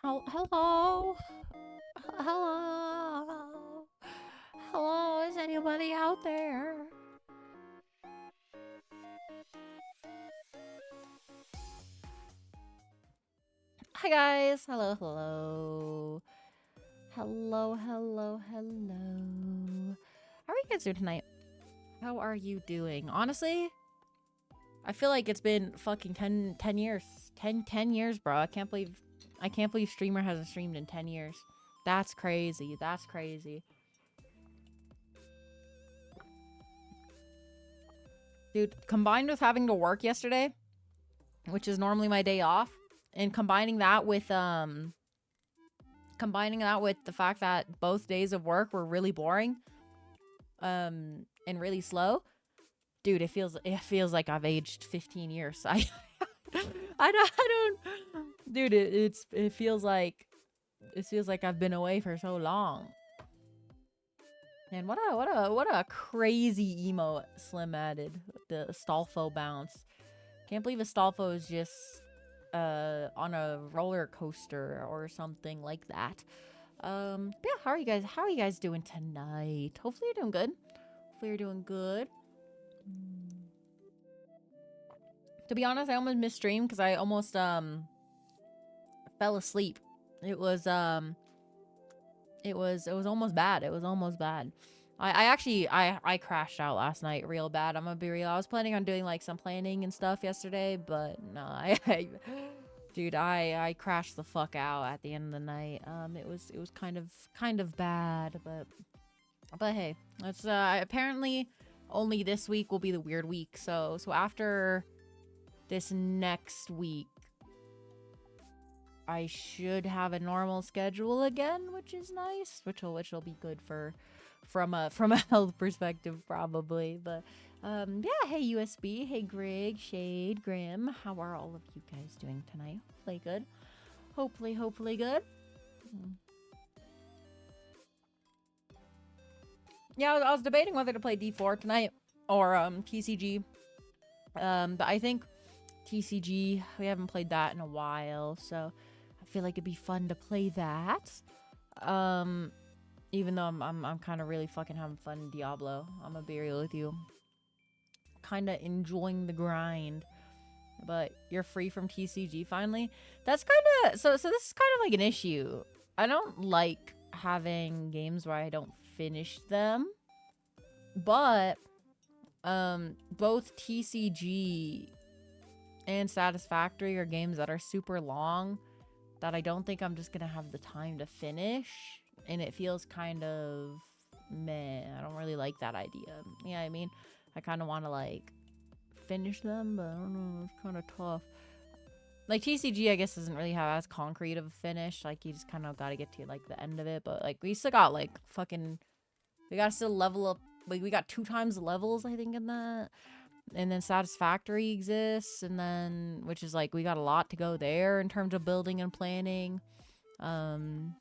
Hello? Hello? Hello? Is anybody out there? Hi guys. Hello, hello. Hello, hello, hello. How are you guys doing tonight? How are you doing? Honestly, I feel like it's been fucking 10 years. 10 years, bro. I can't believe streamer hasn't streamed in 10 years. That's crazy. That's crazy. Dude, combined with having to work yesterday, which is normally my day off, and combining that with the fact that both days of work were really boring and really slow, dude, it feels like I've aged 15 years. I don't dude, it feels like I've been away for so long. And what a crazy emo Slim added, the Astolfo bounce. Can't believe Astolfo is just on a roller coaster or something like that. Yeah, how are you guys doing tonight? Hopefully you're doing good. Hopefully you're doing good. To be honest, I almost missed stream because I almost fell asleep. It was almost bad. It was almost bad. I actually crashed out last night real bad. I'm gonna be real. I was planning on doing like some planning and stuff yesterday, but no, dude, I crashed the fuck out at the end of the night. It was kind of bad, but hey, it's apparently only this week will be the weird week. So after this next week, I should have a normal schedule again, which is nice. Which will be good from a health perspective probably. But yeah, hey USB, hey Greg, Shade, Grim, how are all of you guys doing tonight? Hopefully good. Hopefully good. Yeah, I was debating whether to play D4 tonight or TCG. But I think TCG, we haven't played that in a while, so I feel like it'd be fun to play that. Even though I'm kind of really fucking having fun in Diablo. I'm gonna be real with you. Kind of enjoying the grind. But you're free from TCG finally. That's kind of so this is kind of like an issue. I don't like having games where I don't finish them. But both TCG and Satisfactory are games that are super long that I don't think I'm just gonna have the time to finish, and it feels kind of meh. I don't really like that idea. Yeah, I mean, I kind of want to like finish them, but I don't know, it's kind of tough. Like TCG, I guess, doesn't really have as concrete of a finish. Like you just kind of gotta get to like the end of it, but like we still got like fucking, we gotta still level up. Like we got 2 times the levels, I think, in that. And then Satisfactory exists, and then which is like we got a lot to go there in terms of building and planning. And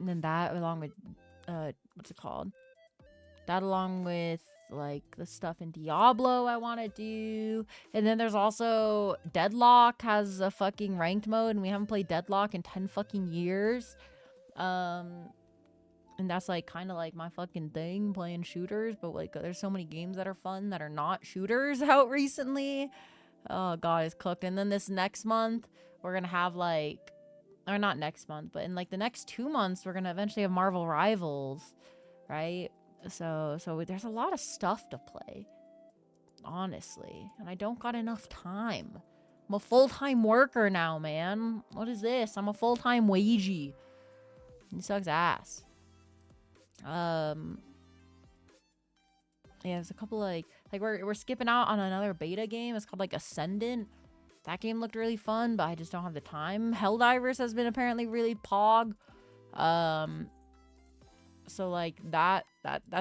then that along with what's it called? That along with like the stuff in Diablo I want to do. And then there's also Deadlock has a fucking ranked mode, and we haven't played Deadlock in 10 fucking years. And that's like kind of like my fucking thing, playing shooters, but like there's so many games that are fun that are not shooters out recently. Oh god, it's cooked. And then this next month we're gonna have like, or not next month, but in like the next 2 months we're gonna eventually have Marvel Rivals, right? So there's a lot of stuff to play, honestly, and I don't got enough time. I'm a full-time worker now, man. What is this? I'm a full-time wagey. He sucks ass. Yeah, there's a couple like we're skipping out on another beta game. It's called like Ascendant. That game looked really fun, but I just don't have the time. Helldivers has been apparently really pog. So like that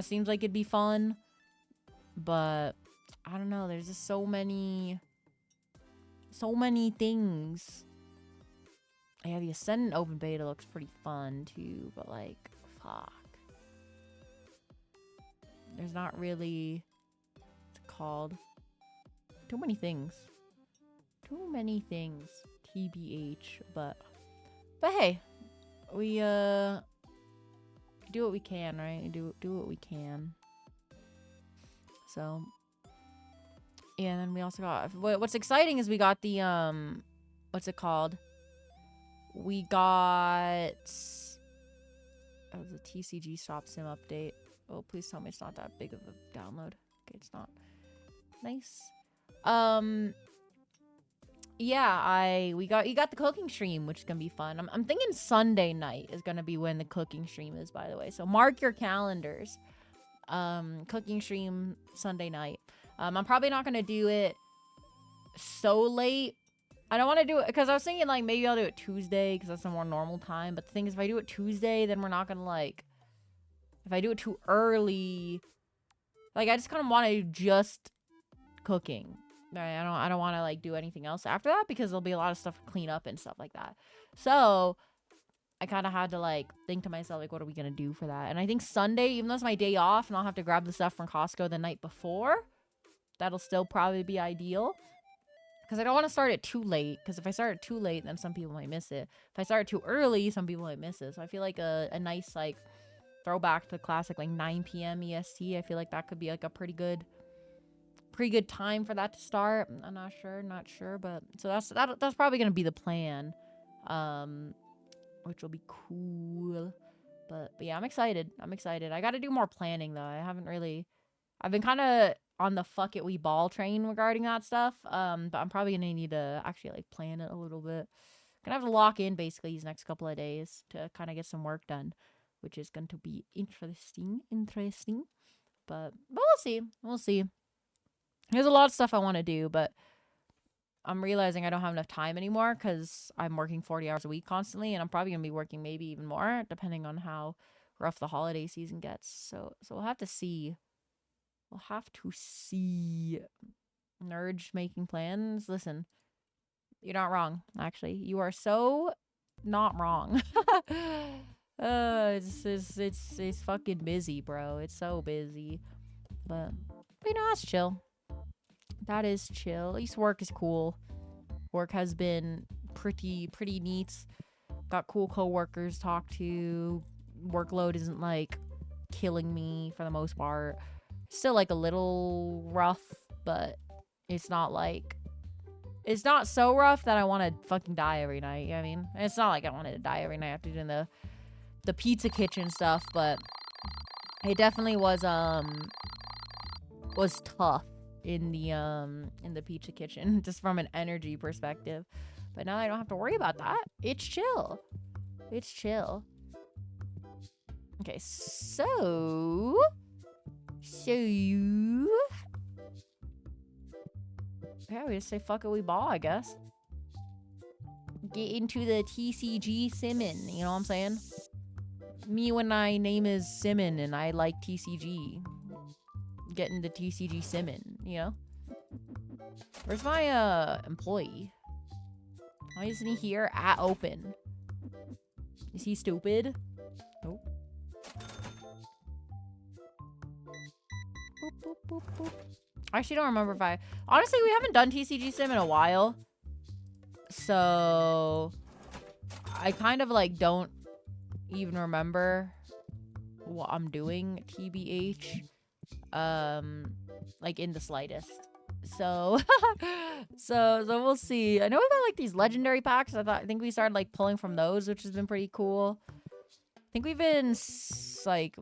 seems like it'd be fun, but I don't know. There's just so many things. Yeah, the Ascendant open beta looks pretty fun too, but like, fuck. There's not really, what's it called? Too many things. TBH, but hey, we do what we can, right? Do what we can. So yeah, and then we also got, what's exciting is we got the what's it called? we got the TCG Stop Sim update. Oh, please tell me it's not that big of a download. Okay, it's not. Nice. Yeah, you got the cooking stream, which is gonna be fun. I'm thinking Sunday night is gonna be when the cooking stream is, by the way. So mark your calendars. Cooking stream Sunday night. I'm probably not gonna do it so late. I don't want to do it because I was thinking like maybe I'll do it Tuesday because that's a more normal time. But the thing is, if I do it Tuesday, then we're not gonna like. If I do it too early, like I just kind of want to do just cooking. Right? I don't want to like do anything else after that because there'll be a lot of stuff to clean up and stuff like that. So I kind of had to like think to myself like, what are we gonna do for that? And I think Sunday, even though it's my day off, and I'll have to grab the stuff from Costco the night before, that'll still probably be ideal. Because I don't want to start it too late. Because if I start it too late, then some people might miss it. If I start it too early, some people might miss it. So I feel like a nice like throwback to classic like 9 p.m. EST. I feel like that could be like a pretty good time for that to start. I'm not sure, but so that's probably gonna be the plan, which will be cool. But yeah, I'm excited. I got to do more planning though. I've been kind of on the fuck it we ball train regarding that stuff. But I'm probably gonna need to actually like plan it a little bit. Gonna have to lock in basically these next couple of days to kind of get some work done, which is going to be interesting. But we'll see. There's a lot of stuff I want to do, but I'm realizing I don't have enough time anymore because I'm working 40 hours a week constantly, and I'm probably gonna be working maybe even more depending on how rough the holiday season gets. So we'll have to see. Nurge making plans. Listen, you're not wrong. Actually, you are so not wrong. It's fucking busy, bro. It's so busy, but you know that's chill. That is chill. At least work is cool. Work has been pretty neat. Got cool coworkers to talk to. Workload isn't like killing me for the most part. Still like a little rough, but it's not so rough that I want to fucking die every night. You know what I mean? It's not like I wanted to die every night after doing the pizza kitchen stuff, but it definitely was tough in the pizza kitchen just from an energy perspective. But now I don't have to worry about that. It's chill. Okay, so yeah, we just say fuck it, we ball, I guess. Get into the TCG Simon, you know what I'm saying? Me when my name is Simon and I like TCG. Get into TCG Simon, you know? Where's my employee? Why isn't he here at open? Is he stupid? Nope. Boop, boop, boop, boop. I actually don't remember if I... Honestly, we haven't done TCG Sim in a while. So... I kind of, like, don't even remember what I'm doing, TBH. Like, in the slightest. So... so we'll see. I know we got, like, these legendary packs. I think we started, like, pulling from those, which has been pretty cool. I think we've been, like...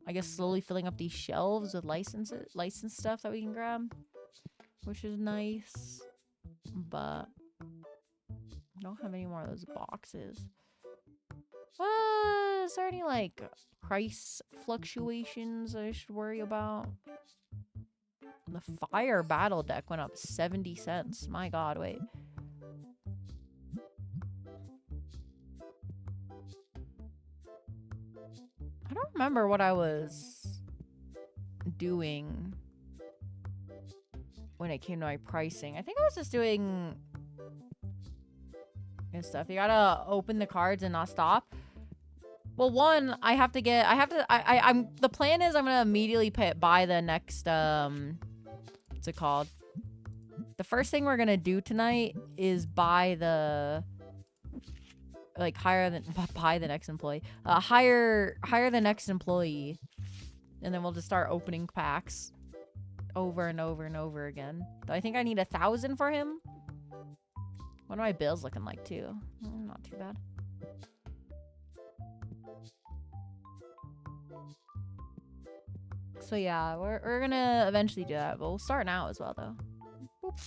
I guess slowly filling up these shelves with licensed stuff that we can grab, which is nice. But I don't have any more of those boxes. Is there any like price fluctuations I should worry about? The fire battle deck went up 70 cents. My God, wait. I don't remember what I was doing when it came to my pricing. I think I was just doing this stuff. You gotta open the cards and not stop. Well, one, the plan is I'm gonna immediately buy the next, what's it called? The first thing we're gonna do tonight is buy the... like hire the next employee. Hire the next employee, and then we'll just start opening packs over and over and over again. I think I need 1,000 for him. What are my bills looking like too? Not too bad. So yeah, we're gonna eventually do that, but we'll start now as well though. Boop.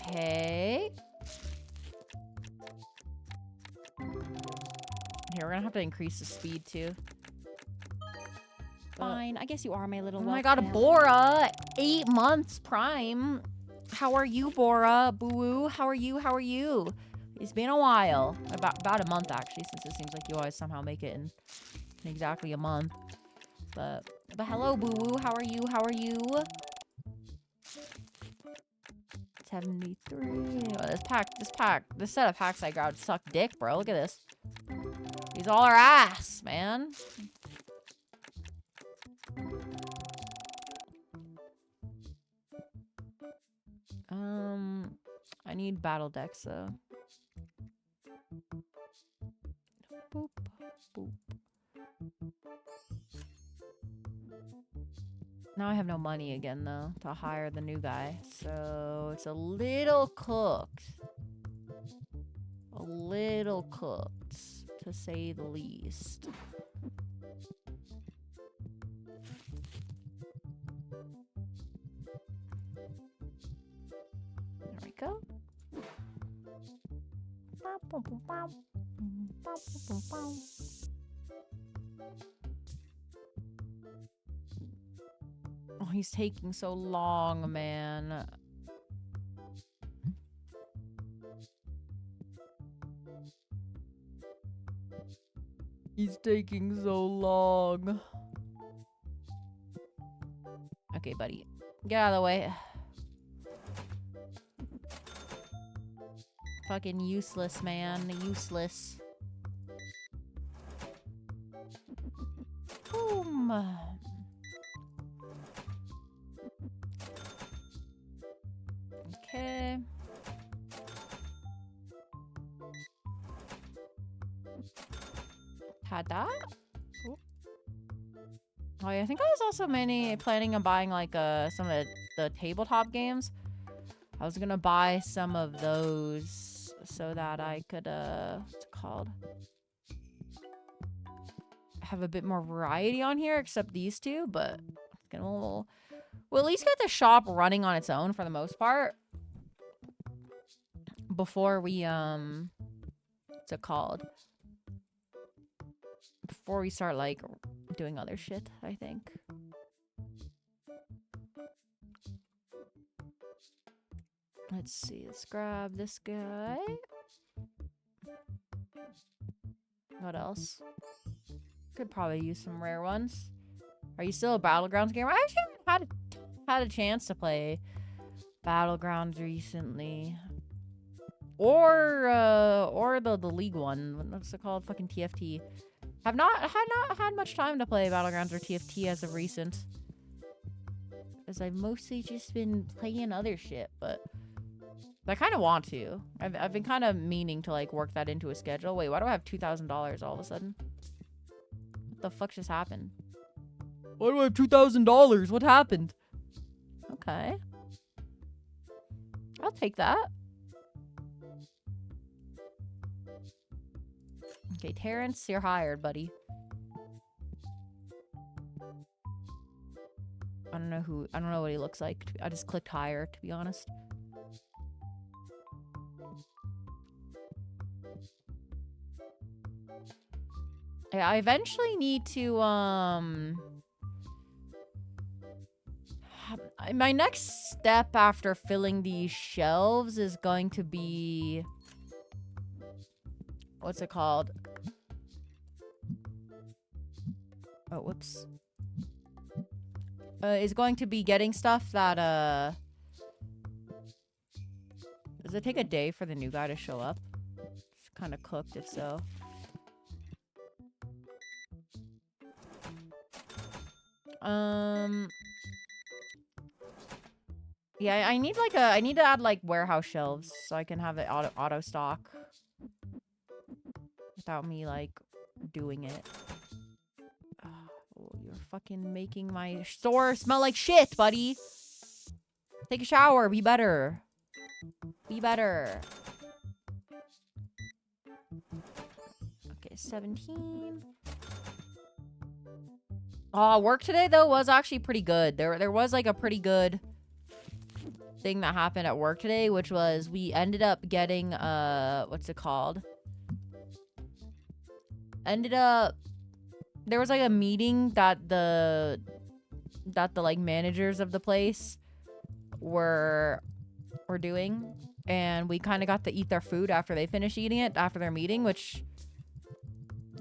Okay. Here, we're gonna have to increase the speed too. Fine, I guess you are my little. Oh my god, Bora! 8 months prime. How are you, Bora? Boo-woo, how are you? How are you? It's been a while. About a month, actually, since it seems like you always somehow make it in exactly a month. But hello, Boo-woo. How are you? How are you? 73. Oh, this set of packs I grabbed suck dick, bro. Look at this. These all are ass, man. I need battle decks though. Boop, boop. Now I have no money again though to hire the new guy, so it's a little cooked. A little cooked, to say the least. There we go. Oh, he's taking so long, man. He's taking so long. Okay, buddy. Get out of the way. Fucking useless, man. Useless. Boom. Okay. Had that. Ooh. Oh yeah, I think I was also planning on buying like some of the tabletop games. I was gonna buy some of those so that I could what's it called? Have a bit more variety on here, except these two, but we'll at least get the shop running on its own for the most part. Before we what's it called? Before we start like doing other shit, I think. Let's see, let's grab this guy. What else? Could probably use some rare ones. Are you still a Battlegrounds gamer? I actually haven't had a chance to play Battlegrounds recently. Or the League one. What's it called? Fucking TFT. Have not had much time to play Battlegrounds or TFT as of recent. As I've mostly just been playing other shit, but I kind of want to. I've been kind of meaning to like work that into a schedule. Wait, why do I have $2,000 all of a sudden? What the fuck just happened? Why do I have $2,000? What happened? Okay. I'll take that. Okay, Terrence, you're hired, buddy. I don't know what he looks like. I just clicked hire, to be honest. Yeah, I eventually need to, my next step after filling these shelves is going to be... What's it called? Oh, whoops. Is going to be getting stuff that, Does it take a day for the new guy to show up? It's kind of cooked, if so. Yeah, I need to add like warehouse shelves so I can have it auto stock without me like doing it. Oh, you're fucking making my store smell like shit, buddy. Take a shower. Be better. Be better. Okay, 17. Work today, though, was actually pretty good. There was, like, a pretty good thing that happened at work today, which was we ended up getting, what's it called? There was, like, a meeting that the like, managers of the place were doing, and we kind of got to eat their food after they finished eating it, after their meeting, which,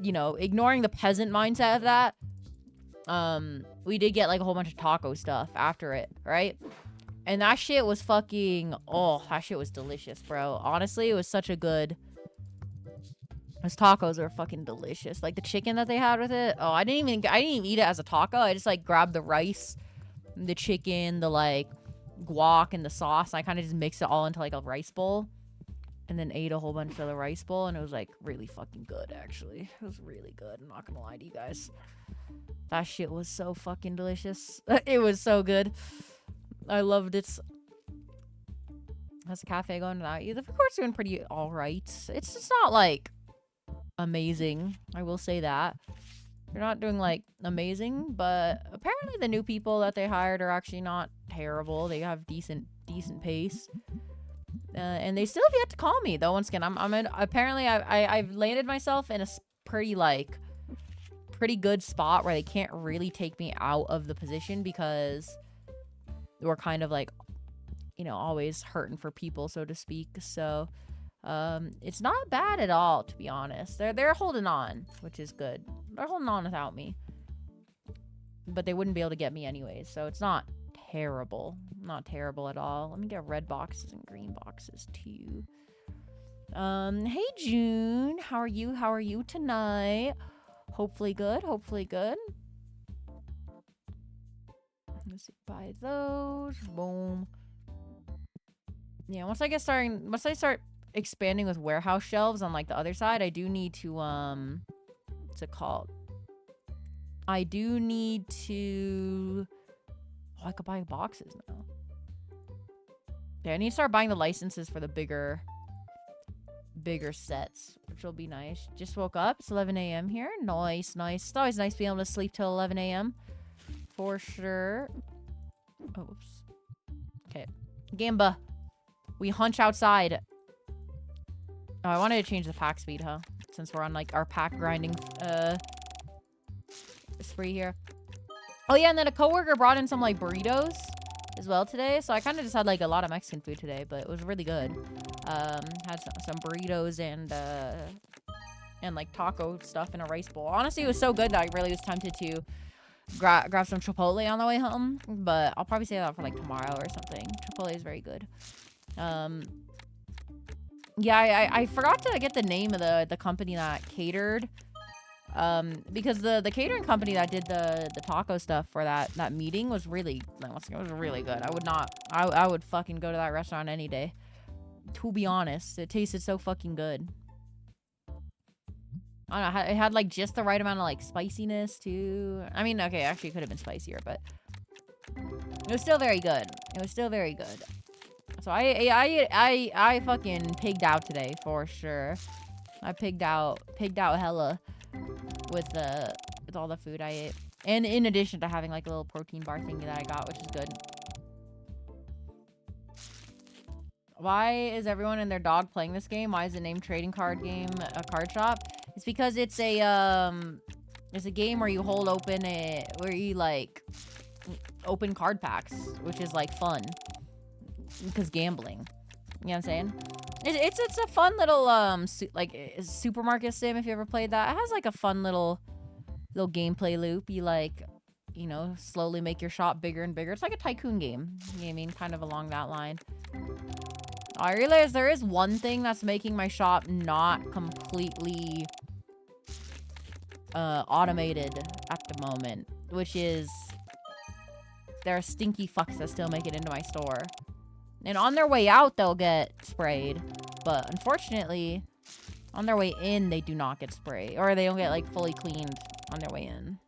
you know, ignoring the peasant mindset of that, we did get, like, a whole bunch of taco stuff after it, right? And that shit was fucking, that shit was delicious, bro. Honestly, it was such a good, those tacos were fucking delicious. Like, the chicken that they had with it, I didn't even eat it as a taco. I just, like, grabbed the rice, the chicken, the, like, guac, and the sauce. I kind of just mixed it all into, like, a rice bowl. And then ate a whole bunch of the rice bowl, and it was, like, really fucking good, actually. It was really good. I'm not gonna lie to you guys. That shit was so fucking delicious. It was so good. I loved it. How's the cafe going without you? The food court's doing pretty alright. It's just not, like, amazing. I will say that. They're not doing, like, amazing, but apparently the new people that they hired are actually not terrible. They have decent pace. And they still have yet to call me, though. Once again, apparently I've landed myself in a pretty good spot where they can't really take me out of the position, because we're kind of, like, you know, always hurting for people, so to speak. So it's not bad at all, to be honest. They're holding on, which is good. They're holding on without me, but they wouldn't be able to get me anyways, so it's not terrible. Not terrible at all. Let me get red boxes and green boxes too. Hey June, how are you tonight? Hopefully good. Let's see, buy those. Boom. Yeah, once I start expanding with warehouse shelves on, like, the other side, I do need to what's it called? I do need to I could buy boxes now. Yeah, I need to start buying the licenses for the bigger sets, which will be nice. Just woke up. It's 11 a.m. here. Nice. It's always nice being able to sleep till 11 a.m. For sure. Oops. Okay. Gamba. We hunch outside. Oh, I wanted to change the pack speed, huh? Since we're on, like, our pack grinding spree here. Oh, yeah, and then a coworker brought in some, like, burritos as well today. So I kind of just had, like, a lot of Mexican food today, but it was really good. Had some burritos and like, taco stuff in a rice bowl. Honestly, it was so good that I really was tempted to grab some Chipotle on the way home. But I'll probably save that for, like, tomorrow or something. Chipotle is very good. Yeah, I forgot to get the name of the company that catered. Because the catering company that did the taco stuff for that meeting was really, it was really good. I would fucking go to that restaurant any day. To be honest, it tasted so fucking good. I don't know, it had, like, just the right amount of, like, spiciness too. I mean, okay, actually it could have been spicier, but it was still very good. So I fucking pigged out today for sure. I pigged out hella with all the food I ate, and in addition to having, like, a little protein bar thingy that I got, which is good. Why is everyone and their dog playing this game? Why is it named Trading Card Game a card shop? It's because it's a game where you hold open where you, like, open card packs, which is, like, fun because gambling. You know what I'm saying? It's a fun little like, supermarket sim, if you ever played that. It has, like, a fun little gameplay loop. You, like, you know, slowly make your shop bigger and bigger. It's like a tycoon game. You know what I mean? Kind of along that line. I realize there is one thing that's making my shop not completely automated at the moment, which is there are stinky fucks that still make it into my store. And on their way out, they'll get sprayed. But unfortunately, on their way in, they do not get sprayed. Or they don't get, like, fully cleaned on their way in.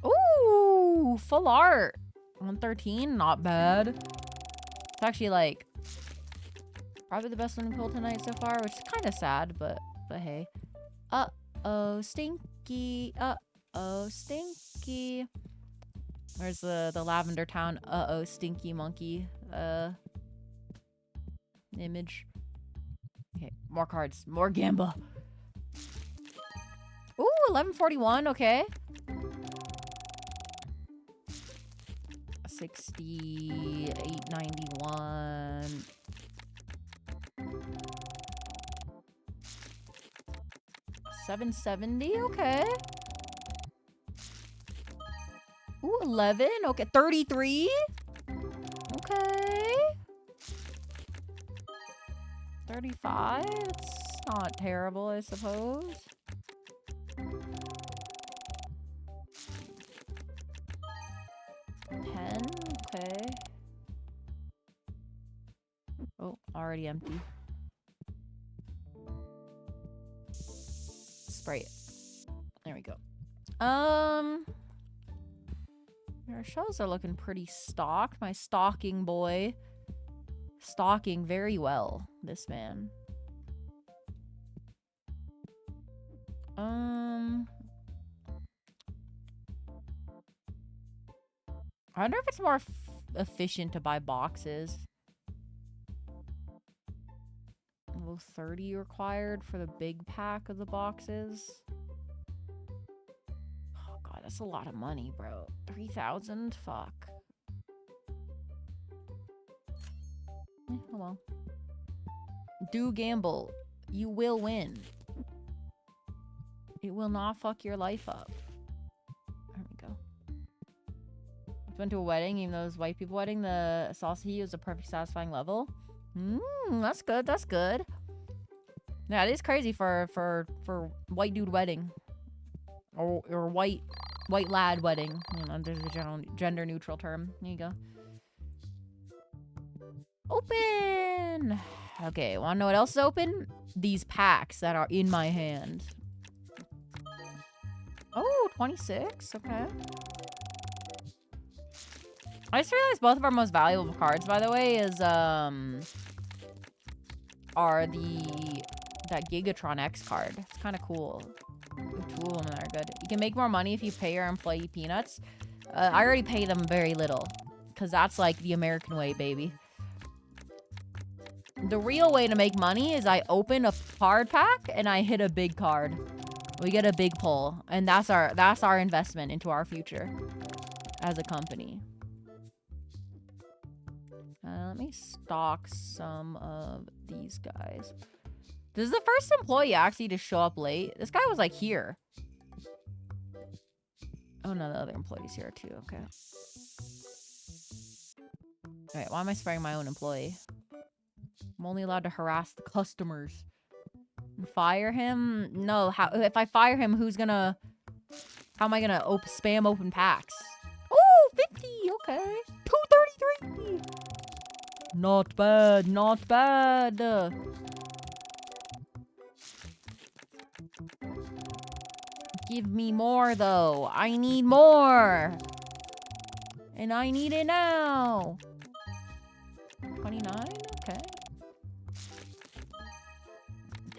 Ooh, full art. 113, not bad. It's actually like probably the best winning pool tonight so far, which is kind of sad, but hey. Uh-oh, stinky. Uh-oh, stinky. Where's the Lavender Town uh-oh stinky monkey image? Okay, more cards, more gamba. Ooh, 1141, okay. 60, 891. $770, okay. Ooh, 11, okay. 33. Okay. 35. It's not terrible, I suppose. 10, okay. Oh, already empty. Spray it. There we go. Our shelves are looking pretty stocked. My stocking boy. Stocking very well, this man. I wonder if it's more efficient to buy boxes. Level 30 required for the big pack of the boxes. Oh god, that's a lot of money, bro. 3,000? Fuck. Oh well. Do gamble. You will win. It will not fuck your life up. There we go. Went to a wedding, even though it was white people wedding. The sausage was a perfect satisfying level. That's good. That's good. Yeah, it is crazy for white dude wedding, or white lad wedding. You know, there's a general gender neutral term. There you go. Open. Okay, wanna know what else is open? These packs that are in my hand. Oh, 26. Okay. I just realized both of our most valuable cards, by the way, is are that Gigatron X card. It's kind of cool. Two of them are good. You can make more money if you pay your employee peanuts. I already pay them very little, because that's like the American way, baby. The real way to make money is I open a card pack and I hit a big card. We get a big pull, and that's our investment into our future as a company. Let me stock some of these guys. This is the first employee actually to show up late. This guy was like here. Oh no, the other employee's here too. Okay. Alright, why am I spraying my own employee? I'm only allowed to harass the customers. Fire him? No, how if I fire him, how am I gonna spam open packs? Oh, 50, okay. 233. Not bad, not bad. Give me more though. I need more. And I need it now. 29, okay.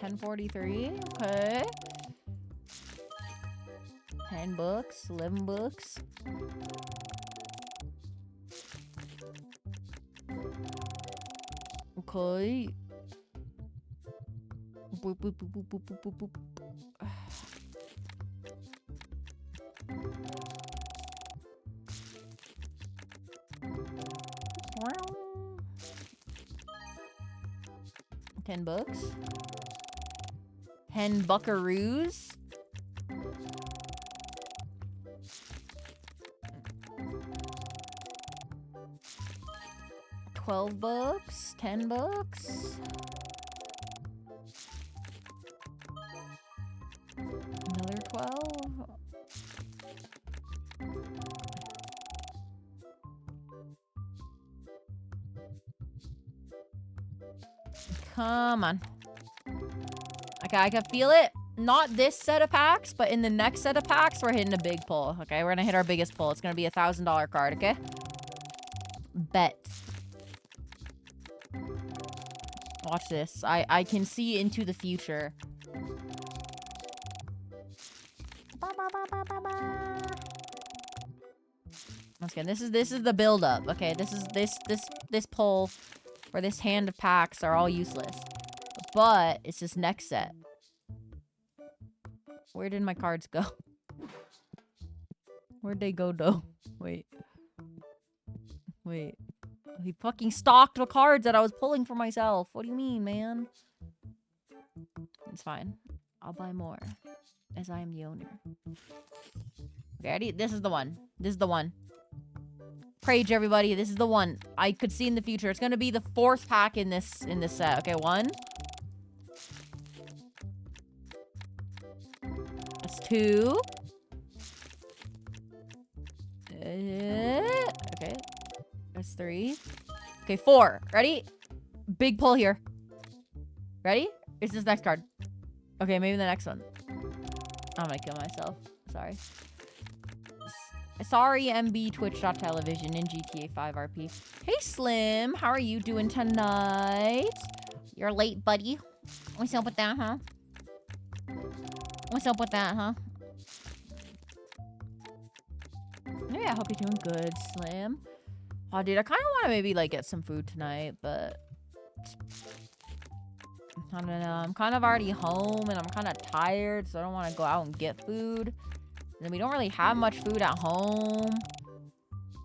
1043, okay. 10 books, 11 books. Okay. Boop, boop, boop, boop, boop, boop, boop, boop. $10 bucks. 10 buckaroos. $12, 10 bucks. Another 12. Come on. Okay, I can feel it. Not this set of packs, but in the next set of packs, we're hitting a big pull. Okay, we're gonna hit our biggest pull. It's gonna be $1,000 card, okay? Bet. Watch this. I can see into the future. Once again, this is the build up. Okay, this pull or this hand of packs are all useless. But it's this next set. Where did my cards go? Where'd they go, though? Wait. He fucking stalked the cards that I was pulling for myself. What do you mean, man? It's fine. I'll buy more, as I am the owner. Okay, ready? This is the one. This is the one. Prage, everybody. This is the one. I could see in the future. It's gonna be the 4th pack in this set. Okay, 1. That's 2. Okay. That's 3. Okay, 4. Ready? Big pull here. Ready? It's this next card. Okay, maybe the next one. I'm gonna kill myself. Sorry. Sorry, MB Twitch.television in GTA 5 RP. Hey, Slim. How are you doing tonight? You're late, buddy. What's up with that, huh? What's up with that, huh? Yeah, I hope you're doing good, Slim. Oh, dude, I kind of want to maybe, like, get some food tonight, but I don't know. I'm kind of already home, and I'm kind of tired, so I don't want to go out and get food. And we don't really have much food at home.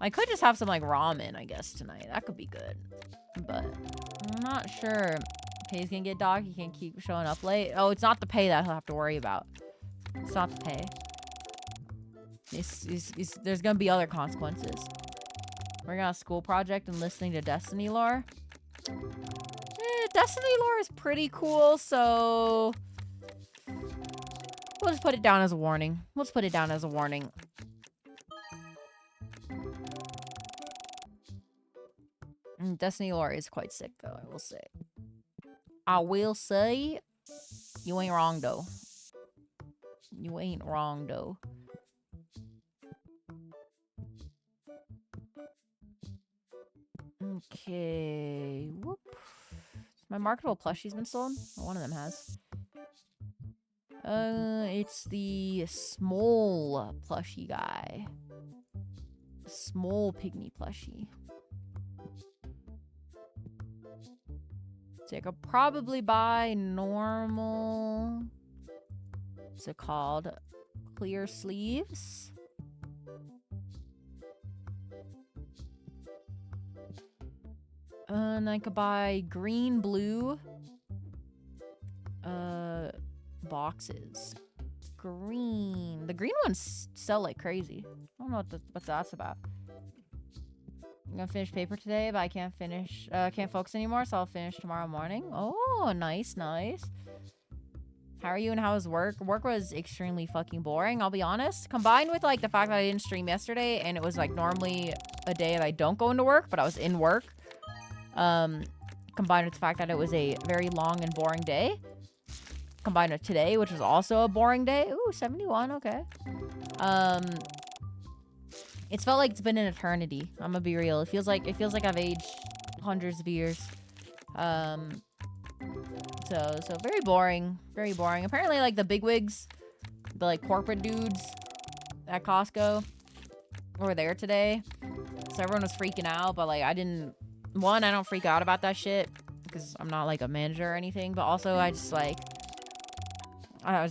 I could just have some, like, ramen, I guess, tonight. That could be good. But I'm not sure. Okay, he's gonna get dogged. He can't keep showing up late. Oh, it's not the pay that he'll have to worry about. It's not the pay. There's gonna be other consequences. Working on a school project and listening to Destiny lore. Destiny lore is pretty cool, so we'll just put it down as a warning. Let's put it down as a warning. Destiny lore is quite sick, though, I will say. I will say, you ain't wrong, though. You ain't wrong, though. Okay. Whoop. My marketable plushie's been stolen? Well, one of them has. It's the small plushie guy. Small pygmy plushie. So I could probably buy normal. What's it called? Clear sleeves. And I could buy green, blue boxes. Green. The green ones sell like crazy. I don't know what that's about. I'm gonna finish paper today, but I can't focus anymore, so I'll finish tomorrow morning. Oh, nice. How are you and how was work? Work was extremely fucking boring, I'll be honest. Combined with like the fact that I didn't stream yesterday, and it was like normally a day that I don't go into work, but I was in work. Combined with the fact that it was a very long and boring day. Combined with today, which was also a boring day. Ooh, 71, okay. It's felt like it's been an eternity. I'm gonna be real. It feels like I've aged hundreds of years. So very boring. Very boring. Apparently, like, the bigwigs, the, like, corporate dudes at Costco were there today. So everyone was freaking out, but, like, I don't freak out about that shit because I'm not, like, a manager or anything. But also, I was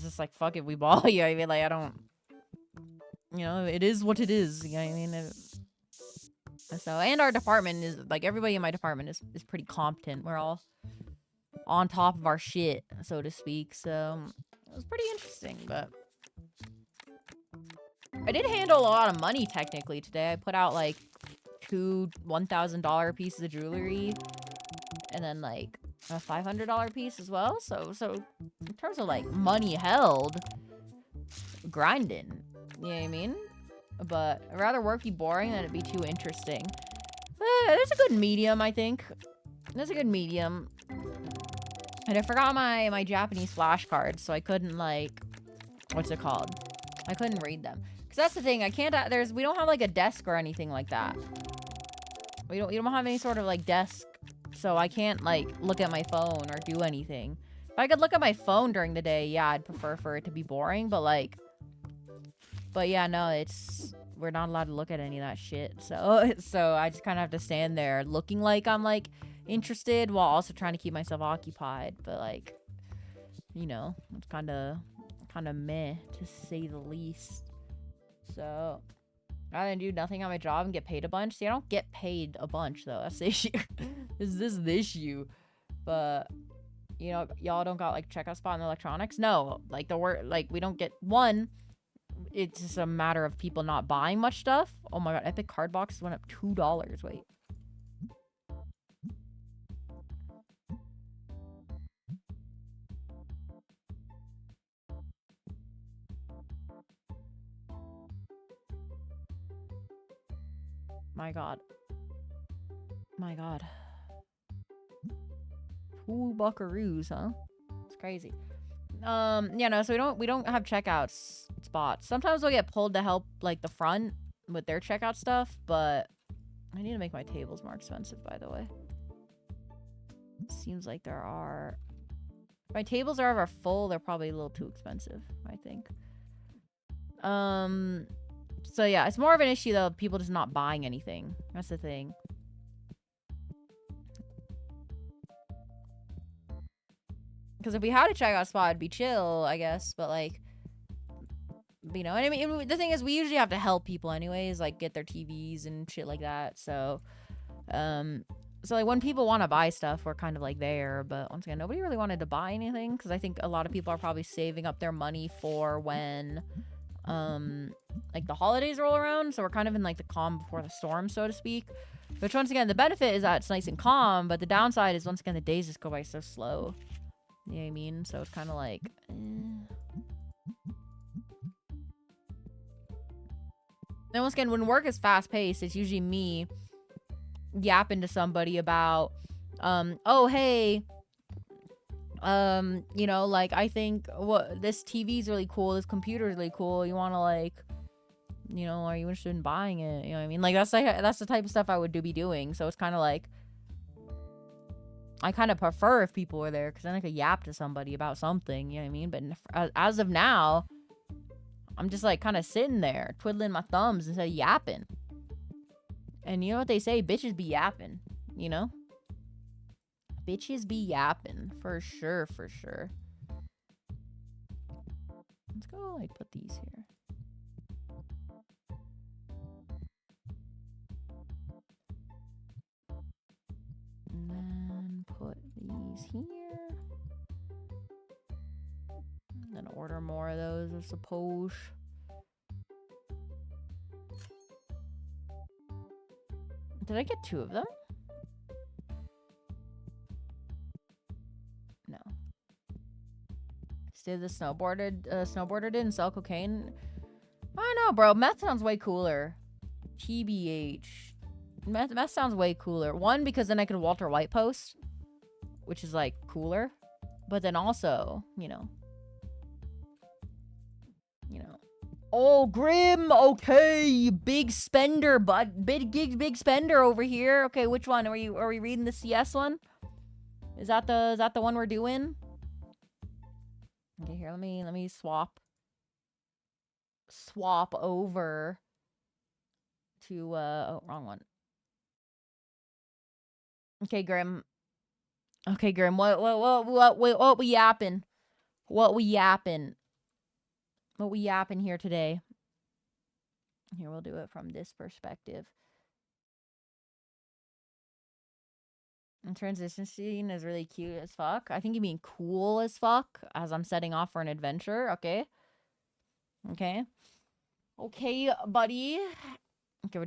just like, fuck it, we ball. You know what I mean? Like, I don't, you know, it is what it is. You know what I mean? So, and our department is, like, everybody in my department is pretty competent. We're all on top of our shit, so to speak. So, it was pretty interesting, but I did handle a lot of money, technically, today. I put out, like, 2 $1,000 pieces of jewelry, and then, like, a $500 piece as well. So in terms of, like, money held, grinding, you know what I mean? But I'd rather work be boring than it be too interesting. There's a good medium, I think. There's a good medium. And I forgot my Japanese flashcards, so I couldn't, like, what's it called? I couldn't read them. Because that's the thing, I can't, we don't have, like, a desk or anything like that. We don't have any sort of like desk, so I can't like look at my phone or do anything. If I could look at my phone during the day, yeah, I'd prefer for it to be boring, but like, but yeah, no, we're not allowed to look at any of that shit. So so I just kind of have to stand there looking like I'm like interested while also trying to keep myself occupied. But like, you know, it's kind of meh to say the least. So rather than do nothing on my job and get paid a bunch. See, I don't get paid a bunch though. That's the issue. This is the issue. But you know, y'all don't got like checkout spot in electronics. No, like the work, like we don't get one. It's just a matter of people not buying much stuff. Oh my god, Epic card boxes went up $2. Wait. My god. My god. 2 buckaroos, huh? It's crazy. Yeah, no, so we don't have checkouts spots. Sometimes we'll get pulled to help like the front with their checkout stuff, but I need to make my tables more expensive, by the way. Seems like there are... My tables are ever full, they're probably a little too expensive, I think. So yeah, it's more of an issue though, people just not buying anything. That's the thing. Because if we had a checkout spot, it'd be chill, I guess. But like, you know, and I mean, the thing is, we usually have to help people anyways, like get their TVs and shit like that. So, so like when people want to buy stuff, we're kind of like there. But once again, nobody really wanted to buy anything because I think a lot of people are probably saving up their money for when, like the holidays roll around. So we're kind of in like the calm before the storm, so to speak. Which once again, the benefit is that it's nice and calm, but the downside is once again the days just go by so slow. You know what I mean? So it's kind of like, Then once again, when work is fast paced, it's usually me yapping to somebody about, oh hey, you know, like I think this TV's really cool, this computer's really cool. You want to like, you know, are you interested in buying it? You know what I mean? Like that's the type of stuff I would be doing. So it's kind of like, I kind of prefer if people were there because then I could yap to somebody about something, you know what I mean? But as of now, I'm just like kind of sitting there twiddling my thumbs instead of yapping. And you know what they say? Bitches be yapping, you know? Bitches be yapping. For sure, for sure. Let's go like put these here. And then put these here. And then order more of those, I suppose. Did I get 2 of them? No. Stay the snowboarder didn't sell cocaine. I don't know, bro. Meth sounds way cooler. TBH. Meth sounds way cooler. One, because then I could Walter White post, which is like cooler. But then also, you know. Oh, Grim. Okay, big spender, bud. Big spender over here. Okay, which one are we reading the CS one? Is that the one we're doing? Okay, here. Let me swap over to oh, wrong one. Okay, Grim. Okay, Grim. What we yapping? What we yapping? What we yapping here today? Here, we'll do it from this perspective. And transition scene is really cute as fuck. I think you mean cool as fuck as I'm setting off for an adventure. Okay. Okay. Okay, buddy. Okay, we're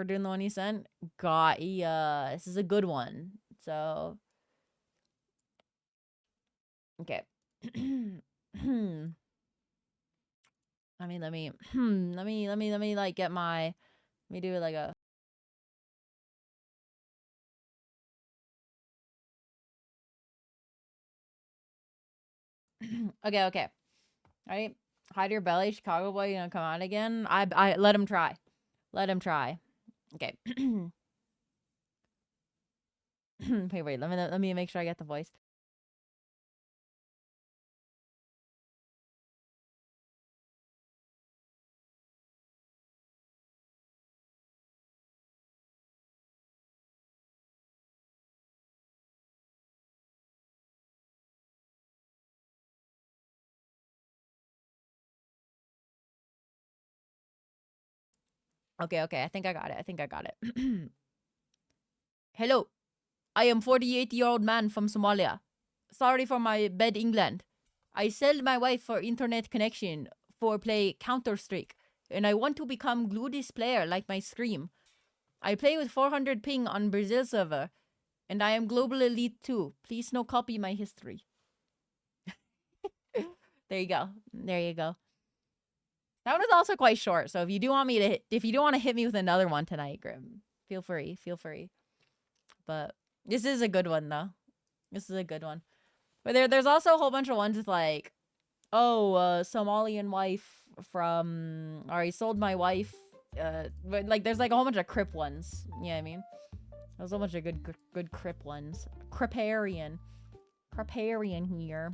doing the one you sent. Got ya. This is a good one. So okay. I mean, let me like get my, let me do like a okay. All right. Hide your belly, Chicago boy, you know, come on again. I let him try. Let him try. Okay. Wait, let me make sure I get the voice. Okay, I think I got it. Hello, I am 48-year-old man from Somalia. Sorry for my bad England. I sell my wife for internet connection for play Counter-Strike, and I want to become gluteus player like my stream. I play with 400 ping on Brazil server, and I am global elite too. Please no copy my history. There you go. That one is also quite short, so if you do want to hit me with another one tonight, Grim, feel free. But this is a good one though. But there's also a whole bunch of ones with like, Somalian wife from, or he sold my wife. But like there's like a whole bunch of Crip ones. You know what I mean? There's a whole bunch of good Crip ones. Criparian here.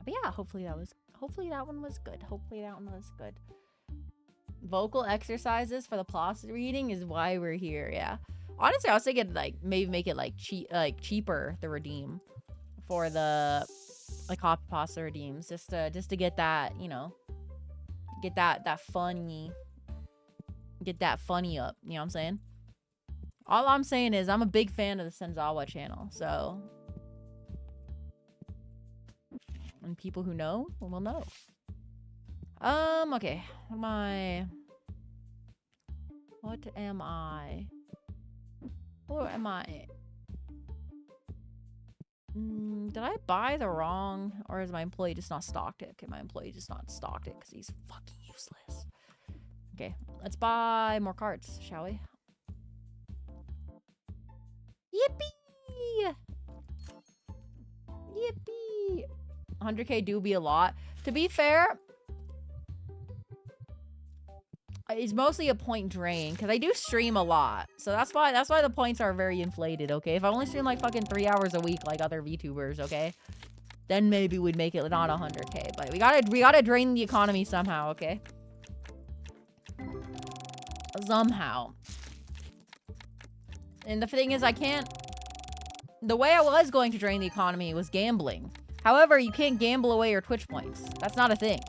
But yeah, hopefully that one was good. Vocal exercises for the plots reading is why we're here. Yeah. Honestly, I was thinking like maybe make it like cheaper to redeem for the like copy pasta redeems, just to get that, you know, get that funny up. You know what I'm saying? All I'm saying is I'm a big fan of the Senzawa channel, so, and people who know will know. Okay. What am I? Did I buy the wrong, or is my employee just not stocked it? Okay, my employee just not stocked it because he's fucking useless. Okay, let's buy more cards, shall we? Yippee! 100k do be a lot. To be fair, it's mostly a point drain because I do stream a lot, so that's why the points are very inflated. Okay, if I only stream like fucking 3 hours a week like other VTubers, okay, then maybe we'd make it not 100k. But we gotta drain the economy somehow. Okay, somehow. And the thing is, I can't. The way I was going to drain the economy was gambling. However, you can't gamble away your Twitch points. That's not a thing.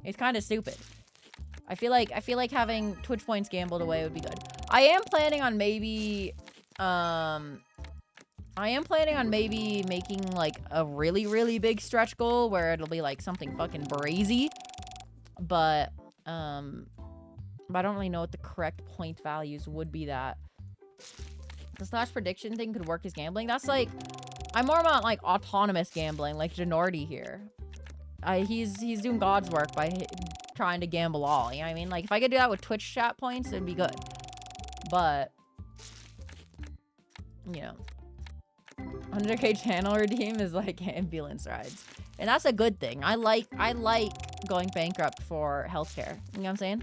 It's kind of stupid. I feel like having Twitch points gambled away would be good. I am planning on maybe making like a really big stretch goal where it'll be like something fucking brazy. But I don't really know what the correct point values would be. That the slash prediction thing could work as gambling. That's like, I'm more about like autonomous gambling, like Janordi here. He's doing God's work by trying to gamble all, you know what I mean? Like if I could do that with Twitch chat points, it'd be good. But you know, 100k channel redeem is like ambulance rides, and that's a good thing. I like going bankrupt for healthcare, you know what I'm saying?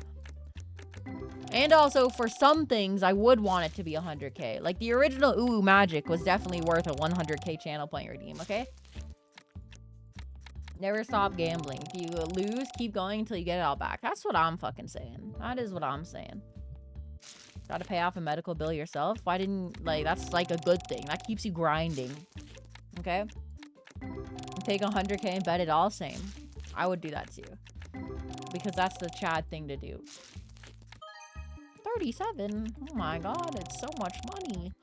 And also for some things I would want it to be 100k. Like the original Ooh Magic was definitely worth a 100k channel point redeem. Okay, never stop gambling. If you lose, keep going until you get it all back. That's what I'm fucking saying. That is what I'm saying. Gotta pay off a medical bill yourself. Why didn't, like, that's like a good thing. That keeps you grinding. Okay? Take 100k and bet it all, same. I would do that too. Because that's the Chad thing to do. 37? Oh my god, it's so much money.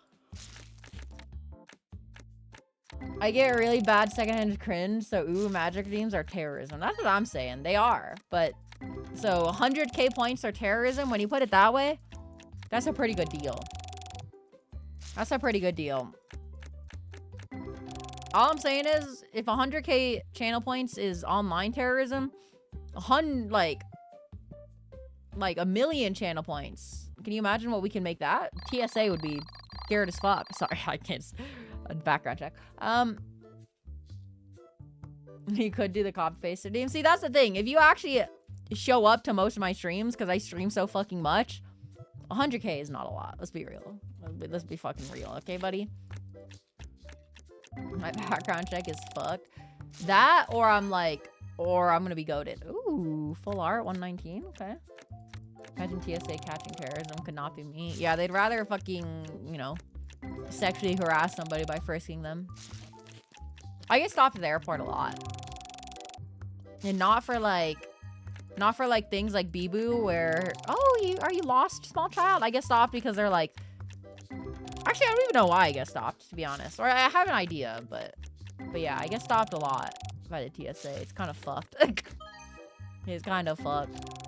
I get really bad secondhand cringe, so Ooh Magic redeems are terrorism. That's what I'm saying. They are. But, so 100k points are terrorism when you put it that way? That's a pretty good deal. All I'm saying is, if 100k channel points is online terrorism, like a million channel points. Can you imagine what we can make that? TSA would be scared as fuck. Sorry, I can't. Background check. You could do the copy paste redeem. See, that's the thing. If you actually show up to most of my streams, because I stream so fucking much, 100k is not a lot. Let's be real. Let's be fucking real, okay, buddy? My background check is fucked. That, or I'm gonna be goated. Ooh, full art, 119, okay. Imagine TSA catching terrorism could not be me. Yeah, they'd rather fucking, you know, sexually harass somebody by frisking them. I get stopped at the airport a lot. And not for like things like Bee-Boo where, oh, are you lost, small child? I get stopped because they're like, actually, I don't even know why I get stopped, to be honest. Or I have an idea, but yeah, I get stopped a lot by the TSA. It's kind of fucked. It's kind of fucked.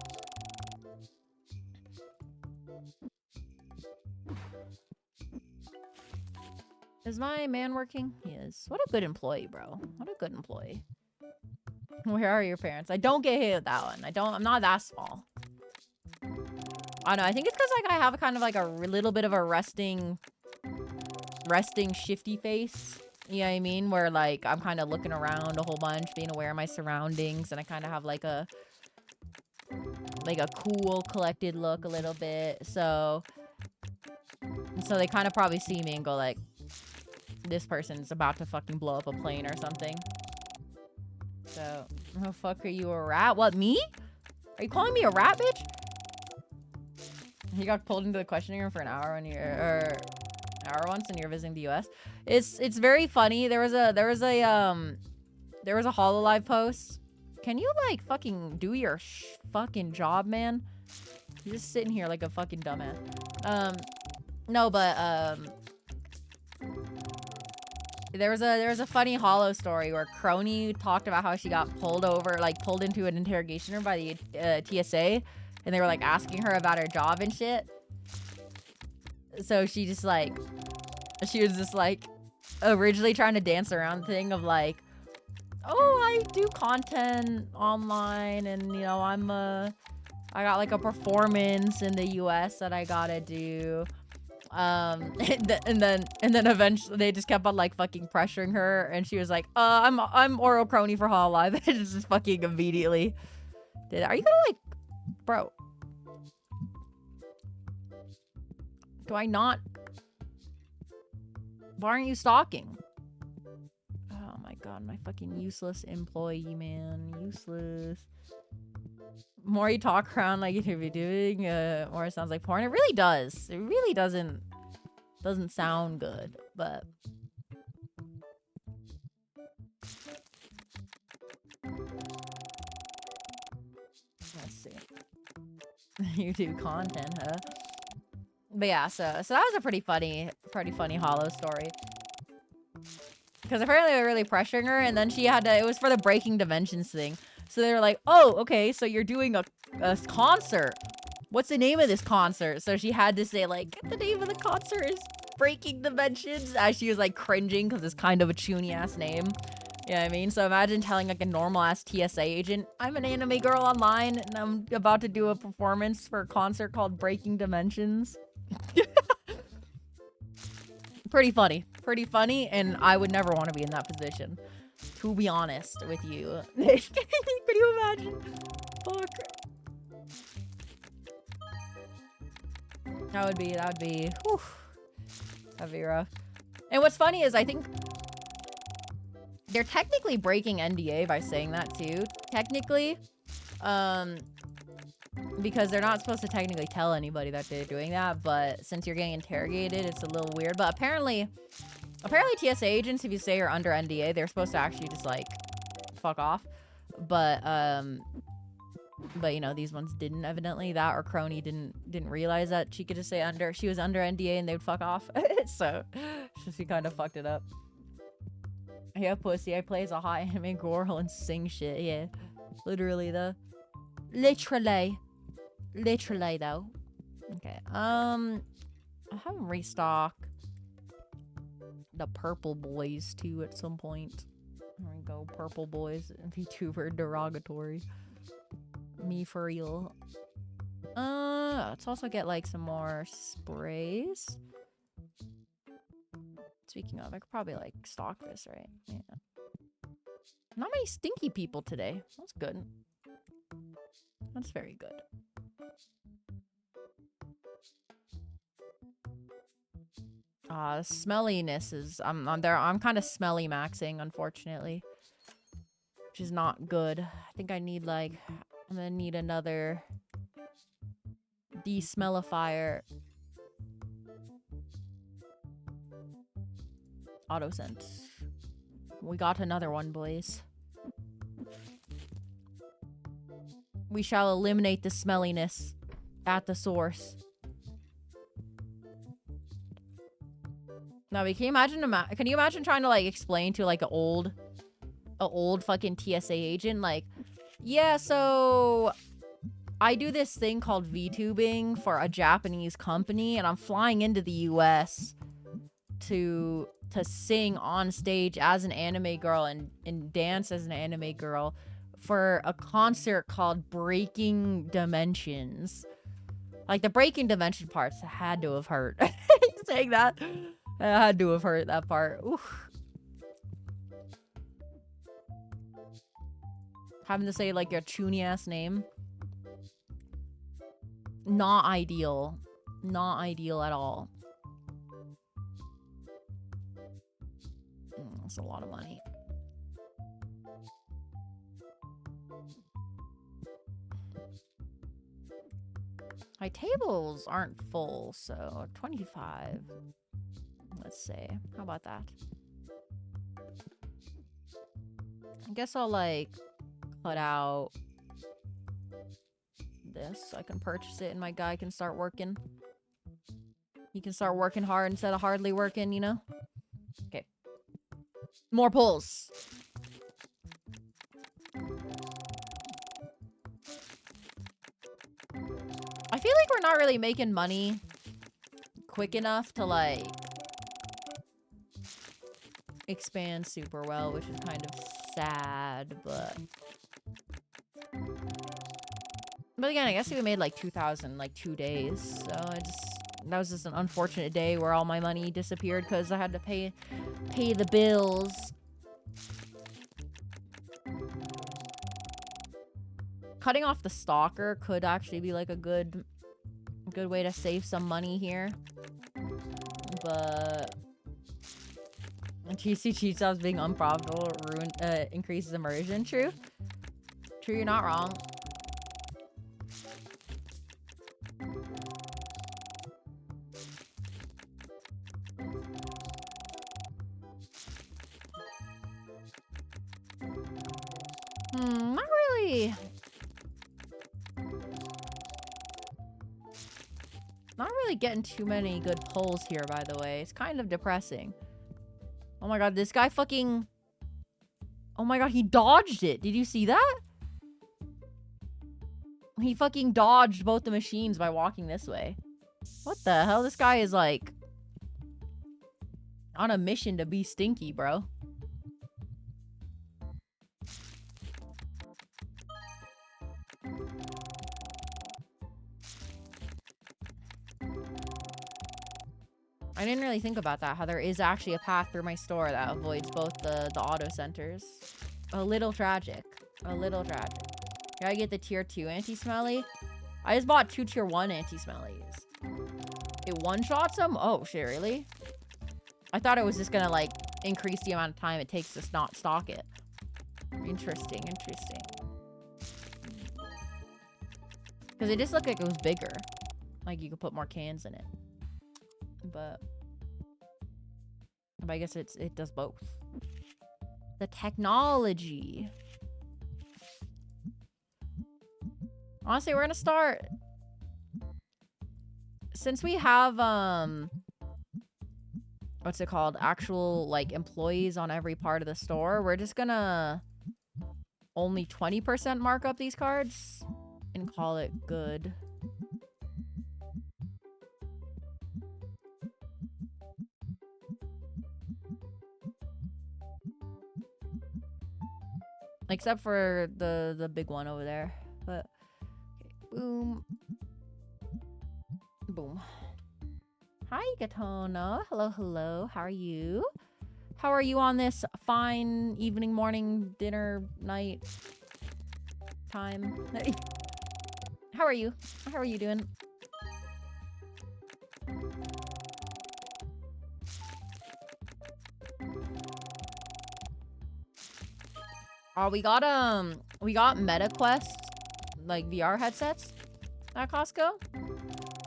Is my man working? He is. What a good employee, bro. What a good employee. Where are your parents? I don't get hit with that one. I'm not that small. I don't know. I think it's because like I have kind of like a little bit of a resting shifty face. You know what I mean? Where like I'm kind of looking around a whole bunch, being aware of my surroundings, and I kind of have like a cool, collected look a little bit. So they kind of probably see me and go like, this person's about to fucking blow up a plane or something. So, oh fuck, are you a rat? What, me? Are you calling me a rat, bitch? He got pulled into the questioning room for an hour once when you were visiting the US. It's very funny. There was a Hololive post. Can you like fucking do your fucking job, man? You're just sitting here like a fucking dumbass. No, but there was a funny Hollow story where Crony talked about how she got pulled into an interrogation room by the TSA, and they were like asking her about her job and shit. So she was just like originally trying to dance around the thing of like, oh, I do content online, and you know I got like a performance in the US that I gotta do. And then eventually they just kept on like fucking pressuring her, and she was like, I'm Oro Crony for Hololive. And just fucking immediately did it. Are you gonna like, bro? Do I not? Why aren't you stalking? Oh my god, my fucking useless employee, man. Useless. More you talk around like you're doing, more it sounds like porn. It really does. It really doesn't sound good, but let's see. You do content, huh? But yeah, so that was a pretty funny Hollow story. Because apparently they were really pressuring her, and then she had to, it was for the Breaking Dimensions thing. So they were like, oh, okay, so you're doing a concert. What's the name of this concert? So she had to say, like, the name of the concert is Breaking Dimensions, as she was, like, cringing because it's kind of a chuny-ass name. You know what I mean? So imagine telling, like, a normal-ass TSA agent, I'm an anime girl online, and I'm about to do a performance for a concert called Breaking Dimensions. Pretty funny. Pretty funny, and I would never want to be in that position. To be honest with you. Could you imagine? Fuck. That would be, whew, that'd be rough. And what's funny is I think they're technically breaking NDA by saying that too. Technically. Because they're not supposed to technically tell anybody that they're doing that, but since you're getting interrogated, it's a little weird. But apparently TSA agents, if you say you're under NDA, they're supposed to actually just like fuck off. But you know, these ones didn't, evidently. That or Crony didn't realize that she could just say she was under NDA and they'd fuck off. So she kind of fucked it up. Yeah, pussy, I play as a hot anime girl and sing shit. Yeah, literally though. Literally though. Okay. I'll have them restock the Purple Boys too at some point. There we go, Purple Boys. VTuber derogatory. Me for real. Let's also get like some more sprays. Speaking of, I could probably like stock this, right? Yeah. Not many stinky people today. That's good. That's very good. Smelliness is I'm there. I'm kind of smelly maxing, unfortunately, which is not good. I think I need like I'm gonna need another desmellifier. Auto scent. We got another one, boys. We shall eliminate the smelliness at the source. Now, can you imagine trying to like explain to like a old fucking TSA agent like, yeah, so I do this thing called VTubing for a Japanese company, and I'm flying into the US to sing on stage as an anime girl and dance as an anime girl for a concert called Breaking Dimensions. Like, the Breaking Dimension parts had to have hurt. Saying that, I had to have hurt that part. Oof. Having to say, like, your chuny-ass name. Not ideal. Not ideal at all. That's a lot of money. My tables aren't full, so 25. Let's see. How about that? I guess I'll, like, cut out this so I can purchase it and my guy can start working. He can start working hard instead of hardly working, you know? Okay. More pulls. I feel like we're not really making money quick enough to, like, expand super well, which is kind of sad, but again, I guess we made like 2,000 like 2 days, so that was just an unfortunate day where all my money disappeared because I had to pay the bills. Cutting off the stalker could actually be like a good way to save some money here, but TCG subs being unprofitable increases immersion. True, you're not wrong. Not really. Not really getting too many good pulls here, by the way. It's kind of depressing. Oh my god, this guy fucking... Oh my god, he dodged it. Did you see that? He fucking dodged both the machines by walking this way. What the hell? This guy is like... on a mission to be stinky, bro. I didn't really think about that, how there is actually a path through my store that avoids both the auto centers. A little tragic. A little tragic. Here I get the tier 2 anti-smelly. I just bought 2 tier 1 anti-smellies. It one-shots them? Oh, shit, really? I thought it was just gonna, like, increase the amount of time it takes to not stock it. Interesting, interesting. Because it just looked like it was bigger. Like, you could put more cans in it. But I guess it does both. The technology. Honestly, we're gonna start, since we have what's it called, actual like employees on every part of the store, we're just gonna only 20% mark up these cards and call it good. Except for the big one over there. But okay, boom. Boom. Hi, Gatona. Hello, hello. How are you? How are you on this fine evening, morning, dinner, night time? How are you? How are you doing? Oh, we got MetaQuest, like VR headsets at Costco.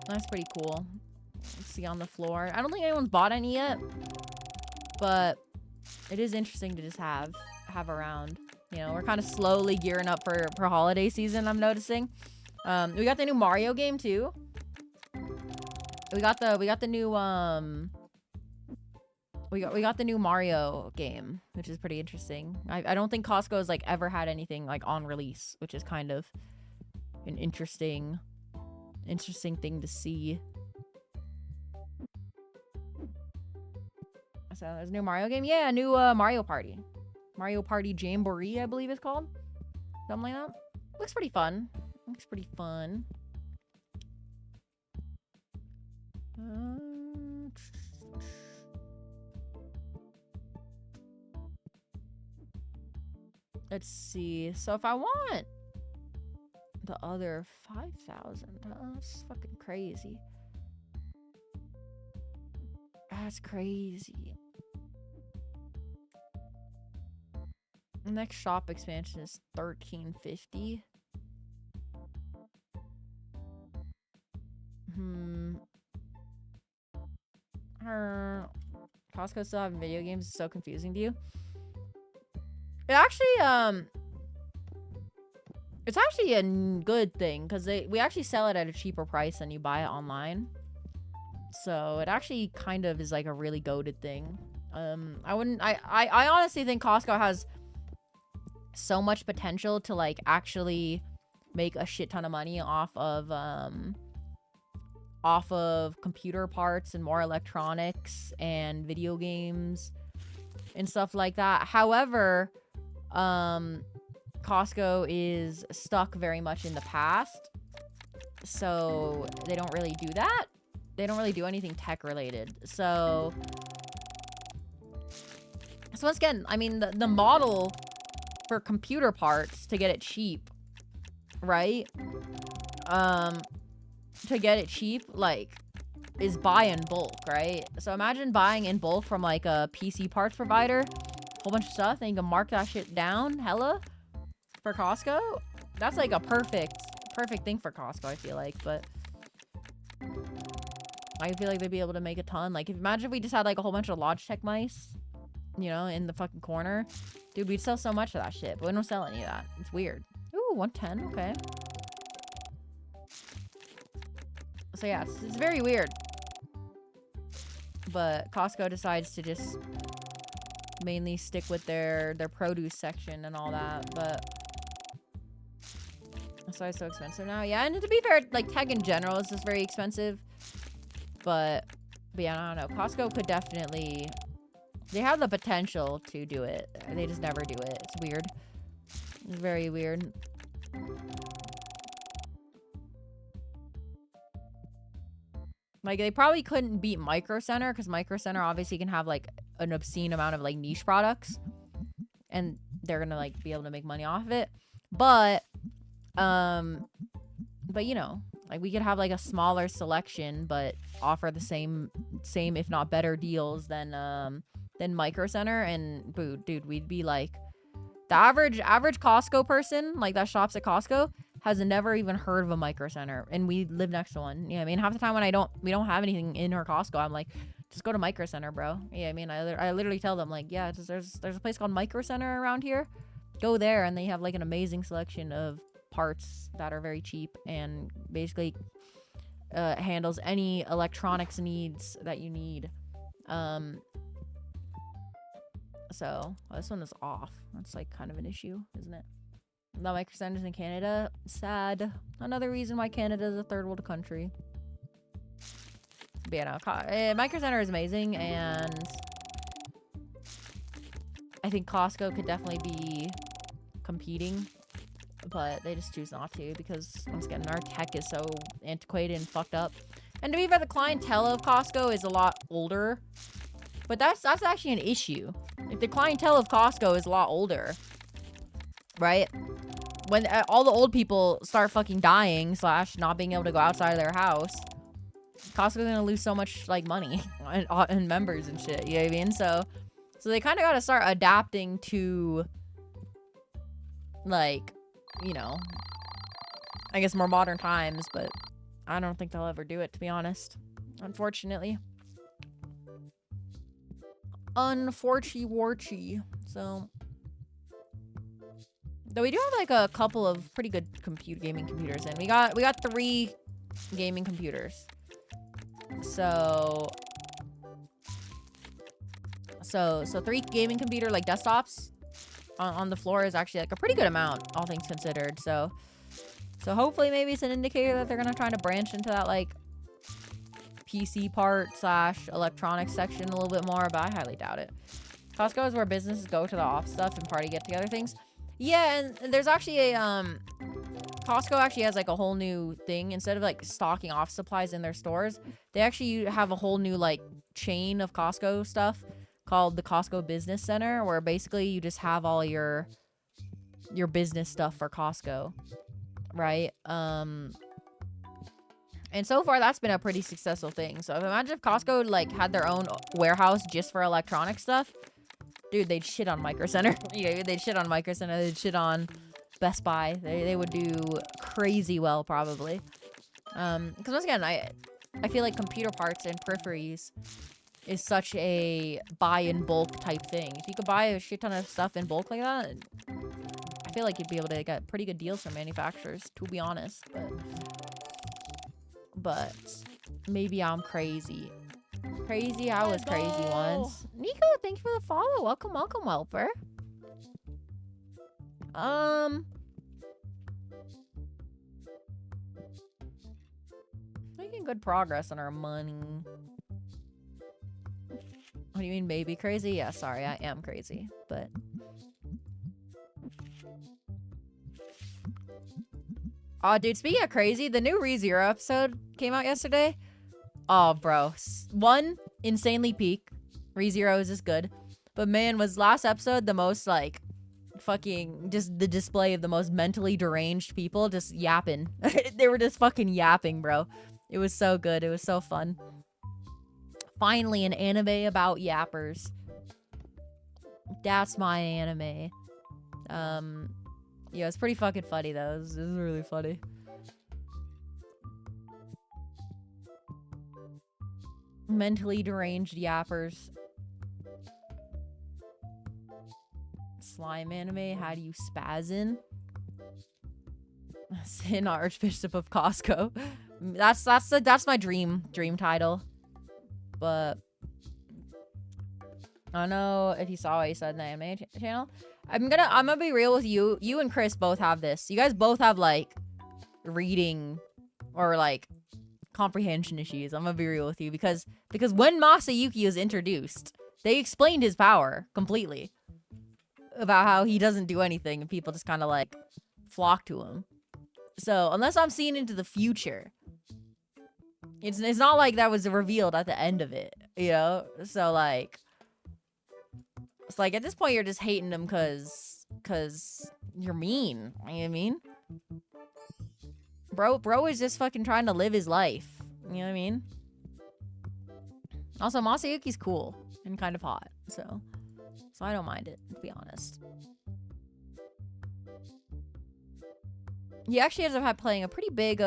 That's pretty cool. Let's see on the floor. I don't think anyone's bought any yet, but it is interesting to just have around. You know, we're kind of slowly gearing up for holiday season, I'm noticing. We got the new Mario game too. We got the new we got the new Mario game, which is pretty interesting. I don't think Costco has like ever had anything like on release, which is kind of an interesting thing to see. So there's a new Mario game. Yeah, new Mario Party. Mario Party Jamboree, I believe it's called. Something like that. Looks pretty fun. Looks pretty fun. Let's see. So if I want the other 5,000, that's fucking crazy. That's crazy. Next shop expansion is 1350. Costco still having video games is so confusing to you. It actually it's actually a good thing because we actually sell it at a cheaper price than you buy it online. So it actually kind of is like a really goated thing. I honestly think Costco has so much potential to like actually make a shit ton of money off of computer parts and more electronics and video games and stuff like that. However, Costco is stuck very much in the past, so they don't really do that. They don't really do anything tech related. So once again, I mean, the model for computer parts to get it cheap, right? To get it cheap, like, is buy in bulk, right? So imagine buying in bulk from like a PC parts provider, whole bunch of stuff, and you can mark that shit down hella for Costco. That's like a perfect thing for Costco, I feel like. But I feel like they'd be able to make a ton. Like, imagine if we just had like a whole bunch of Logitech mice, you know, in the fucking corner. Dude, we'd sell so much of that shit, but we don't sell any of that. It's weird. Ooh, 110, okay. So yeah, it's very weird. But Costco decides to just mainly stick with their produce section and all that, but that's why it's so expensive now. Yeah, and to be fair, like, tech in general is just very expensive. But yeah, I don't know. Costco could definitely... They have the potential to do it. They just never do it. It's weird. It's very weird. Like, they probably couldn't beat Micro Center, because Micro Center obviously can have, like, an obscene amount of, like, niche products. And they're gonna, like, be able to make money off of it. But, you know, like, we could have, like, a smaller selection, but offer the same, if not better deals than Micro Center. And, dude, we'd be, like, the average Costco person, like, that shops at Costco, has never even heard of a Micro Center, and we live next to one. Yeah, I mean, half the time when we don't have anything in our Costco, I'm like, just go to Micro Center, bro. Yeah, I mean, I literally tell them, like, yeah, there's a place called Micro Center around here. Go there, and they have, like, an amazing selection of parts that are very cheap and basically handles any electronics needs that you need. So this one is off. That's like kind of an issue, isn't it? No Micro Centers in Canada. Sad. Another reason why Canada is a third world country. But yeah, no, Micro Center is amazing, and I think Costco could definitely be competing, but they just choose not to because, once again, our tech is so antiquated and fucked up. And to be fair, the clientele of Costco is a lot older, but that's actually an issue. If the clientele of Costco is a lot older, right? When all the old people start fucking dying / not being able to go outside of their house, Costco's gonna lose so much, like, money and members and shit, you know what I mean? So they kind of gotta start adapting to like, you know, I guess more modern times, but I don't think they'll ever do it, to be honest. Unfortunately. Unfortunately. So, though we do have like a couple of pretty good gaming computers in. We got 3 gaming computers. So 3 gaming computer like desktops on the floor is actually like a pretty good amount, all things considered. So hopefully maybe it's an indicator that they're gonna try to branch into that like PC part / electronics section a little bit more, but I highly doubt it. Costco is where businesses go to the off stuff and party get together things. Yeah, and there's actually a Costco actually has like a whole new thing. Instead of like stocking off supplies in their stores, they actually have a whole new like chain of Costco stuff called the Costco Business Center, where basically you just have all your business stuff for Costco, right? And so far that's been a pretty successful thing. So imagine if Costco like had their own warehouse just for electronic stuff. Dude, they'd shit on Micro Center. Yeah, they'd shit on Micro Center. They'd shit on Best Buy. They would do crazy well, probably. Because once again, I feel like computer parts and peripheries is such a buy in bulk type thing. If you could buy a shit ton of stuff in bulk like that, I feel like you'd be able to get pretty good deals from manufacturers, to be honest. But maybe I'm crazy. I was crazy once. Nico, thank you for the follow. Welcome, Welper. Making good progress on our money. What do you mean, maybe crazy? Yeah, sorry, I am crazy, but... Oh, dude, speaking of crazy, the new ReZero episode came out yesterday. Oh, bro. 1, insanely peak. ReZero is just good. But man, was last episode the most, like, fucking, just the display of the most mentally deranged people just yapping. They were just fucking yapping, bro. It was so good. It was so fun. Finally, an anime about yappers. That's my anime. Yeah, it's pretty fucking funny, though. It was really funny. Mentally deranged yappers. Slime anime. How do you spaz in? Sin Archbishop of Costco. That's my dream title. But I don't know if you saw what you said in the anime channel. I'm gonna be real with you. You and Chris both have this. You guys both have like reading or like comprehension issues. I'm gonna be real with you because when Masayuki was introduced, they explained his power completely about how he doesn't do anything and people just kind of like flock to him. So unless I'm seeing into the future, it's not like that was revealed at the end of it, you know? So like, it's like at this point you're just hating him cause you're mean. You know what I mean? Bro is just fucking trying to live his life. You know what I mean? Also, Masayuki's cool and kind of hot, so I don't mind it, to be honest. He actually ends up playing a pretty big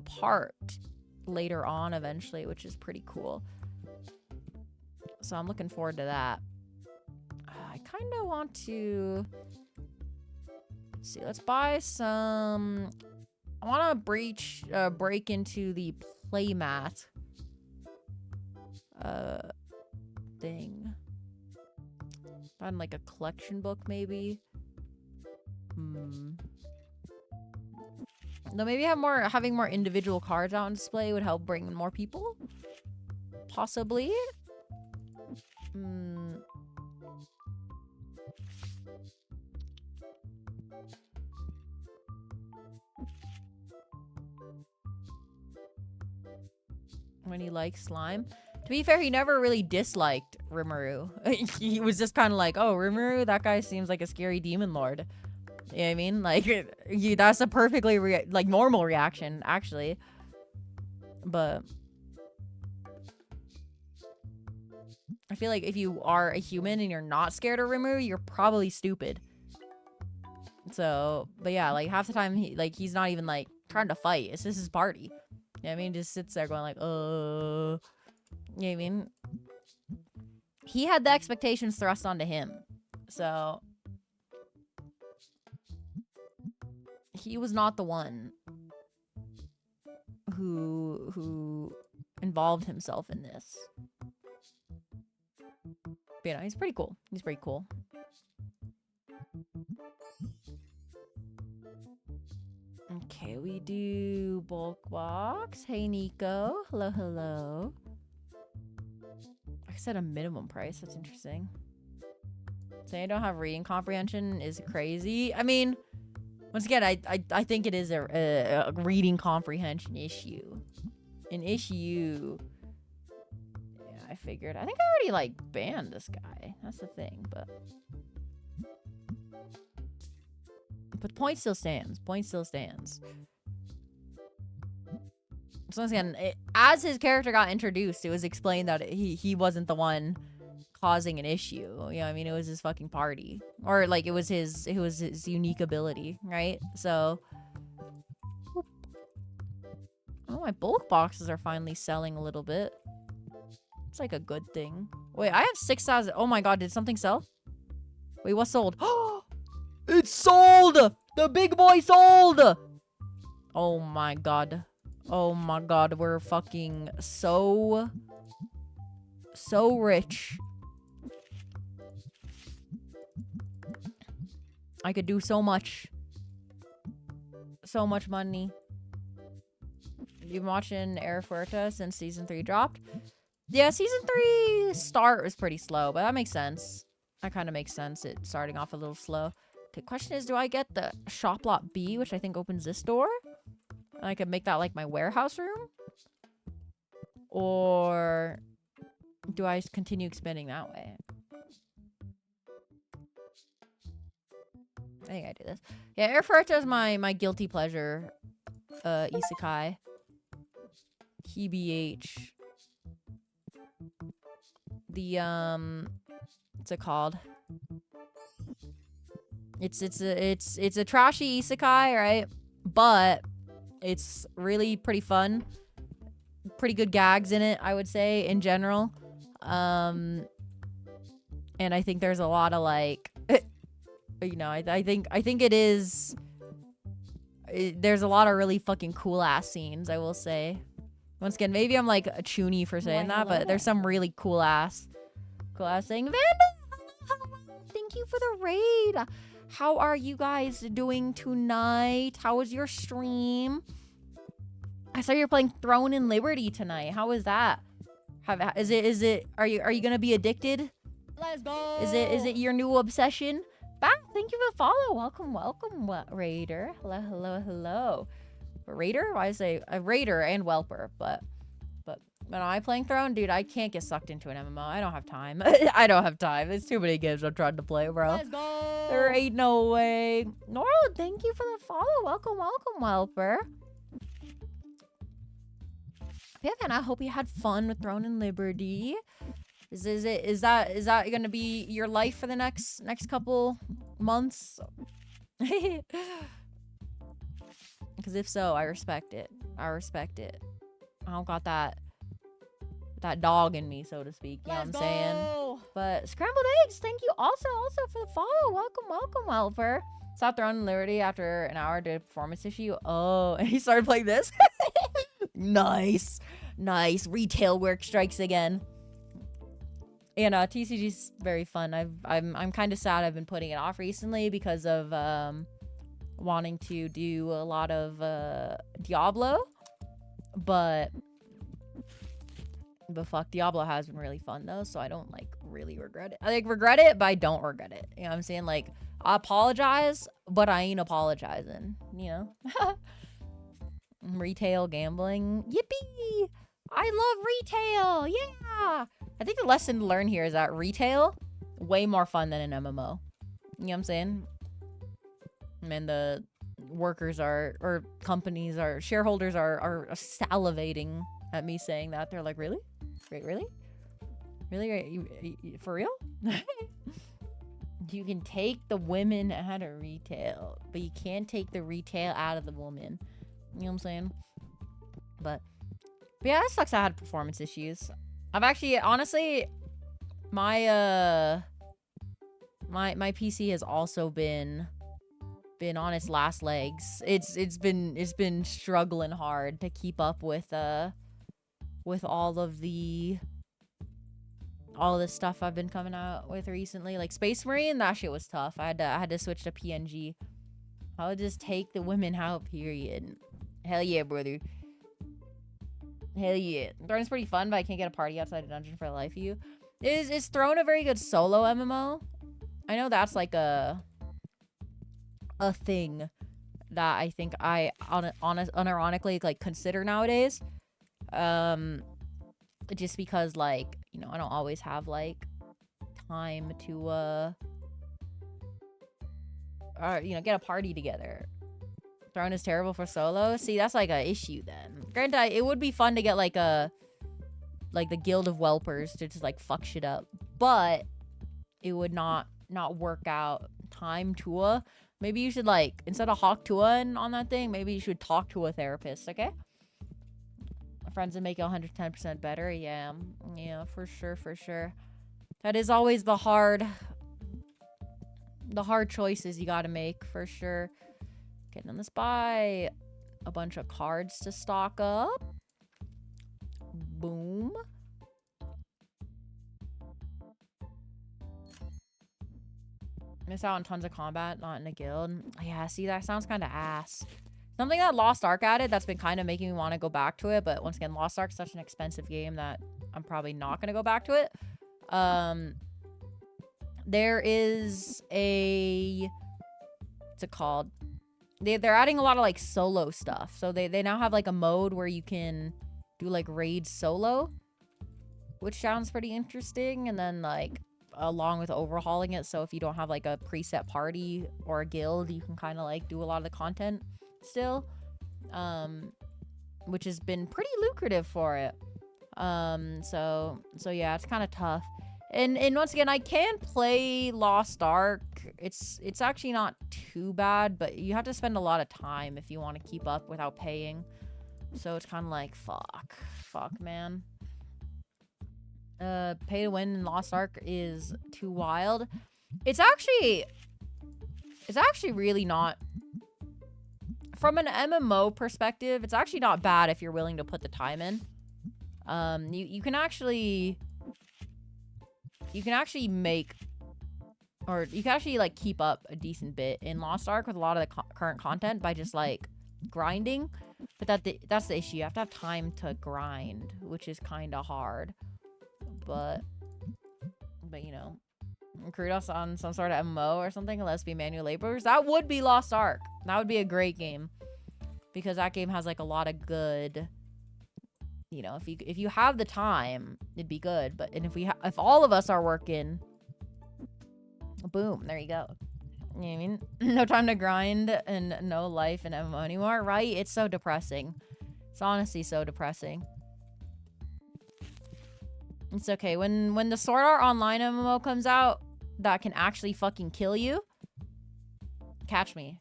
part later on eventually, which is pretty cool. So I'm looking forward to that. I kind of want to... Let's see, let's buy some... I want to break into the playmat thing. Find like a collection book, maybe. Though maybe having more individual cards out on display would help bring in more people. Possibly. When he likes slime. To be fair, he never really disliked Rimuru. He was just kind of like, oh, Rimuru, that guy seems like a scary demon lord. You know what I mean? Like, that's a perfectly normal reaction, actually. But I feel like if you are a human and you're not scared of Rimuru, you're probably stupid. So, but yeah, like half the time he's not even like trying to fight. It's just his party. You know what I mean? Just sits there going like, you know what I mean? He had the expectations thrust onto him. So he was not the one who involved himself in this. But, you know, he's pretty cool. He's pretty cool. Okay, we do bulk box. Hey, Nico. Hello, hello. I said a minimum price. That's interesting. Saying I don't have reading comprehension is crazy. I mean, once again, I think it is a reading comprehension issue. An issue. Yeah, I figured. I think I already, like, banned this guy. That's the thing, but point still stands. Point still stands. So once again, as his character got introduced, it was explained that he wasn't the one causing an issue. You know what I mean? It was his fucking party. Or, like, it was his unique ability, right? So, whoop. Oh, my bulk boxes are finally selling a little bit. It's like a good thing. Wait, I have 6,000. Oh my god, did something sell? Wait, what sold? It's sold! The big boy sold! Oh my god. Oh my god, we're fucking so rich. I could do so much. So much money. You've been watching Air Fuerta since season 3 dropped? Yeah, season 3 start was pretty slow, but that makes sense. That kind of makes sense. It starting off a little slow. The question is, do I get the shop lot B, which I think opens this door? And I could make that like my warehouse room? Or do I continue expanding that way? I think I do this. Yeah, Air Fuerta is my guilty pleasure. Isekai. TBH. The, what's it called? It's a trashy isekai, right? But it's really pretty fun. Pretty good gags in it, I would say, in general. And I think there's a lot of like, you know, I think it is. There's a lot of really fucking cool ass scenes, I will say. Once again, maybe I'm like a chuny for saying that, but there's some really cool ass thing. Vanda, thank you for the raid. How are you guys doing tonight? How was your stream? I saw you're playing Throne and Liberty tonight. How was that? Is it? Are you gonna be addicted? Let's go. Is it your new obsession? Bah, thank you for the follow. Welcome, Raider. Hello. Raider? Why did I say a Raider and Welper? But when I'm playing Throne, dude, I can't get sucked into an MMO. I don't have time. I don't have time. There's too many games I'm trying to play, bro. Let's go. There ain't no way. Nora, thank you for the follow. Welcome, Welper. Yeah, man, I hope you had fun with Throne and Liberty. Is that gonna be your life for the next couple months? Because if so, I respect it. I don't got that dog in me, so to speak. You know what I'm saying? But scrambled eggs, thank you also for the follow. Welcome, Welper. Stopped Throne and Liberty after an hour did a performance issue. Oh, and he started playing this. Nice. Retail work strikes again. And TCG's very fun. I'm kind of sad I've been putting it off recently because of wanting to do a lot of Diablo. But fuck, Diablo has been really fun though, so I don't like really regret it. I like regret it, but I don't regret it. You know what I'm saying? Like, I apologize, but I ain't apologizing, you know? Retail gambling. Yippee! I love retail! Yeah! I think the lesson to learn here is that retail, way more fun than an MMO. You know what I'm saying? And the workers or companies shareholders are salivating at me saying that. They're like, really? Wait, really? Really? You for real? You can take the women out of retail, but you can't take the retail out of the woman. You know what I'm saying? But yeah, that sucks. I had performance issues. I've actually, honestly, my my PC has also been on its last legs. It's been struggling hard to keep up with all of the stuff I've been coming out with recently. Like Space Marine, that shit was tough. I had to switch to PNG. I would just take the women out, period. Hell yeah, brother. Hell yeah. Throne's pretty fun, but I can't get a party outside a dungeon for the life of you. Is Throne a very good solo MMO? I know that's like a thing that I think I unironically like consider nowadays. Just because, like, you know, I don't always have like time to you know, get a party together. Throne is terrible for solo. See, that's like a issue then. Granted, it would be fun to get like the Guild of Whelpers to just like fuck shit up, but it would not work out. Time Tua. Maybe you should, like, instead of Hawk Tua on that thing, maybe you should talk to a therapist, okay? Friends that make it 110% better. Yeah, for sure. That is always the hard choices you gotta make, for sure. Getting on this buy a bunch of cards to stock up. Boom. Miss out on tons of combat, not in a guild. Yeah, see, that sounds kind of ass. Something that Lost Ark added that's been kind of making me want to go back to it, but once again, Lost Ark's such an expensive game that I'm probably not going to go back to it. There is a... What's it called? They're adding a lot of, like, solo stuff. So they now have, like, a mode where you can do, like, raid solo, which sounds pretty interesting. And then, like, along with overhauling it, so if you don't have, like, a preset party or a guild, you can kind of, like, do a lot of the content still, which has been pretty lucrative for it. So yeah, it's kind of tough. And once again, I can play Lost Ark. It's actually not too bad, but you have to spend a lot of time if you want to keep up without paying. So it's kind of like, fuck, man. Pay to win in Lost Ark is too wild. It's actually really not. From an MMO perspective, it's actually not bad if you're willing to put the time in. You can actually make, or you can actually, like, keep up a decent bit in Lost Ark with a lot of the current content by just, like, grinding. But that's the issue. You have to have time to grind, which is kind of hard. But you know, recruit us on some sort of MMO or something, and let's be manual laborers. That would be Lost Ark. That would be a great game, because that game has, like, a lot of good, you know, if you have the time, it'd be good. But if all of us are working, boom, there you go. You know what I mean? No time to grind and no life in MMO anymore, right? It's so depressing. It's honestly so depressing. It's okay. When the Sword Art Online MMO comes out that can actually fucking kill you, catch me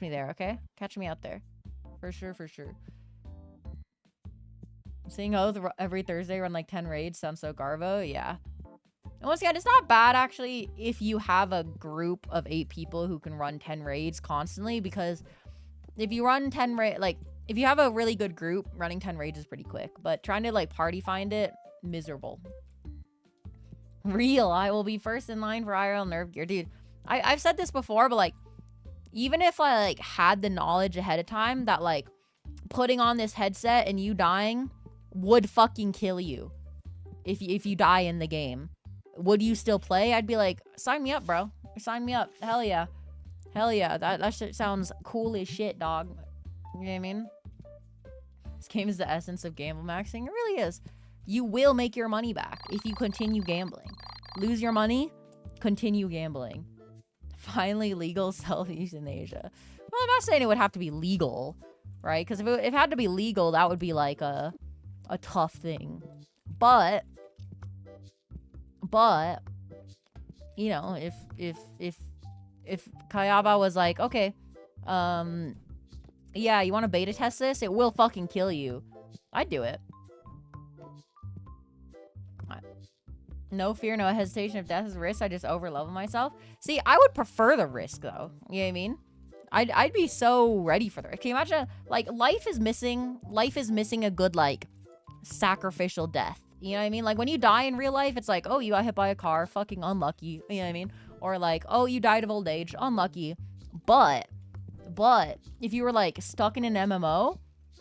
there, okay? Catch me out there, for sure. Seeing Oath every Thursday run like 10 raids sounds so garbo. Yeah. And once again, it's not bad actually if you have a group of 8 people who can run 10 raids constantly, because if you run 10 raids, like, if you have a really good group, running 10 raids is pretty quick. But trying to, like, party find it, miserable. Real, I will be first in line for IRL nerf gear. Dude, I've said this before, but, like, even if I, like, had the knowledge ahead of time that, like, putting on this headset and you dying would fucking kill you if you die in the game, would you still play? I'd be like, sign me up, bro. Sign me up. Hell yeah. That shit sounds cool as shit, dog. You know what I mean? This game is the essence of gamble maxing. It really is. You will make your money back if you continue gambling. Lose your money, continue gambling. Finally legal self-euthanasia. Well, I'm not saying it would have to be legal, right? Because if it had to be legal, that would be like a tough thing. But you know, if Kayaba was like, okay, yeah, you want to beta test this? It will fucking kill you. I'd do it. No fear, no hesitation. If death is a risk, I just overlevel myself. See, I would prefer the risk, though. You know what I mean? I'd be so ready for the risk. Can you imagine, like, life is missing a good, like, sacrificial death. You know what I mean? Like, when you die in real life, it's like, oh, you got hit by a car, fucking unlucky. You know what I mean? Or like, oh, you died of old age, unlucky. But if you were like stuck in an MMO,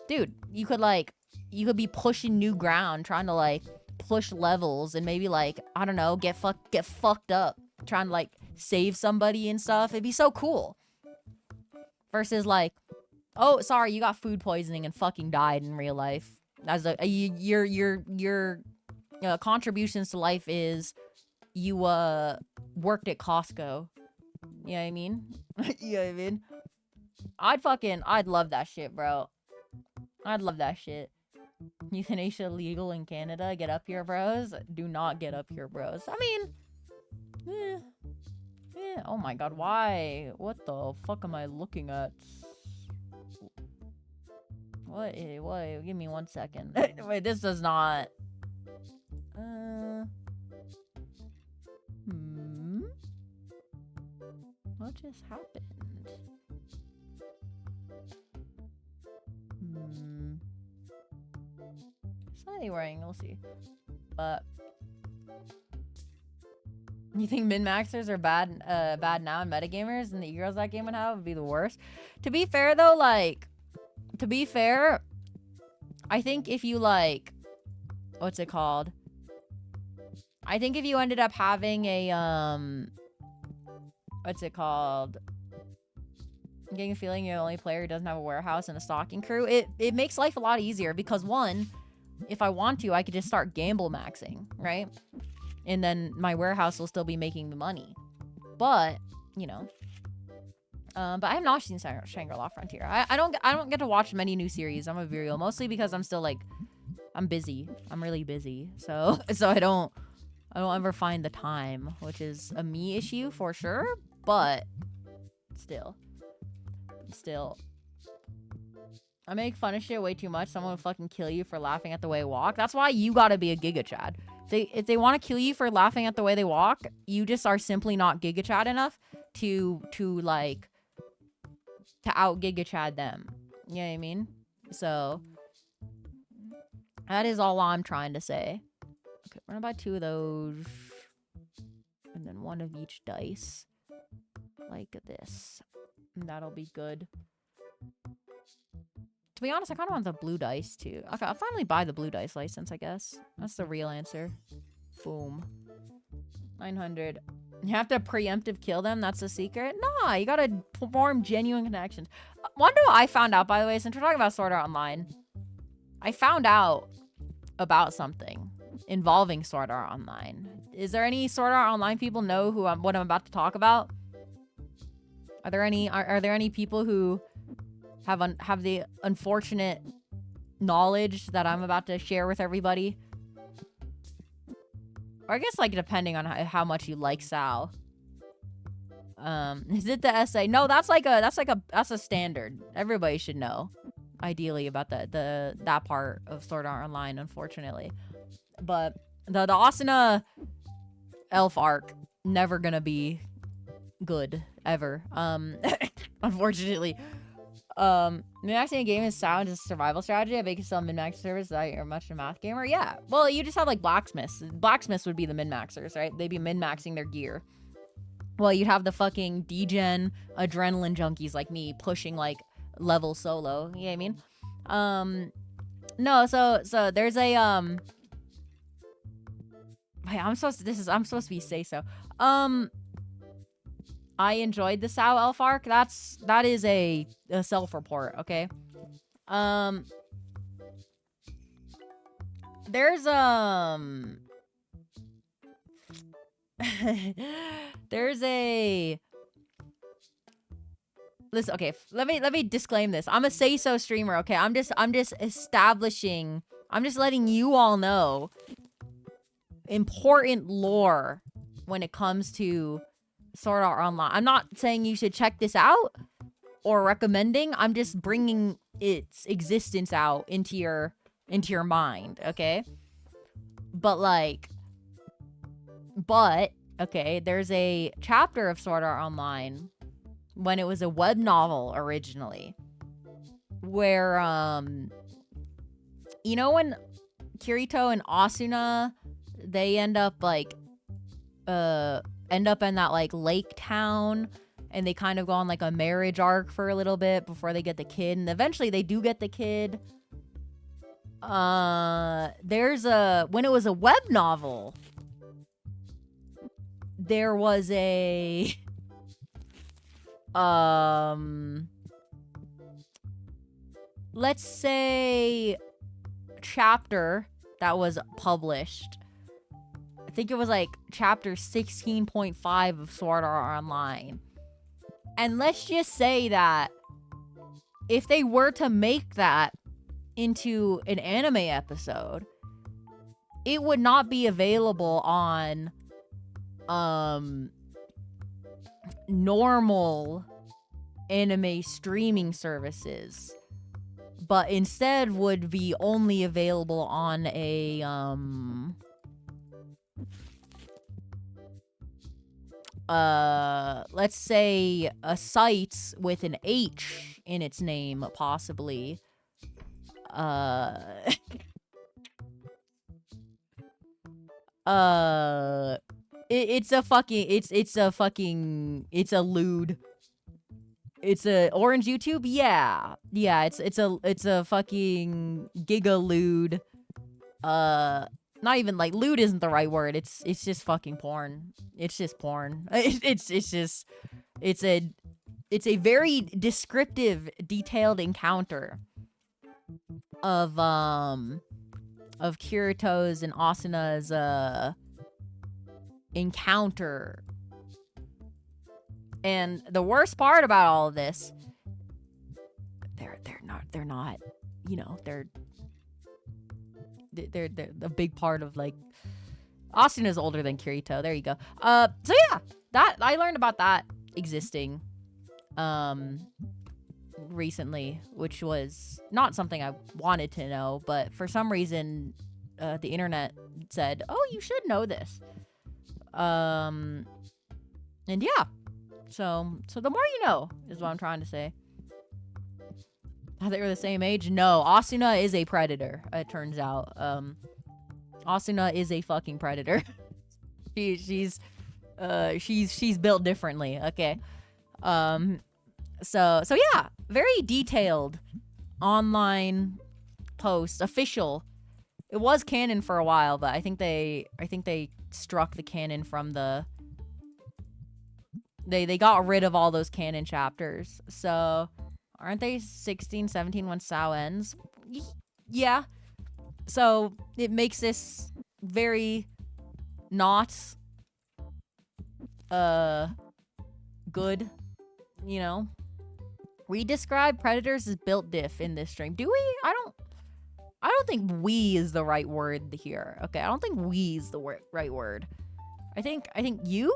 dude, you could be pushing new ground, trying to like push levels and maybe like, I don't know, get fucked up, trying to like save somebody and stuff. It'd be so cool. Versus like, oh, sorry, you got food poisoning and fucking died in real life. As your contributions to life is you worked at Costco. You know what I mean? You know what I mean? I'd love that shit, bro. I'd love that shit. Euthanasia legal in Canada. Get up here, bros. Do not get up here, bros. I mean, oh my god, why? What the fuck am I looking at? What? Give me 1 second. Wait, this does not... What just happened? Slightly worrying, we'll see. But... You think min-maxers are bad now and metagamers, and the Euros that game would have would be the worst? To be fair, though, like... To be fair, I think if you, like... What's it called? I think if you ended up having a, what's it called? I'm getting a feeling you're the only player who doesn't have a warehouse and a stocking crew. It makes life a lot easier because, one, if I want to, I could just start gamble maxing, right? And then my warehouse will still be making the money. But, you know... but I have not seen Shangri-La Frontier. I don't get to watch many new series. I'm a be real, mostly because I'm still like, I'm busy. I'm really busy. So I don't ever find the time, which is a me issue for sure. But still, I make fun of shit way too much. Someone would fucking kill you for laughing at the way I walk. That's why you gotta be a Giga Chad. If they want to kill you for laughing at the way they walk, you just are simply not Giga Chad enough to out Giga Chad them. You know what I mean? So that is all I'm trying to say. Okay, we're gonna buy 2 of those. And then 1 of each dice. Like this. And that'll be good. To be honest, I kind of want the blue dice too. Okay, I'll finally buy the blue dice license, I guess. That's the real answer. Boom. 900. You have to preemptive kill them? That's the secret? Nah, you gotta form genuine connections. Wonder what I found out, by the way, since we're talking about Sword Art Online. I found out about something involving Sword Art Online. Is there any Sword Art Online people know what I'm about to talk about? Are there any people who have the unfortunate knowledge that I'm about to share with everybody? Or I guess, like, depending on how much you like Sal. Is it the essay? No, that's a standard. Everybody should know, ideally, about that part of Sword Art Online, unfortunately. But the Asuna elf arc, never gonna be good, ever. Unfortunately. Min-maxing a game is sound is a survival strategy. I bet you can sell min-max service that you're much a math gamer. Yeah. Well, you just have like blacksmiths. Blacksmiths would be the min-maxers, right? They'd be min-maxing their gear. Well, you'd have the fucking degen adrenaline junkies like me pushing like level solo. You know what I mean? No, so there's a wait, I'm supposed to be say so. I enjoyed the Sao Elf arc. That is a self-report, okay? There's there's a listen, okay, let me disclaim this. I'm a say so streamer, okay? I'm just establishing, I'm just letting you all know important lore when it comes to Sword Art Online. I'm not saying you should check this out or recommending. I'm just bringing its existence out into your mind, okay? But okay, there's a chapter of Sword Art Online when it was a web novel originally, where you know when Kirito and Asuna, they end up in that like lake town, and they kind of go on like a marriage arc for a little bit before they get the kid, and eventually they do get the kid. There's when it was a web novel, there was a let's say chapter that was published. I think it was like chapter 16.5 of Sword Art Online. And let's just say that if they were to make that into an anime episode, it would not be available on normal anime streaming services, but instead would be only available on a let's say a site with an H in its name, possibly. It's a lewd. It's a orange YouTube. Yeah. It's a fucking giga lewd. Not even like lewd isn't the right word. It's just fucking porn. It's just porn. It's a very descriptive, detailed encounter of Kirito's and Asuna's encounter. And the worst part about all of this, they're not, you know, they're a big part of, like, Asuna's older than Kirito. There you go. So yeah, that I learned about that existing recently, which was not something I wanted to know, but for some reason the internet said, oh, you should know this. And yeah, so the more you know is what I'm trying to say. I think we're the same age. No, Asuna is a predator, it turns out. Asuna is a fucking predator. she's built differently, okay? So yeah, very detailed online post, official. It was canon for a while, but I think they struck the canon from the they got rid of all those canon chapters. So aren't they 16, 17 when SAO ends? Yeah. So it makes this very not good, you know. We describe predators as built diff in this stream. Do we? I don't think we is the right word here. Okay, I don't think we is the right word. I think you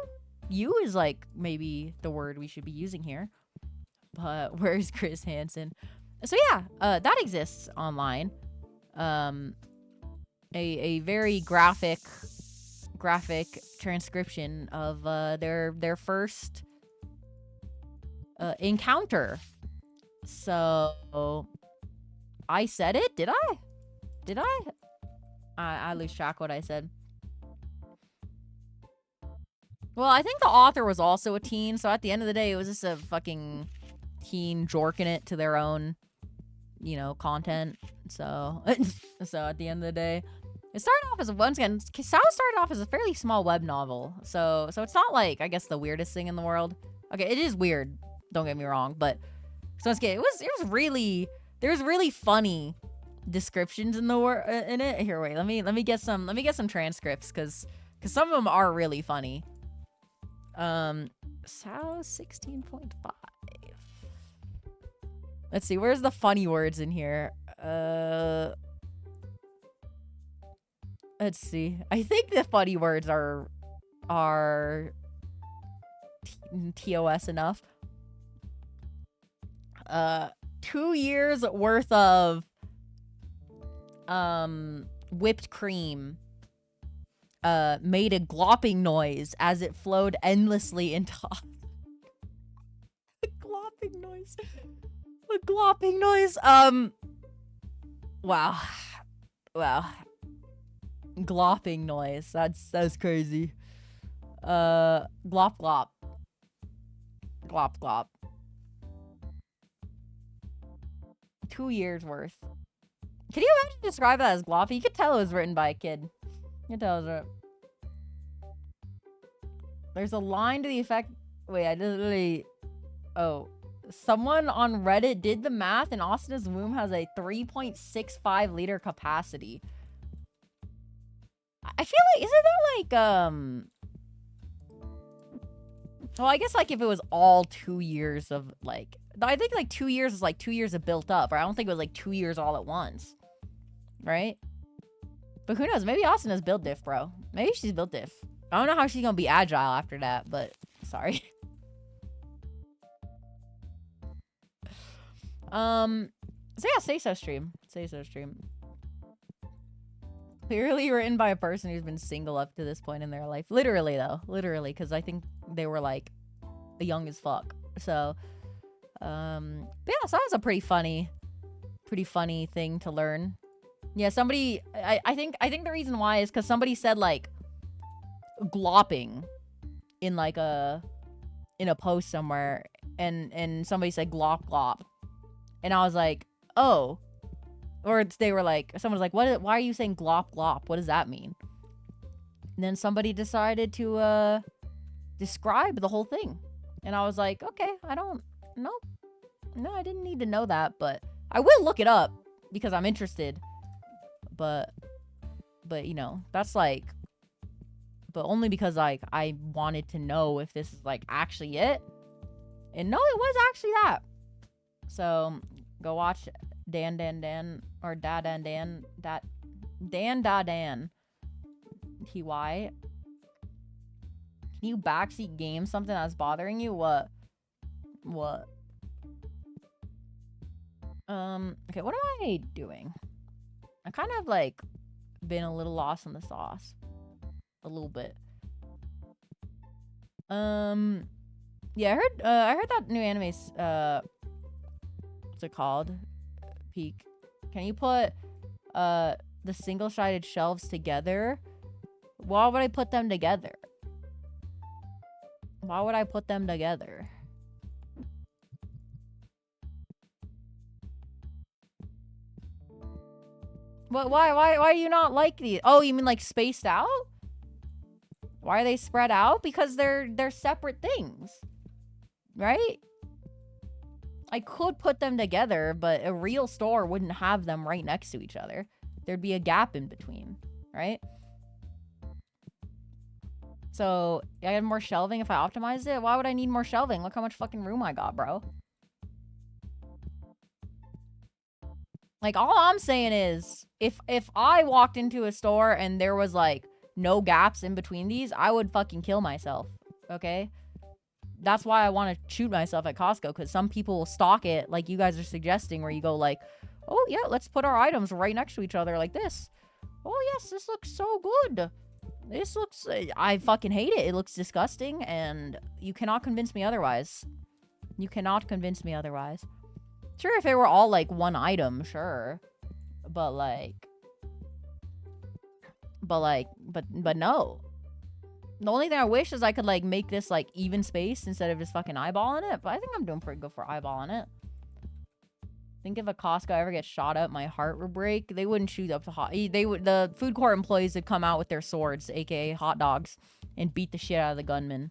is like maybe the word we should be using here. But where's Chris Hansen? So yeah, that exists online. A very graphic transcription of their first encounter. So I said it? Did I? I lose track what I said. Well, I think the author was also a teen, so at the end of the day, it was just a fucking teen jorking it to their own, you know, content. So, so at the end of the day, it started off as once again, SAO started off as a fairly small web novel. So it's not like, I guess, the weirdest thing in the world. Okay, it is weird. Don't get me wrong, but so it was really, there's really funny descriptions in it. Here, wait, let me get some transcripts because some of them are really funny. SAO 16.5. Let's see, where's the funny words in here? Let's see. I think the funny words are are TOS enough. 2 years worth of whipped cream made a glopping noise as it flowed endlessly into the glopping noise. The glopping noise. Wow. Wow. Glopping noise. That's crazy. Glop glop. Glop glop. 2 years worth. Can you imagine describe that as glop? You could tell it was written by a kid. You can tell it was written. There's a line to the effect. Wait, I literally. Oh. Someone on Reddit did the math and Austin's womb has a 3.65 liter capacity. I feel like, isn't that like, well, I guess like if it was all 2 years of like, I think like 2 years is like 2 years of built up, or I don't think it was like 2 years all at once. Right? But who knows? Maybe Austin has build diff, bro. Maybe she's build diff. I don't know how she's gonna be agile after that, but sorry. So yeah, Say So stream. Say So stream. Clearly written by a person who's been single up to this point in their life. Literally, though. Literally, because I think they were, like, young as fuck. So, yeah, so that was a pretty funny thing to learn. Yeah, somebody, I think the reason why is because somebody said, like, glopping in, like, in a post somewhere, and somebody said glop glop. And I was like, oh. Or they were like, someone was like, why are you saying glop glop? What does that mean? And then somebody decided to describe the whole thing. And I was like, okay, I don't know. No, I didn't need to know that, but I will look it up because I'm interested. But you know, that's like, but only because like I wanted to know if this is like actually it. And no, it was actually that. So go watch Dan or Da Dan Dan Da Dan TY. Can you backseat game something that's bothering you? What? Okay, what am I doing? I kind of like been a little lost in the sauce. A little bit. Yeah, I heard that new anime's what's it called? Peak. Can you put the single-sided shelves together? Why would I put them together? Why would I put them together? What? Why do you not like these? Oh, you mean like spaced out? Why are they spread out? Because they're separate things, right? I could put them together, but a real store wouldn't have them right next to each other. There'd be a gap in between, right? So, I have more shelving if I optimized it? Why would I need more shelving? Look how much fucking room I got, bro. Like, all I'm saying is, if I walked into a store and there was, like, no gaps in between these, I would fucking kill myself, okay? That's why I want to shoot myself at Costco, because some people will stock it, like you guys are suggesting, where you go like, oh, yeah, let's put our items right next to each other like this. Oh, yes, this looks so good. This looks... I fucking hate it. It looks disgusting, and you cannot convince me otherwise. You cannot convince me otherwise. Sure, if they were all, like, one item, sure. But, like... But no. The only thing I wish is I could, like, make this, like, even space instead of just fucking eyeballing it. But I think I'm doing pretty good for eyeballing it. I think if a Costco ever gets shot up, my heart would break. They wouldn't shoot up the food court employees would come out with their swords, aka hot dogs, and beat the shit out of the gunman.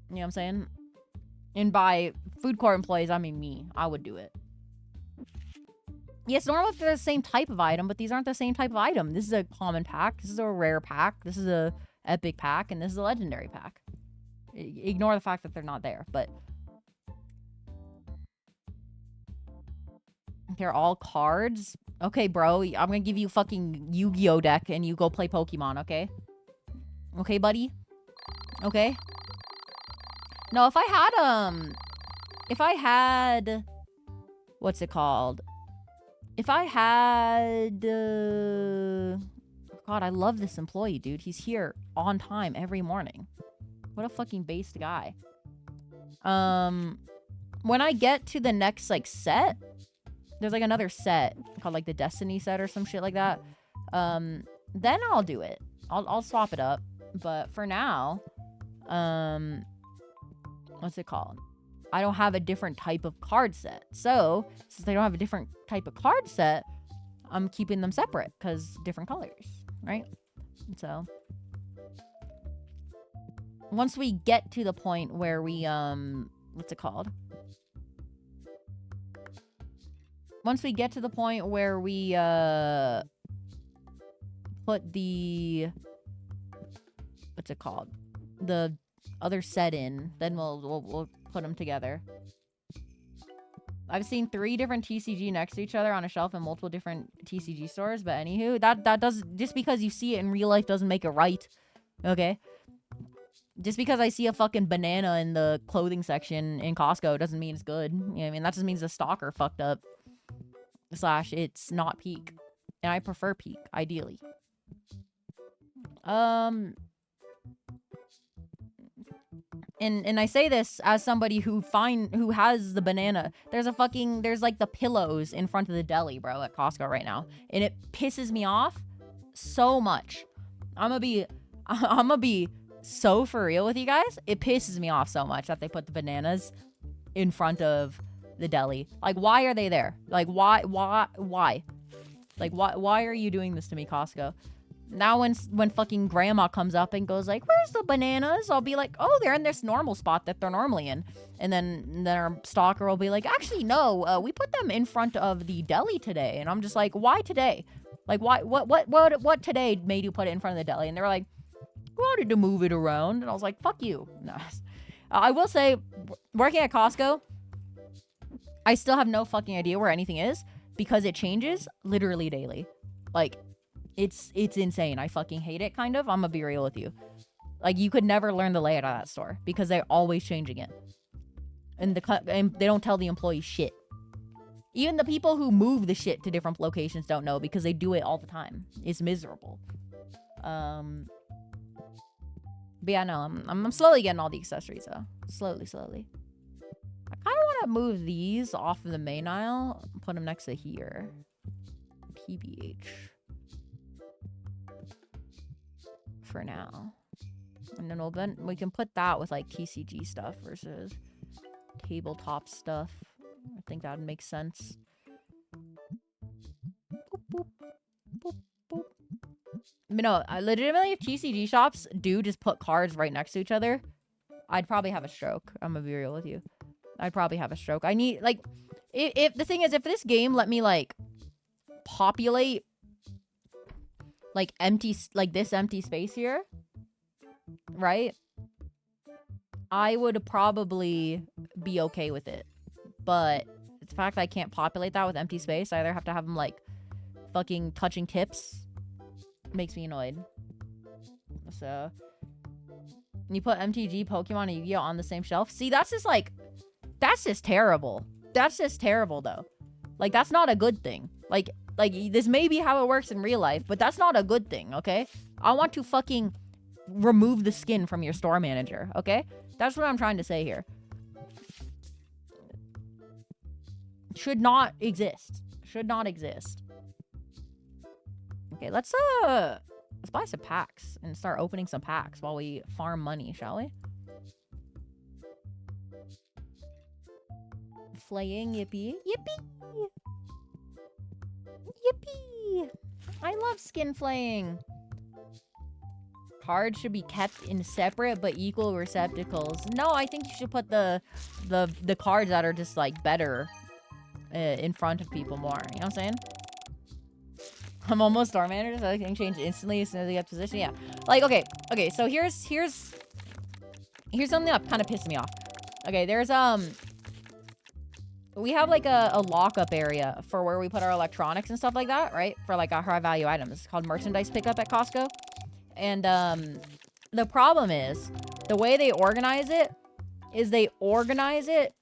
You know what I'm saying? And by food court employees, I mean me. I would do it. Yes, normally they're the same type of item, but these aren't the same type of item. This is a common pack. This is a rare pack. This is a epic pack, and this is a legendary pack. Ignore the fact that they're not there, but they're all cards. Okay, bro, I'm gonna give you fucking Yu-Gi-Oh deck, and you go play Pokemon, okay? Okay, buddy? Okay? No, if I had, what's it called? If I had, God, I love this employee, dude. He's here on time every morning. What a fucking based guy. When I get to the next, like, set, there's, like, another set called, like, the Destiny set or some shit like that. Then I'll do it. I'll swap it up. But for now, what's it called? I don't have a different type of card set. So, since I don't have a different type of card set, I'm keeping them separate because different colors, right? So, once we get to the point where we, what's it called? Once we get to the point where we, put the, what's it called? The other set in, then we'll put them together. I've seen 3 different TCG next to each other on a shelf in multiple different TCG stores, but anywho, that does, just because you see it in real life doesn't make it right. Okay? Just because I see a fucking banana in the clothing section in Costco doesn't mean it's good. You know what I mean? That just means the stalker fucked up. / it's not peak. And I prefer peak, ideally. And I say this as somebody who has the banana. There's like the pillows in front of the deli, bro, at Costco right now. And it pisses me off so much. I'm gonna be so for real with you guys. It pisses me off so much that they put the bananas in front of the deli. Like, why are they there? Like, why? Like, why are you doing this to me, Costco? Now when fucking grandma comes up and goes like, where's the bananas? I'll be like, oh, they're in this normal spot that they're normally in. And then our stalker will be like, actually, no, we put them in front of the deli today. And I'm just like, why today? Like, why? What today made you put it in front of the deli? And they were like, we wanted to move it around. And I was like, fuck you. No. I will say, working at Costco, I still have no fucking idea where anything is because it changes literally daily. Like, it's insane. I fucking hate it, kind of. I'm gonna be real with you. Like, you could never learn the layout of that store because they're always changing it. And they don't tell the employees shit. Even the people who move the shit to different locations don't know because they do it all the time. It's miserable. But yeah, no, I'm slowly getting all the accessories, though. Slowly. I kind of want to move these off of the main aisle and put them next to here. PBH. For now. And then we can put that with, like, TCG stuff versus tabletop stuff. I think that would make sense. Boop, boop, boop, boop. But no, legitimately, if TCG shops do just put cards right next to each other, I'd probably have a stroke. I'm gonna be real with you. I'd probably have a stroke. I need, like, if the thing is, if this game let me, like, populate, like, this empty space here, right? I would probably be okay with it. But the fact that I can't populate that with empty space, I either have to have them, like, fucking touching tips, makes me annoyed. So, you put MTG, Pokemon, and Yu-Gi-Oh! On the same shelf. See, that's just terrible. That's just terrible, though. Like, that's not a good thing. Like, this may be how it works in real life, but that's not a good thing, okay? I want to fucking remove the skin from your store manager, okay? That's what I'm trying to say here. Should not exist. Should not exist. Okay, let's buy some packs and start opening some packs while we farm money, shall we? Flaying, yippee. Yippee! Yippee! I love skin flaying. Cards should be kept in separate but equal receptacles. No, I think you should put the cards that are just, like, better in front of people more. You know what I'm saying? I'm almost store manager, so I can change instantly as soon as I get position. Yeah. Like, okay, so here's something that kind of pissed me off. Okay, there's we have, like, a lockup area for where we put our electronics and stuff like that, right? For, like, our high value items. It's called merchandise pickup at Costco. And the problem is the way they organize it is they organize it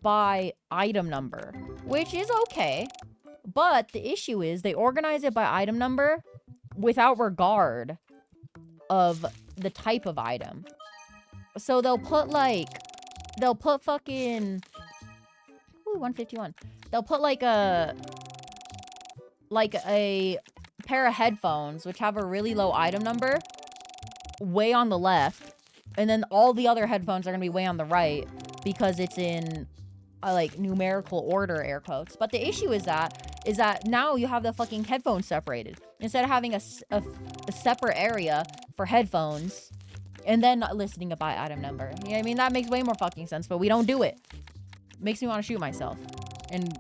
by item number, which is okay. But the issue is they organize it by item number without regard of the type of item. So they'll put fucking, ooh, 151. They'll put like a pair of headphones, which have a really low item number, way on the left. And then all the other headphones are going to be way on the right because it's in like numerical order, air quotes. But the issue is that now you have the fucking headphones separated. Instead of having a separate area for headphones and then not listing it by item number. You know what I mean? That makes way more fucking sense, but we don't do it. Makes me want to shoot myself. And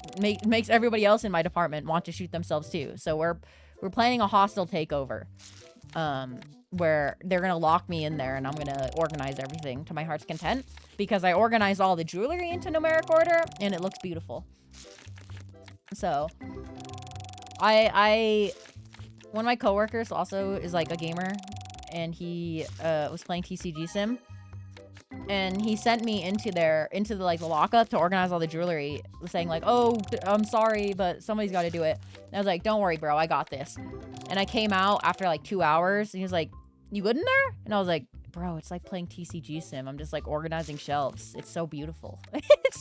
makes everybody else in my department want to shoot themselves too. So we're planning a hostile takeover. Where they're gonna lock me in there and I'm gonna organize everything to my heart's content. Because I organized all the jewelry into numeric order and it looks beautiful. So one of my coworkers also is like a gamer and he was playing TCG Sim. And he sent me into the lockup to organize all the jewelry, saying like, oh, I'm sorry, but somebody's got to do it. And I was like, don't worry, bro, I got this. And I came out after like 2 hours and he was like, you good in there? And I was like, bro, it's like playing TCG Sim. I'm just like organizing shelves. It's so beautiful.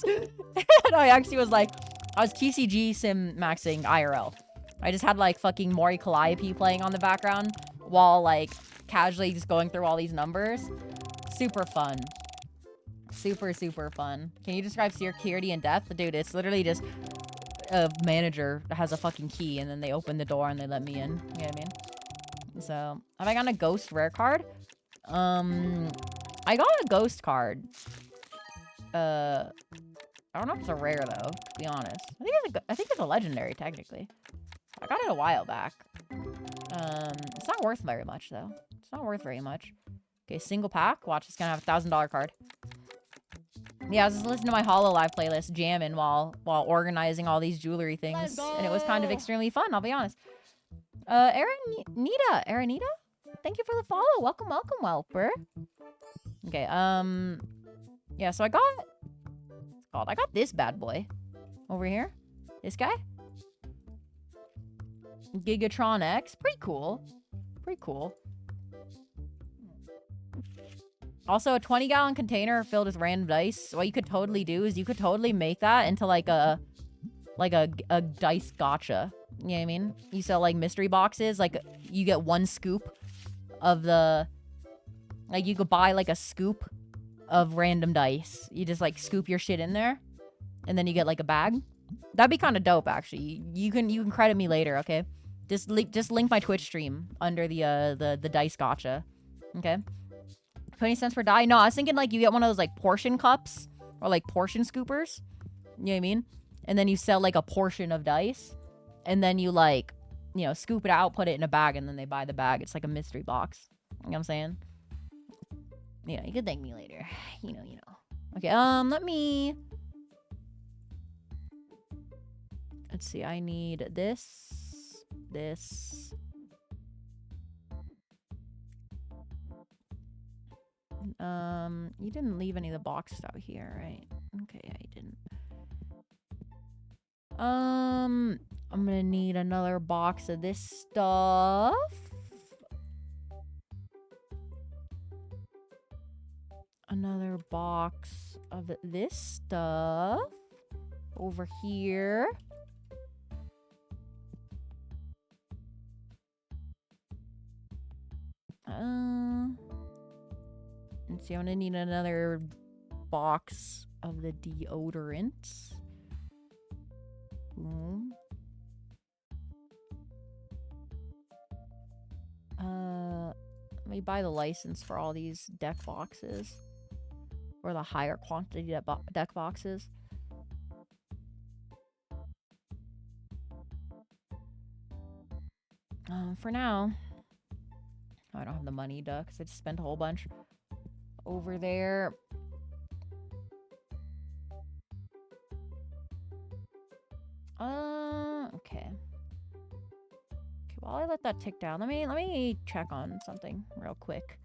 And I actually was like, I was TCG Sim maxing IRL. I just had like fucking Mori Calliope playing on the background while like casually just going through all these numbers. Super fun. Super, super fun. Can you describe security in depth? Dude, it's literally just a manager has a fucking key and then they open the door and they let me in. You know what I mean? So, have I gotten a ghost rare card? I got a ghost card. I don't know if it's a rare though, to be honest. I think it's a legendary technically. I got it a while back. It's not worth very much though. It's not worth very much. Okay, single pack. Watch, it's gonna have a $1,000 card. Yeah, I was just listening to my HoloLive playlist, jamming while organizing all these jewelry things, and it was kind of extremely fun. I'll be honest. Aranita, thank you for the follow. Welcome, Welper. Okay, yeah. So I got this bad boy over here. This guy, Gigatron X. Pretty cool. Pretty cool. Also, a 20-gallon container filled with random dice. What you could totally do is you could totally make that into like a dice gacha. You know what I mean? You sell like mystery boxes. Like you get one scoop of the, like you could buy like a scoop of random dice. You just like scoop your shit in there, and then you get like a bag. That'd be kind of dope, actually. You can credit me later, okay? Just link my Twitch stream under the dice gacha, okay? 20 cents per die. No, I was thinking like you get one of those like portion cups or like portion scoopers. You know what I mean? And then you sell like a portion of dice. And then you like, you know, scoop it out, put it in a bag, and then they buy the bag. It's like a mystery box. You know what I'm saying? Yeah, you can thank me later. You know. Okay, let's see, I need this. You didn't leave any of the boxes out here, right? Okay, I didn't. I'm gonna need another box of this stuff. Another box of this stuff over here. Let's see, I'm gonna need another box of the deodorants. Let me buy the license for all these deck boxes. Or the higher quantity deck boxes. For now, I don't have the money, because I just spent a whole bunch over there. Okay. While I let that tick down, let me check on something real quick.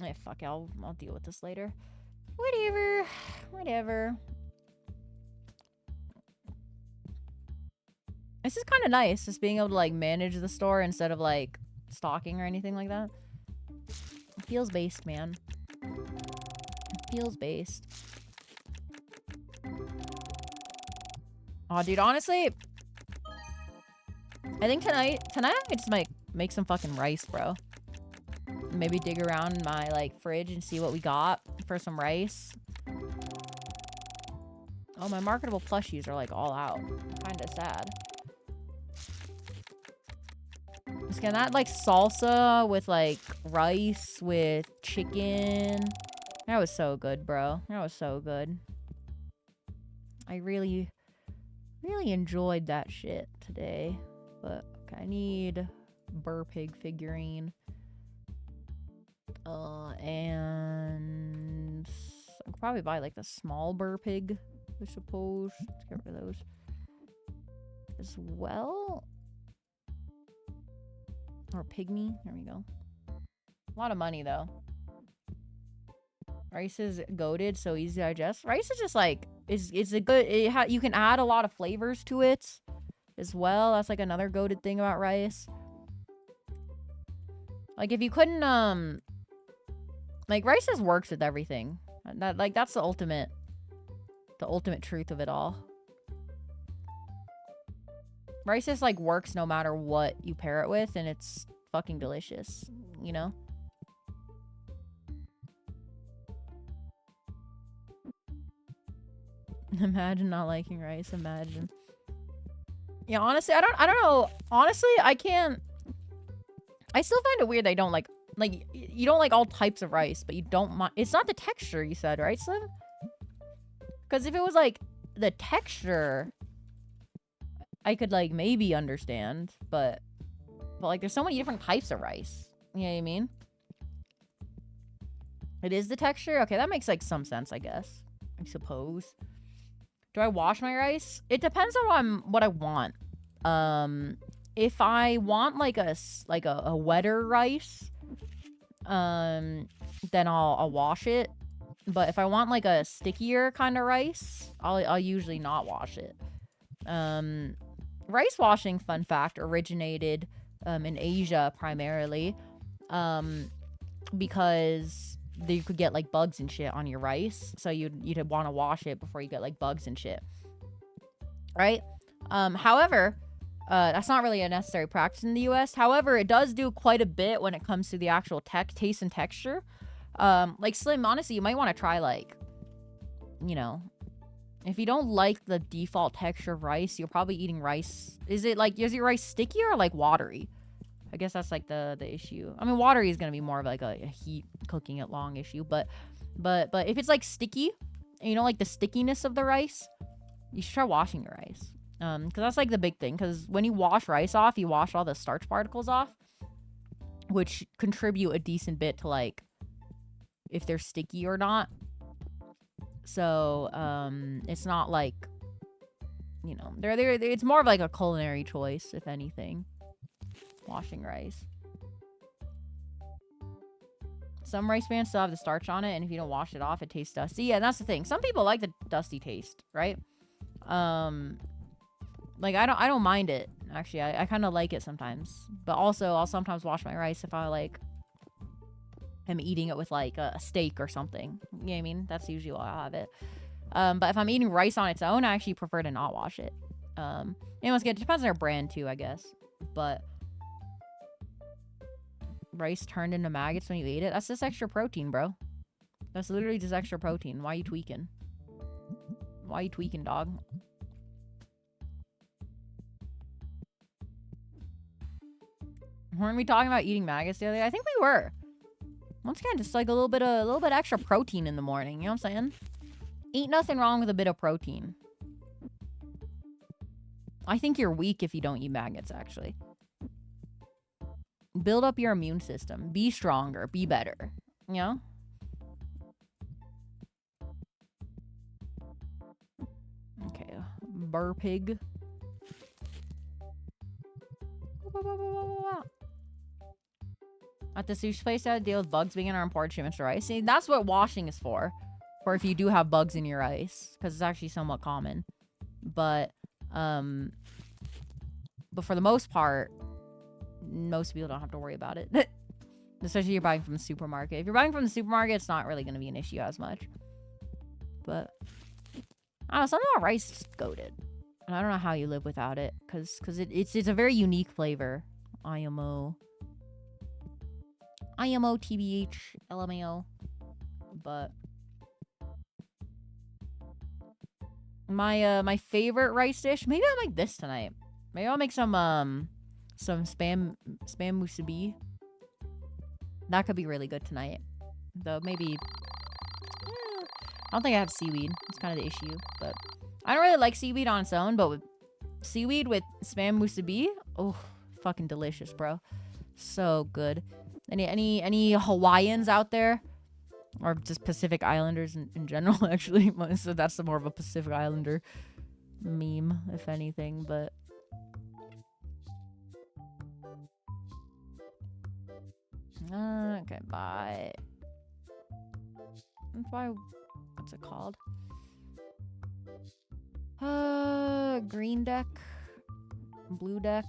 Eh, fuck it, I'll deal with this later. Whatever. Whatever. This is kind of nice, just being able to, like, manage the store instead of, like, stocking or anything like that. It feels based, man. It feels based. Oh, dude, honestly, I think tonight I could just, like, make some fucking rice, bro. Maybe dig around in my, like, fridge and see what we got for some rice. Oh, my marketable plushies are, like, all out. Kind of sad. Just getting that, like, salsa with, like, rice with chicken. That was so good, bro. That was so good. I really, really enjoyed that shit today. But okay, I need Burr Pig figurine. And I could probably buy, like, the small Burr Pig, I suppose. Let's get rid of those as well. Or pygmy. There we go. A lot of money, though. Rice is goated, so easy to digest. Rice is just, like, it's a good... you can add a lot of flavors to it as well. That's, like, another goated thing about rice. Like, if you couldn't, like, rice just works with everything. That's the ultimate truth of it all. Rice just, like, works no matter what you pair it with, and it's fucking delicious, you know? Imagine not liking rice, imagine. Yeah, honestly, I don't know. Honestly, I still find it weird that I don't like, you don't like all types of rice, but you don't mind. It's not the texture, you said, right, Slim? Because if it was, like, the texture, I could, like, maybe understand, but like, there's so many different types of rice. You know what I mean? It is the texture? Okay, that makes, like, some sense, I guess. I suppose. Do I wash my rice? It depends on what I want. If I want, like, a wetter rice, then I'll wash it. But if I want, like, a stickier kind of rice, I'll usually not wash it. Rice washing, fun fact, originated in Asia primarily, because you could get, like, bugs and shit on your rice, so you'd want to wash it before you get, like, bugs and shit, right? However, that's not really a necessary practice in the US. However, it does do quite a bit when it comes to the actual taste and texture. Like, Slim, honestly, you might want to try, like, you know, if you don't like the default texture of rice, you're probably eating rice. Is your rice sticky or, like, watery? I guess that's, like, the issue. I mean, watery is gonna be more of, like, a heat cooking it long issue, but if it's, like, sticky and you don't like the stickiness of the rice, you should try washing your rice. Because that's, like, the big thing. Because when you wash rice off, you wash all the starch particles off, which contribute a decent bit to, like, if they're sticky or not. So, it's not like, you know, it's more of, like, a culinary choice, if anything. Washing rice. Some rice bans still have the starch on it, and if you don't wash it off, it tastes dusty. Yeah, that's the thing. Some people like the dusty taste, right? Like, I don't mind it, actually. I kind of like it sometimes. But also, I'll sometimes wash my rice if I, like, am eating it with, like, a steak or something. You know what I mean? That's usually why I have it. But if I'm eating rice on its own, I actually prefer to not wash it. And once again, it depends on their brand, too, I guess. But rice turned into maggots when you ate it? That's just extra protein, bro. That's literally just extra protein. Why are you tweaking? Why are you tweaking, dog? Weren't we talking about eating maggots the other day? I think we were. Once again, just like a little bit extra protein in the morning. You know what I'm saying? Ain't nothing wrong with a bit of protein. I think you're weak if you don't eat maggots, actually. Build up your immune system. Be stronger. Be better. You know? Okay. Burr pig. At the sushi place, I had to deal with bugs being in our imported shipments to rice. See, that's what washing is for. For if you do have bugs in your rice. Because it's actually somewhat common. But for the most part, most people don't have to worry about it. Especially if you're buying from the supermarket. If you're buying from the supermarket, it's not really going to be an issue as much. But I don't know, something about rice is goated. And I don't know how you live without it. Because it's a very unique flavor. IMO, TBH, LMAO. But my favorite rice dish, maybe I'll make this tonight. Maybe I'll make some spam musubi. That could be really good tonight. Though maybe I don't think I have seaweed. It's kind of the issue, but I don't really like seaweed on its own, but with seaweed with spam musubi, oh, fucking delicious, bro. So good. Any Hawaiians out there? Or just Pacific Islanders in general, actually. So that's more of a Pacific Islander meme, if anything, but okay, bye. What's it called? Green deck, blue deck,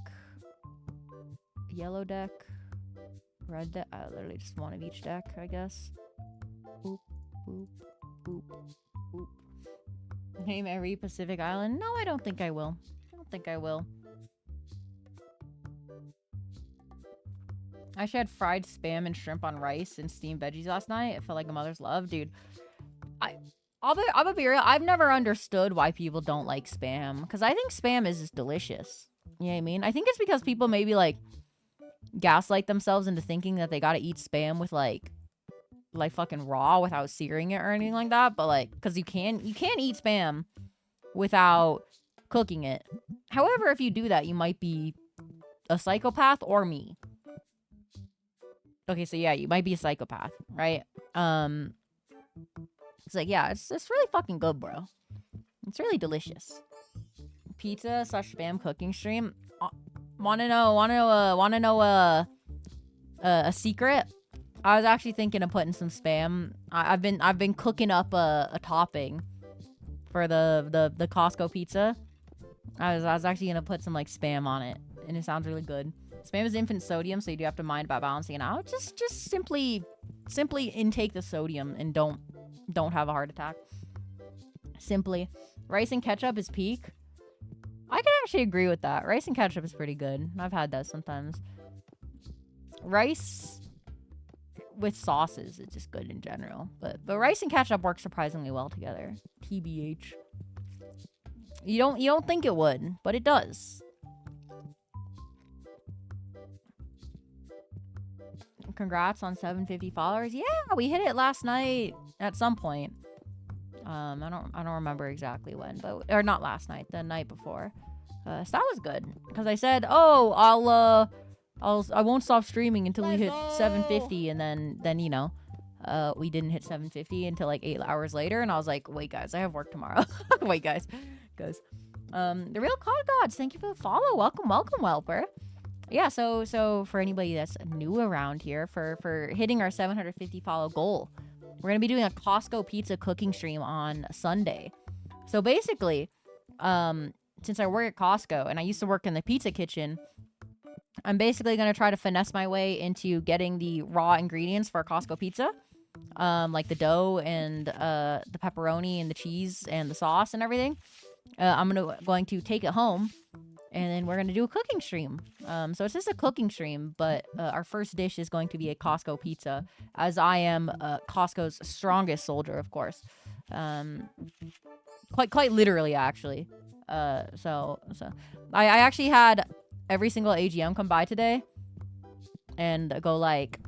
yellow deck, red deck. Literally just one of each deck, I guess. Boop, boop, boop, boop. Name every Pacific Island? No, I don't think I will. I actually had fried spam and shrimp on rice and steamed veggies last night. It felt like a mother's love. Dude, I'll be real. I've never understood why people don't like spam. Because I think spam is just delicious. You know what I mean? I think it's because people maybe, like, gaslight themselves into thinking that they gotta eat spam with, like fucking raw without searing it or anything like that. But, like, because you can't eat spam without cooking it. However, if you do that, you might be a psychopath or me. Okay, so yeah, you might be a psychopath, right? It's like, yeah, it's really fucking good, bro. It's really delicious. Pizza / spam cooking stream. Wanna know a secret? I was actually thinking of putting some spam. I've been cooking up a topping for the Costco pizza. I was actually gonna put some like spam on it, and it sounds really good. Spam is infinite sodium, so you do have to mind about balancing it out. Just simply intake the sodium and don't have a heart attack. Simply. Rice and ketchup is peak. I can actually agree with that. Rice and ketchup is pretty good. I've had that sometimes. Rice with sauces is just good in general. But rice and ketchup work surprisingly well together. TBH. You don't think it would, but it does. Congrats on 750 followers. Yeah, we hit it last night at some point. I don't remember exactly when, or not last night, the night before. So that was good because I said, "Oh, I won't stop streaming until we hit 750," and then you know, we didn't hit 750 until like 8 hours later, and I was like, "Wait, guys, I have work tomorrow." Wait, guys. The real COD gods, thank you for the follow. Welcome, Welper. Yeah, so for anybody that's new around here, for hitting our 750 follow goal, we're gonna be doing a Costco pizza cooking stream on Sunday. So basically, since I work at Costco and I used to work in the pizza kitchen, I'm basically gonna try to finesse my way into getting the raw ingredients for a Costco pizza, like the dough and the pepperoni and the cheese and the sauce and everything. I'm going to take it home. And then we're going to do a cooking stream. So it's just a cooking stream, but our first dish is going to be a Costco pizza, as I am Costco's strongest soldier, of course. Quite literally, actually. So I actually had every single AGM come by today and go like,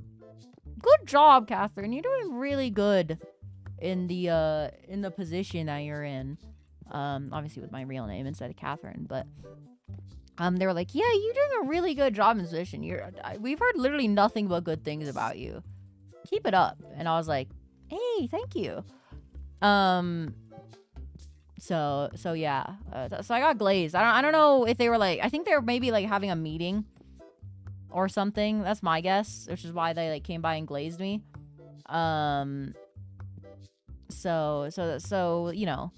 good job, Catherine. You're doing really good in the position that you're in. Obviously with my real name instead of Catherine, but they were like, yeah, you're doing a really good job in this position. We've heard literally nothing but good things about you. Keep it up. And I was like, hey, thank you. So yeah. So I got glazed. I don't know if they were like, I think they were maybe like having a meeting or something. That's my guess, which is why they like came by and glazed me. So you know,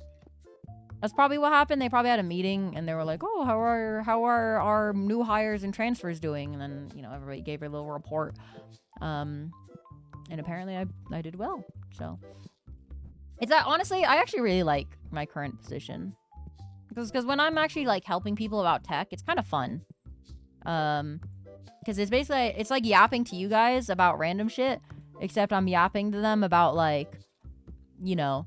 that's probably what happened. They probably had a meeting and they were like, oh, how are our new hires and transfers doing? And then, you know, everybody gave a little report. And apparently I did well. So it's that, honestly, I actually really like my current position. Because when I'm actually like helping people about tech, it's kind of fun. Because it's basically, it's like yapping to you guys about random shit, except I'm yapping to them about like, you know,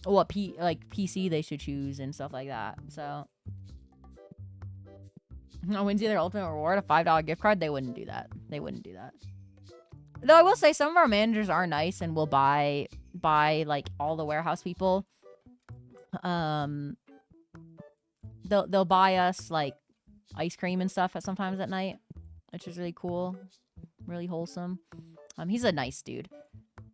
what PC they should choose and stuff like that. So wins you their ultimate reward, a $5 gift card. They wouldn't do that. Though I will say some of our managers are nice and will buy like all the warehouse people. They'll buy us like ice cream and stuff sometimes at night, which is really cool, really wholesome. He's a nice dude.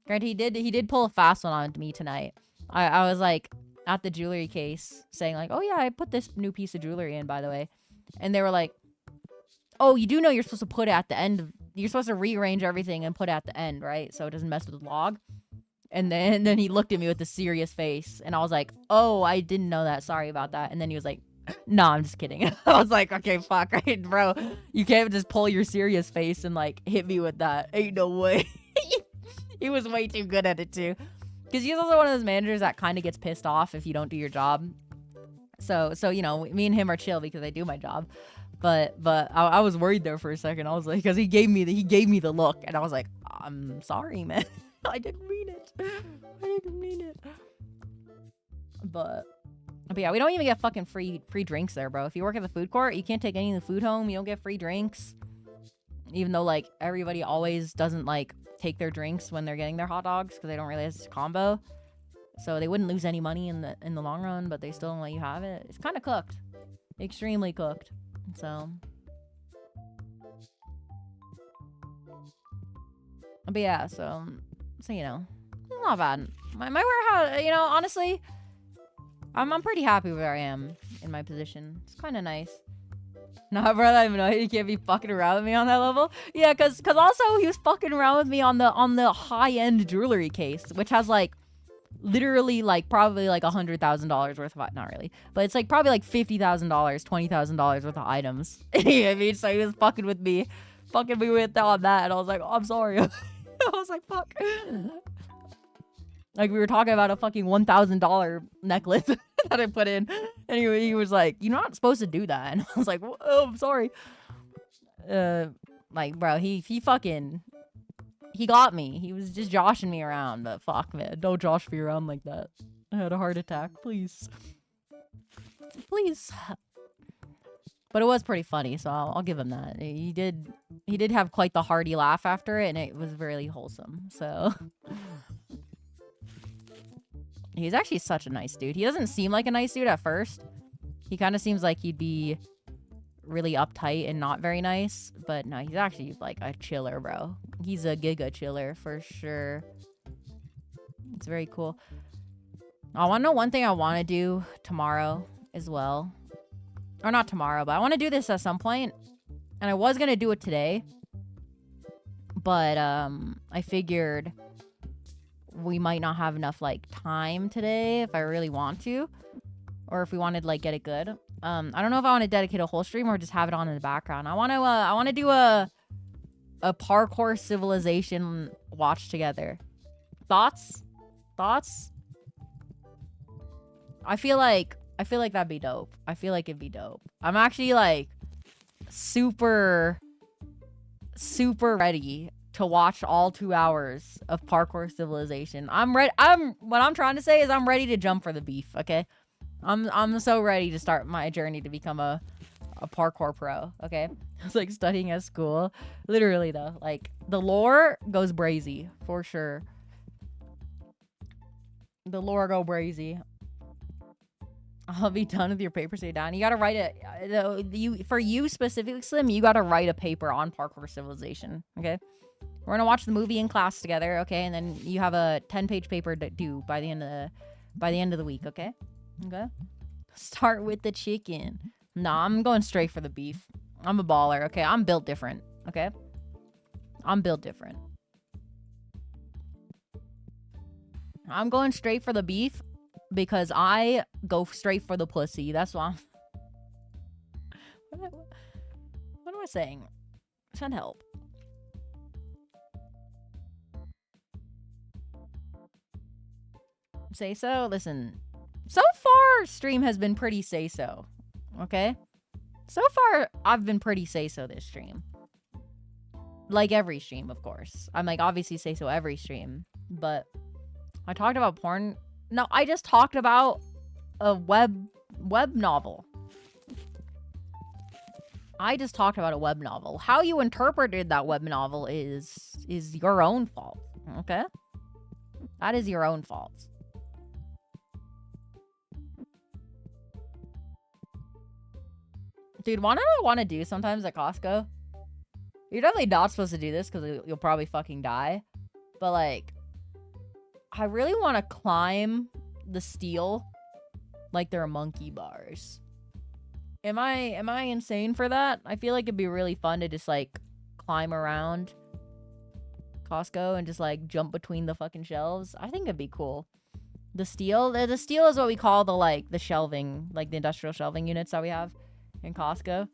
Granted, he did pull a fast one on me tonight. I was like at the jewelry case saying like, oh yeah, I put this new piece of jewelry in, by the way. And they were like, oh, you do know you're supposed to put it at the end. You're supposed to rearrange everything and put it at the end, right? So it doesn't mess with the log. And then he looked at me with a serious face. And I was like, oh, I didn't know that. Sorry about that. And then he was like, no, I'm just kidding. I was like, okay, fuck, right, bro. You can't just pull your serious face and like hit me with that. Ain't no way. He was way too good at it too. Because he's also one of those managers that kind of gets pissed off if you don't do your job. So you know, me and him are chill because I do my job. But I was worried there for a second. I was like, because he gave me the look, and I was like, I'm sorry, man. I didn't mean it. But yeah, we don't even get fucking free drinks there, bro. If you work at the food court, you can't take any of the food home. You don't get free drinks. Even though like everybody always doesn't like take their drinks when they're getting their hot dogs because they don't realize it's a combo. So they wouldn't lose any money in the long run, but they still don't let you have it. It's kind of cooked. Extremely cooked. So but yeah, so you know, it's not bad. My warehouse, you know, honestly, I'm pretty happy where I am in my position. It's kind of nice. Nah, bro, I don't even know. He can't be fucking around with me on that level. Yeah, cause also he was fucking around with me on the high end jewelry case, which has like literally like probably like $100,000 worth of, not really, but it's like probably like $50,000, $20,000 worth of items. You know what I mean? So he was fucking with me with on that, and I was like, oh, I'm sorry. I was like, fuck. Like we were talking about a fucking $1,000 necklace that I put in, and he was like, "You're not supposed to do that." And I was like, "Oh, I'm sorry." Like, bro, he got me. He was just joshing me around, but fuck, man, don't josh me around like that. I had a heart attack, please. But it was pretty funny, so I'll give him that. He did have quite the hearty laugh after it, and it was really wholesome. So. He's actually such a nice dude. He doesn't seem like a nice dude at first. He kind of seems like he'd be really uptight and not very nice. But no, he's actually like a chiller, bro. He's a giga chiller for sure. It's very cool. I want to know one thing I want to do tomorrow as well. Or not tomorrow, but I want to do this at some point. And I was going to do it today. But I figured we might not have enough like time today if I really want to, or if we wanted to like get it good. I don't know if I want to dedicate a whole stream or just have it on in the background. I want to do a parkour civilization watch together. Thoughts? I feel like that'd be dope. I feel like it'd be dope. I'm actually like super ready to watch all 2 hours of parkour civilization. What I'm trying to say is I'm ready to jump for the beef, okay? I'm so ready to start my journey to become a a parkour pro, okay? It's like studying at school. Literally, though. Like, the lore goes brazy, for sure. The lore go brazy. I'll be done with your paper say down. You gotta write it. For you specifically, Slim, you gotta write a paper on parkour civilization, okay? We're gonna watch the movie in class together, okay? And then you have a 10-page paper to do by the end of the week, okay? Okay? Start with the chicken. Nah, I'm going straight for the beef. I'm a baller, okay? I'm built different, okay? I'm built different. I'm going straight for the beef because I go straight for the pussy. That's why what am I saying? Send help. Say so? Listen. So far, stream has been pretty say so. Okay? So far, I've been pretty say so this stream. Like every stream, of course. I'm like, obviously say so every stream. But I talked about porn. No, I just talked about a web novel. I just talked about a web novel. How you interpreted that web novel is your own fault. Okay? That is your own fault. Dude, what I want to do sometimes at Costco? You're definitely not supposed to do this because you'll probably fucking die. But, like, I really want to climb the steel like they're monkey bars. Am I insane for that? I feel like it'd be really fun to just, like, climb around Costco and just, like, jump between the fucking shelves. I think it'd be cool. The steel is what we call the shelving, like the industrial shelving units that we have in Costco.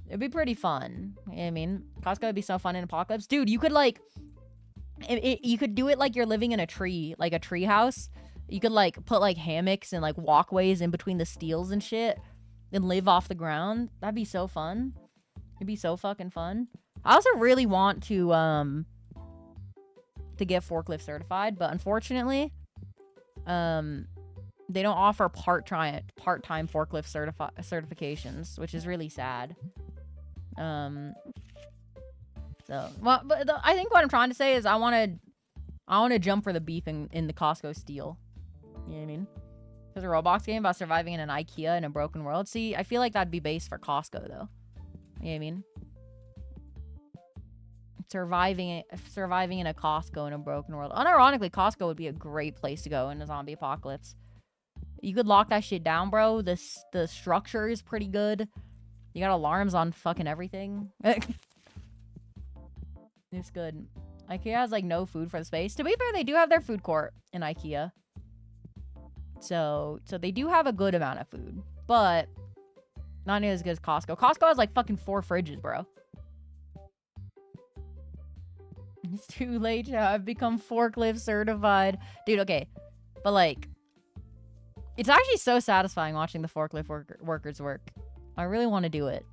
It'd be pretty fun. You know what I mean? Costco would be so fun in Apocalypse. Dude, you could, like, you could do it like you're living in a tree, like a tree house. You could, like, put, like, hammocks and, like, walkways in between the steels and shit and live off the ground. That'd be so fun. It'd be so fucking fun. I also really want to get forklift certified, but unfortunately, they don't offer part-time forklift certifications, which is really sad. So, well, but I think what I'm trying to say is I want to jump for the beef in the Costco steel. You know what I mean? There's a Roblox game about surviving in an IKEA in a broken world. See, I feel like that'd be based for Costco, though. You know what I mean? Surviving in a Costco in a broken world. Unironically, Costco would be a great place to go in a zombie apocalypse. You could lock that shit down, bro. The structure is pretty good. You got alarms on fucking everything. It's good. IKEA has, like, no food for the space. To be fair, they do have their food court in IKEA. So they do have a good amount of food. But not nearly as good as Costco. Costco has, like, fucking 4 fridges, bro. It's too late to have become forklift certified. Dude, okay. But, like, it's actually so satisfying watching the forklift workers work. I really want to do it.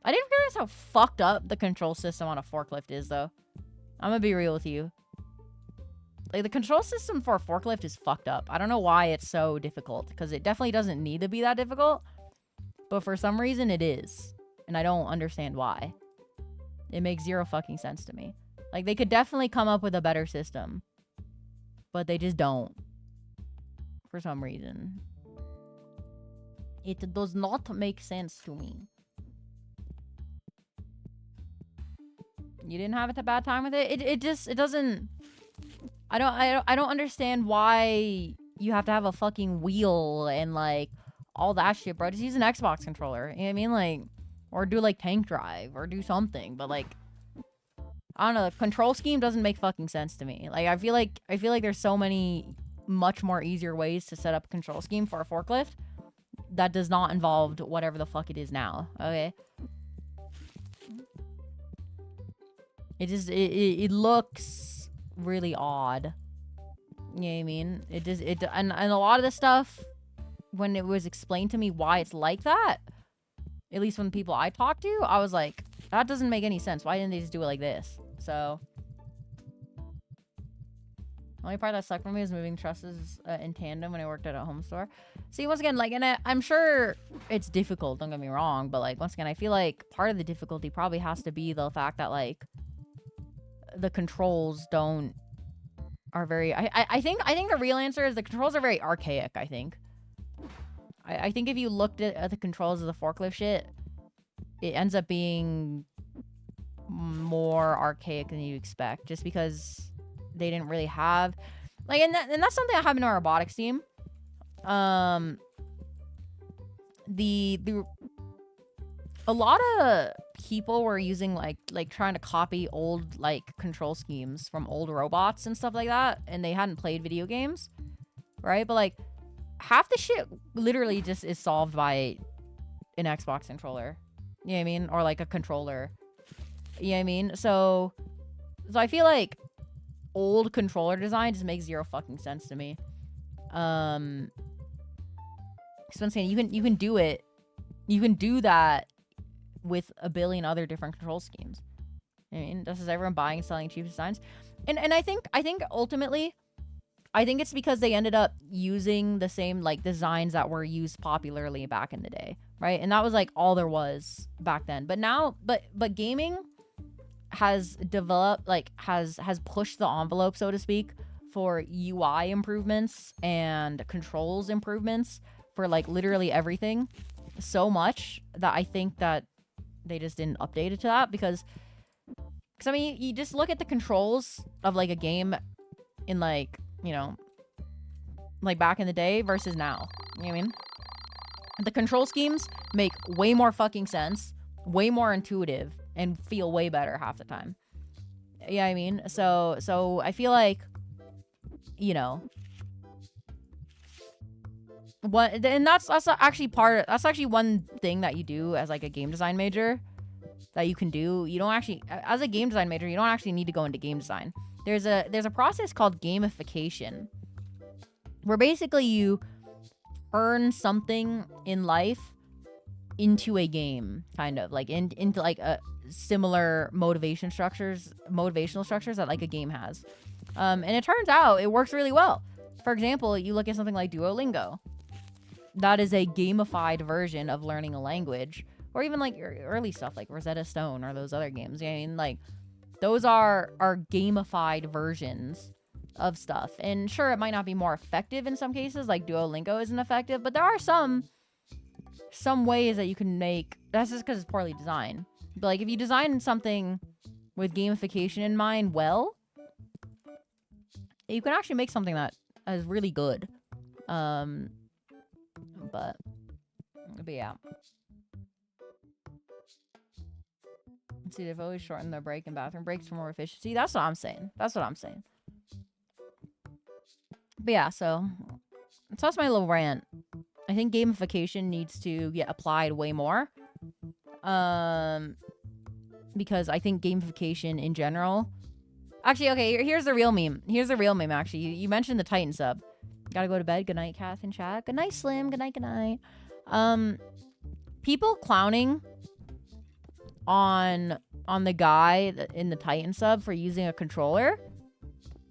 I didn't realize how fucked up the control system on a forklift is, though. I'm gonna be real with you. Like, the control system for a forklift is fucked up. I don't know why it's so difficult, because it definitely doesn't need to be that difficult. But for some reason, it is. And I don't understand why. It makes zero fucking sense to me. Like, they could definitely come up with a better system. But they just don't. For some reason. It does not make sense to me. You didn't have a bad time with it? It doesn't... I don't understand why you have to have a fucking wheel and, like, all that shit, bro. Just use an Xbox controller. You know what I mean? Like, or do, like, tank drive or do something. But, like, I don't know. The control scheme doesn't make fucking sense to me. Like, I feel like there's so many much more easier ways to set up a control scheme for a forklift that does not involve whatever the fuck it is now. Okay? It looks really odd. You know what I mean? And a lot of the stuff, when it was explained to me why it's like that, at least when people I talked to, I was like, that doesn't make any sense. Why didn't they just do it like this? So The only part that sucked for me is moving trusses in tandem when I worked at a home store. See, once again, like, and I'm sure it's difficult, don't get me wrong, but, like, once again, I feel like part of the difficulty probably has to be the fact that, like, the controls are very, I think the real answer is the controls are very archaic, I think. I think if you looked at the controls of the forklift shit, it ends up being more archaic than you expect, just because they didn't really have, like, and that's something that happened to our robotics team. A lot of people were using like trying to copy old like control schemes from old robots and stuff like that, and they hadn't played video games, right? But like half the shit literally just is solved by an Xbox controller. You know what I mean? Or like a controller. You know what I mean? So I feel like old controller design just makes zero fucking sense to me. So I'm saying you can do it. You can do that with a billion other different control schemes. I mean, this is everyone buying and selling cheap designs. And I think ultimately, I think it's because they ended up using the same like designs that were used popularly back in the day, right? And that was like all there was back then. But now, but gaming has developed, like has pushed the envelope, so to speak, for UI improvements and controls improvements for like literally everything so much that I think that they just didn't update it to that, because I mean, you just look at the controls of like a game in like, you know, like back in the day versus now. You know what I mean? The control schemes make way more fucking sense, way more intuitive, and feel way better half the time. Yeah, I mean, so I feel like, you know, what, and that's actually that's actually one thing that you do as like a game design major that you can do. You don't actually, as a game design major, you don't actually need to go into game design. There's a process called gamification, where basically you turn something in life into a game, kind of like into like a similar motivational structures that like a game has. And it turns out it works really well. For example, you look at something like Duolingo. That is a gamified version of learning a language, or even like early stuff like Rosetta Stone or those other games. I mean, like those are gamified versions of stuff. And sure, it might not be more effective in some cases, like Duolingo isn't effective, but there are some ways that you can make, that's just because it's poorly designed. But like if you design something with gamification in mind, well, you can actually make something that is really good. But yeah. Let's see, they've always shortened their break and bathroom breaks for more efficiency. That's what I'm saying. But yeah, so that's my little rant. I think gamification needs to get applied way more. Because I think gamification in general. Actually, okay, here's the real meme. Actually. You mentioned the Titan sub. Gotta go to bed. Good night, Kath and chat. Good night, Slim. Good night. People clowning on the guy in the Titan sub for using a controller,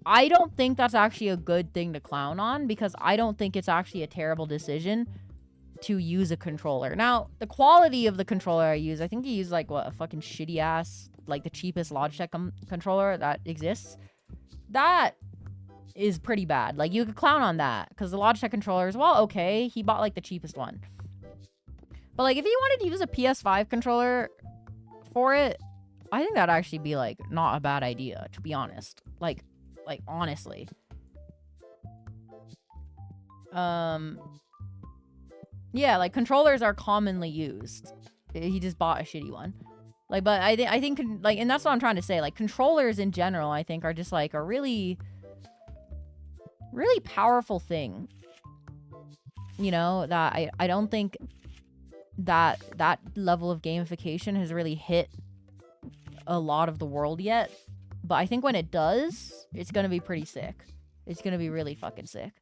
I don't think that's actually a good thing to clown on, because I don't think it's actually a terrible decision to use a controller. Now, the quality of the controller I use, I think he used like a fucking shitty ass, like the cheapest Logitech controller that exists. That is pretty bad. Like, you could clown on that, because the Logitech controllers, well, okay, he bought like the cheapest one. But like, if he wanted to use a PS5 controller for it, I think that'd actually be like not a bad idea, to be honest. Like honestly. Yeah, like controllers are commonly used. He just bought a shitty one. Like, but I think like, and that's what I'm trying to say. Like, controllers in general, I think, are just like a really, really powerful thing. You know, that I don't think that level of gamification has really hit a lot of the world yet. But I think when it does, it's gonna be pretty sick. It's gonna be really fucking sick.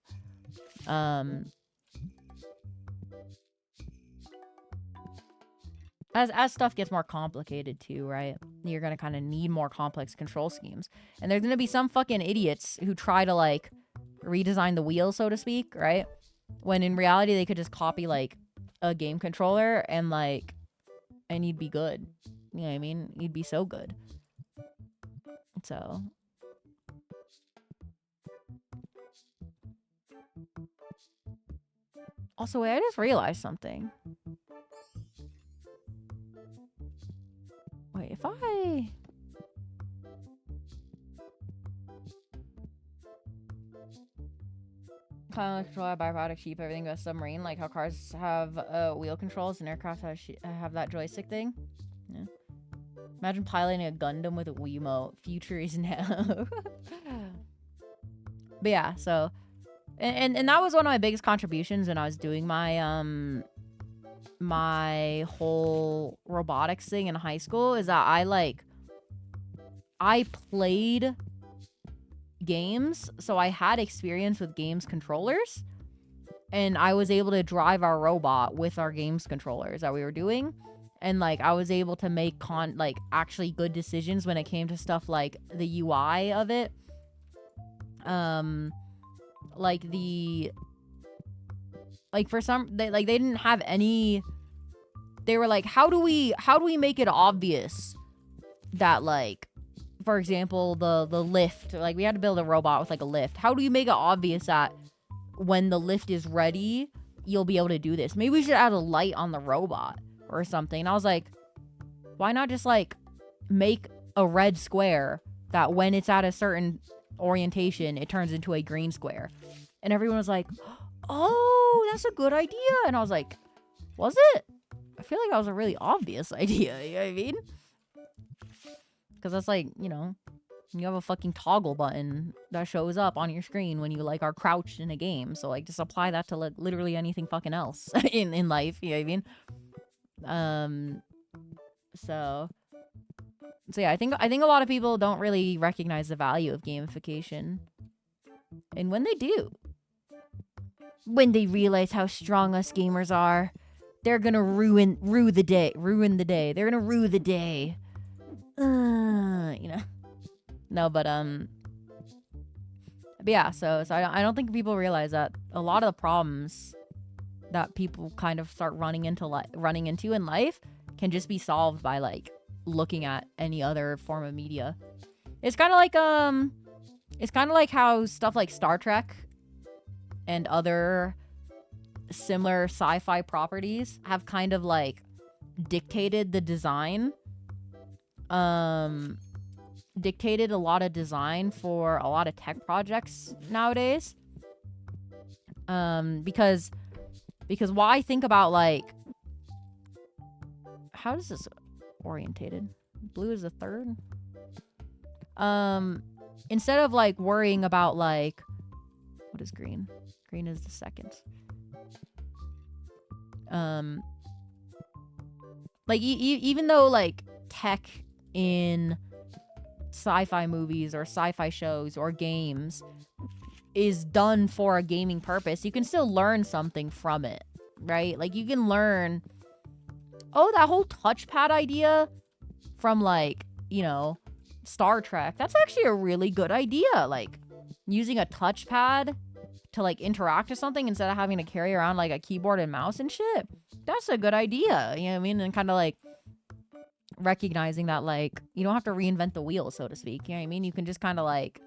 I as stuff gets more complicated too, right? You're gonna kind of need more complex control schemes, and there's gonna be some fucking idiots who try to like redesign the wheel, so to speak, right? When in reality they could just copy like a game controller and you'd be good. You know what I mean? You'd be so good. So also, wait, I just realized something. Wait, if I... Kind of control byproduct cheap, everything goes submarine, like how cars have wheel controls and aircraft have that joystick thing. Yeah. Imagine piloting a Gundam with a Wiimote. Future is now. But yeah, so... And that was one of my biggest contributions when I was doing my my whole robotics thing in high school, is that I played games, so I had experience with games controllers, and I was able to drive our robot with our games controllers that we were doing, and like I was able to make actually good decisions when it came to stuff like the UI of it. For some, they didn't have any. They were like, how do we make it obvious that, like, for example, the lift, like we had to build a robot with like a lift. How do you make it obvious that when the lift is ready, you'll be able to do this? Maybe we should add a light on the robot or something. And I was like, why not just like make a red square that when it's at a certain orientation, it turns into a green square? And everyone was like, oh, that's a good idea. And I was like, was it? I feel like that was a really obvious idea. You know what I mean? Because that's like, you know, you have a fucking toggle button that shows up on your screen when you like are crouched in a game. So like just apply that to like literally anything fucking else in life. You know what I mean? So yeah, I think a lot of people don't really recognize the value of gamification. And when they do, when they realize how strong us gamers are, they're gonna ruin the day. They're gonna rue the day. You know. No, but yeah. So I don't think people realize that a lot of the problems that people kind of start running into in life can just be solved by like looking at any other form of media. It's kind of like how stuff like Star Trek and other similar sci-fi properties have kind of like dictated the design, dictated a lot of design for a lot of tech projects nowadays. Because why think about like, how is this orientated? Blue is the third. Instead of like worrying about like, what is green? Green is the second. Like even though like tech in sci-fi movies or sci-fi shows or games is done for a gaming purpose, you can still learn something from it, right? Like you can learn, oh, that whole touchpad idea from like, you know, Star Trek, that's actually a really good idea. Like using a touchpad to like interact with something instead of having to carry around like a keyboard and mouse and shit. That's a good idea. You know what I mean? And kind of like recognizing that like you don't have to reinvent the wheel, so to speak. You know what I mean? You can just kind of like,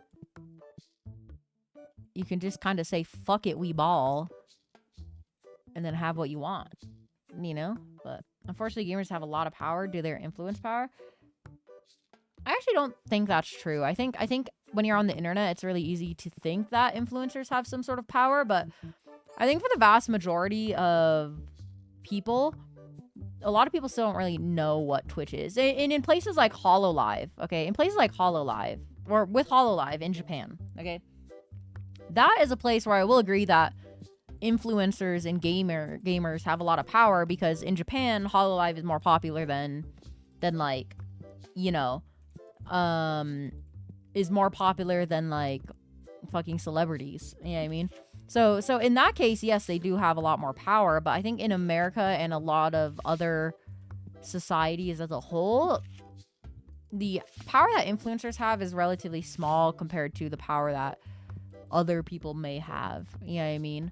you can just kind of say, fuck it, we ball, and then have what you want, you know? But unfortunately, gamers have a lot of power due to their influence power. I actually don't think that's true. I think when you're on the internet, it's really easy to think that influencers have some sort of power, but I think for the vast majority of people, a lot of people still don't really know what Twitch is. And in places like HoloLive, okay? In places like HoloLive, or with HoloLive in Japan, okay? That is a place where I will agree that influencers and gamers have a lot of power, because in Japan, HoloLive is more popular than like, you know, is more popular than like fucking celebrities. You know what I mean? So in that case, yes, they do have a lot more power, but I think in America and a lot of other societies as a whole, the power that influencers have is relatively small compared to the power that other people may have. You know what I mean?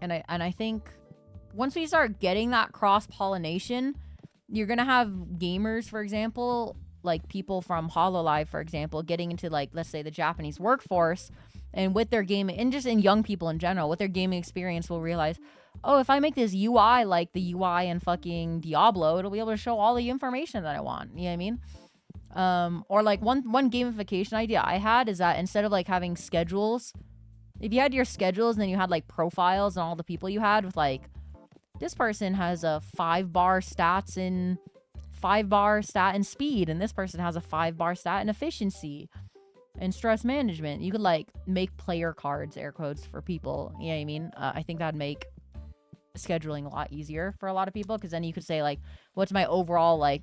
And I think once we start getting that cross-pollination, you're gonna have gamers, for example, like people from Hololive, for example, getting into, like, let's say the Japanese workforce, and with their gaming, and just in young people in general, with their gaming experience, will realize, oh, if I make this UI like the UI in fucking Diablo, it'll be able to show all the information that I want. You know what I mean? Or like one gamification idea I had is that instead of like having schedules, if you had your schedules and then you had like profiles and all the people you had with like, this person has a 5-bar stat in speed, and this person has a 5-bar stat in efficiency and stress management. You could like make player cards, air quotes, for people. You know what I mean? I think that'd make scheduling a lot easier for a lot of people, because then you could say like, what's my overall like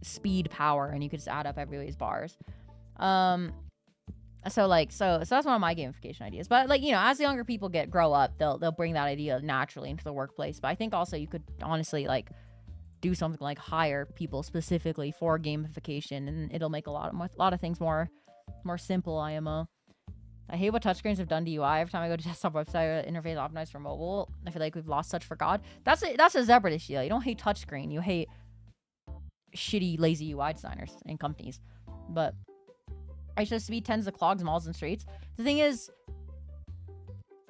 speed power, and you could just add up everybody's bars. So that's one of my gamification ideas. But like, you know, as the younger people grow up, they'll bring that idea naturally into the workplace. But I think also you could honestly like do something like hire people specifically for gamification, and it'll make a lot of things more simple. I hate what touchscreens have done to UI. Every time I go to desktop website interface optimized for mobile, I feel like we've lost touch for God. That's a separate issue. You don't hate touchscreen, you hate shitty, lazy UI designers and companies. But ISO speed tends to clog malls and streets. The thing is,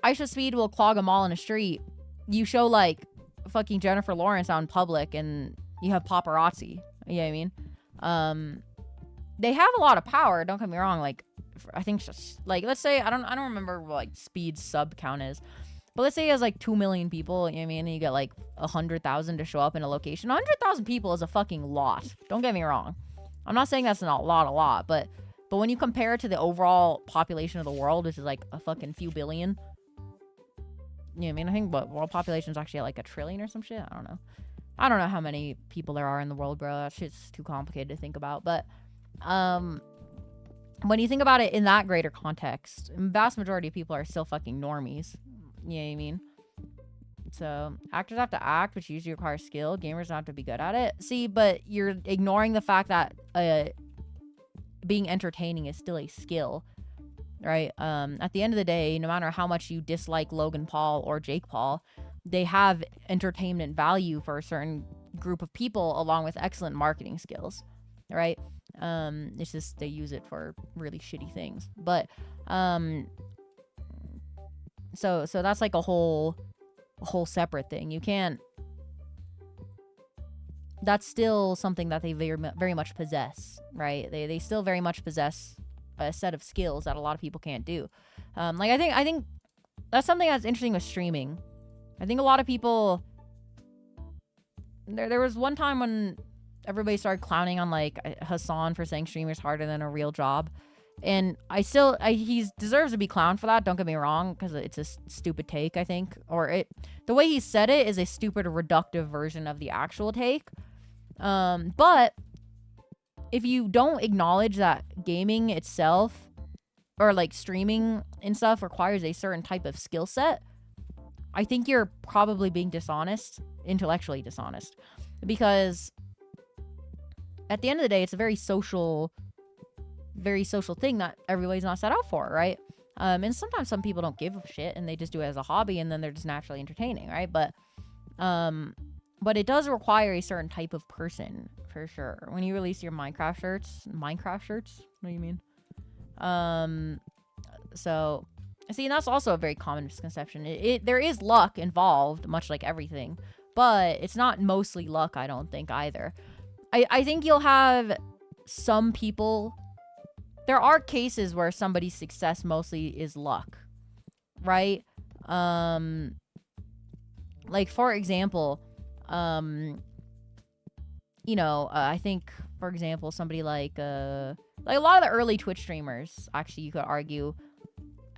ISO speed will clog a mall in a street. You show like fucking Jennifer Lawrence out in public and you have paparazzi. You know what I mean? They have a lot of power, don't get me wrong. Like, I think just like, let's say, I don't remember what like speed sub count is, but let's say he has like 2 million people, you know what I mean, and you get like 100,000 to show up in a location. 100,000 people is a fucking lot, don't get me wrong. I'm not saying that's not a lot, but when you compare it to the overall population of the world, which is like a fucking few billion, you know what I mean? I think what world population is actually like 1 trillion or some shit. I don't know how many people there are in the world, bro. That shit's too complicated to think about. But when you think about it in that greater context, the vast majority of people are still fucking normies. You know what I mean? So actors have to act, which usually requires skill. Gamers don't have to be good at it. See, but you're ignoring the fact that being entertaining is still a skill, right? At the end of the day, no matter how much you dislike Logan Paul or Jake Paul, they have entertainment value for a certain group of people, along with excellent marketing skills, right? It's just they use it for really shitty things. But so that's like a whole separate thing. You can't. That's still something that they very much possess, right? They still very much possess a set of skills that a lot of people can't do. Like I think that's something that's interesting with streaming. I think a lot of people. There was one time when everybody started clowning on like Hassan for saying streaming's harder than a real job, and he deserves to be clowned for that. Don't get me wrong, because it's a stupid take. I think, the way he said it is a stupid, reductive version of the actual take. But if you don't acknowledge that gaming itself, or like streaming and stuff, requires a certain type of skill set, I think you're probably being intellectually dishonest, because at the end of the day, it's a very social thing that everybody's not set out for, right? And sometimes some people don't give a shit and they just do it as a hobby, and then they're just naturally entertaining, right? But it does require a certain type of person, for sure. When you release your Minecraft shirts, what do you mean? So, see, that's also a very common misconception. There is luck involved, much like everything, but it's not mostly luck, I don't think, either. I think you'll have some people. There are cases where somebody's success mostly is luck, right? Like, for example, I think, for example, somebody like a lot of the early Twitch streamers, actually, you could argue,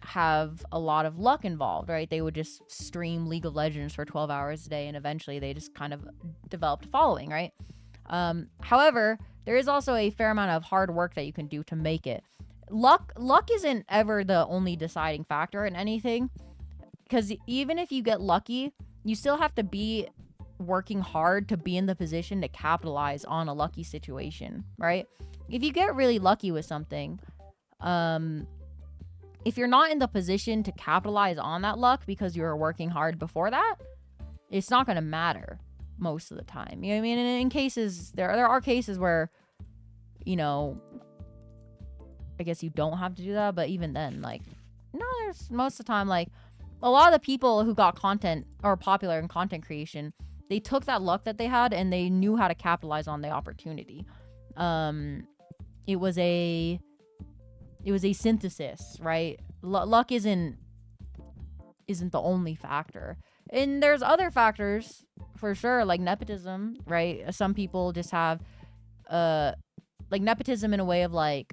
have a lot of luck involved, right? They would just stream League of Legends for 12 hours a day, and eventually they just kind of developed a following, right? However, there is also a fair amount of hard work that you can do to make it. Luck isn't ever the only deciding factor in anything, because even if you get lucky, you still have to be working hard to be in the position to capitalize on a lucky situation, right? If you get really lucky with something, if you're not in the position to capitalize on that luck because you were working hard before that, it's not going to matter most of the time. You know what I mean? And in cases, there are cases where, you know, I guess you don't have to do that, but even then, like, no, there's most of the time, like, a lot of the people who got content or popular in content creation, they took that luck that they had and they knew how to capitalize on the opportunity. It was a synthesis, right? Luck isn't the only factor. And there's other factors for sure, like nepotism, right? Some people just have like nepotism in a way of like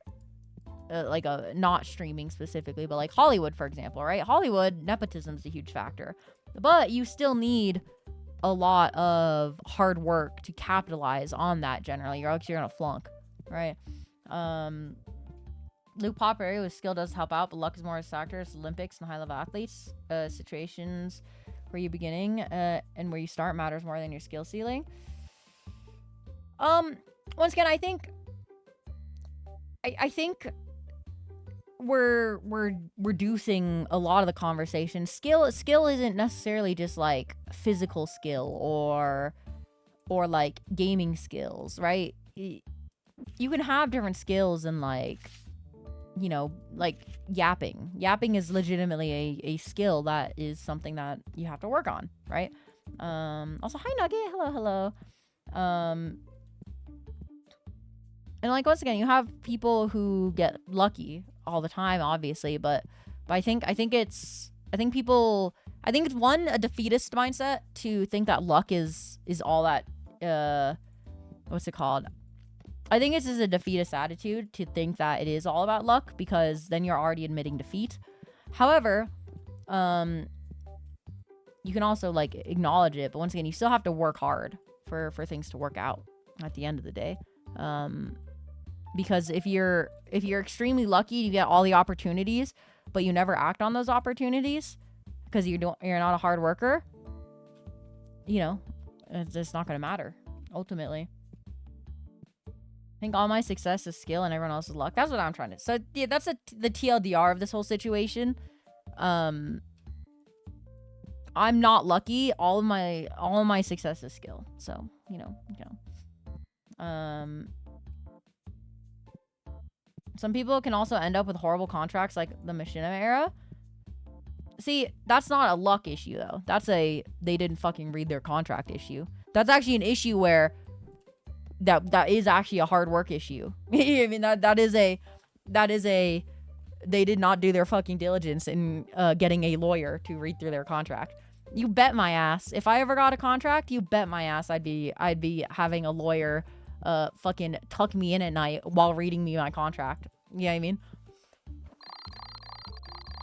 a not streaming specifically, but like Hollywood, for example, right? Hollywood, nepotism is a huge factor, but you still need a lot of hard work to capitalize on that. Generally, you're gonna flunk, right? Luke Popper with skill does help out, but luck is more a factor. It's Olympics and high level athletes. Situations where you're beginning and where you start matters more than your skill ceiling. Once again, I think we're reducing a lot of the conversation. Skill isn't necessarily just like physical skill or like gaming skills, right? You can have different skills and like, you know, like yapping. Yapping is legitimately a skill that is something that you have to work on, right? Also, hi Nugget, hello. And like once again, you have people who get lucky all the time, obviously, but I think it's one, a defeatist mindset to think that luck is all that what's it called? I think it's just a defeatist attitude to think that it is all about luck, because then you're already admitting defeat. However, you can also like acknowledge it, but once again, you still have to work hard for things to work out at the end of the day. Because if you're extremely lucky, you get all the opportunities, but you never act on those opportunities because you're not a hard worker, you know, it's just not going to matter ultimately. I think all my success is skill and everyone else's luck. That's what I'm trying to. So yeah, that's the TLDR of this whole situation. I'm not lucky. All of my success is skill. So you know. Some people can also end up with horrible contracts like the Machinima era. See, that's not a luck issue though. That's a they didn't fucking read their contract issue. That's actually an issue where that is actually a hard work issue. I mean that is a they did not do their fucking diligence in getting a lawyer to read through their contract. You bet my ass. If I ever got a contract, you bet my ass I'd be having a lawyer fucking tuck me in at night while reading me my contract. You know what I mean?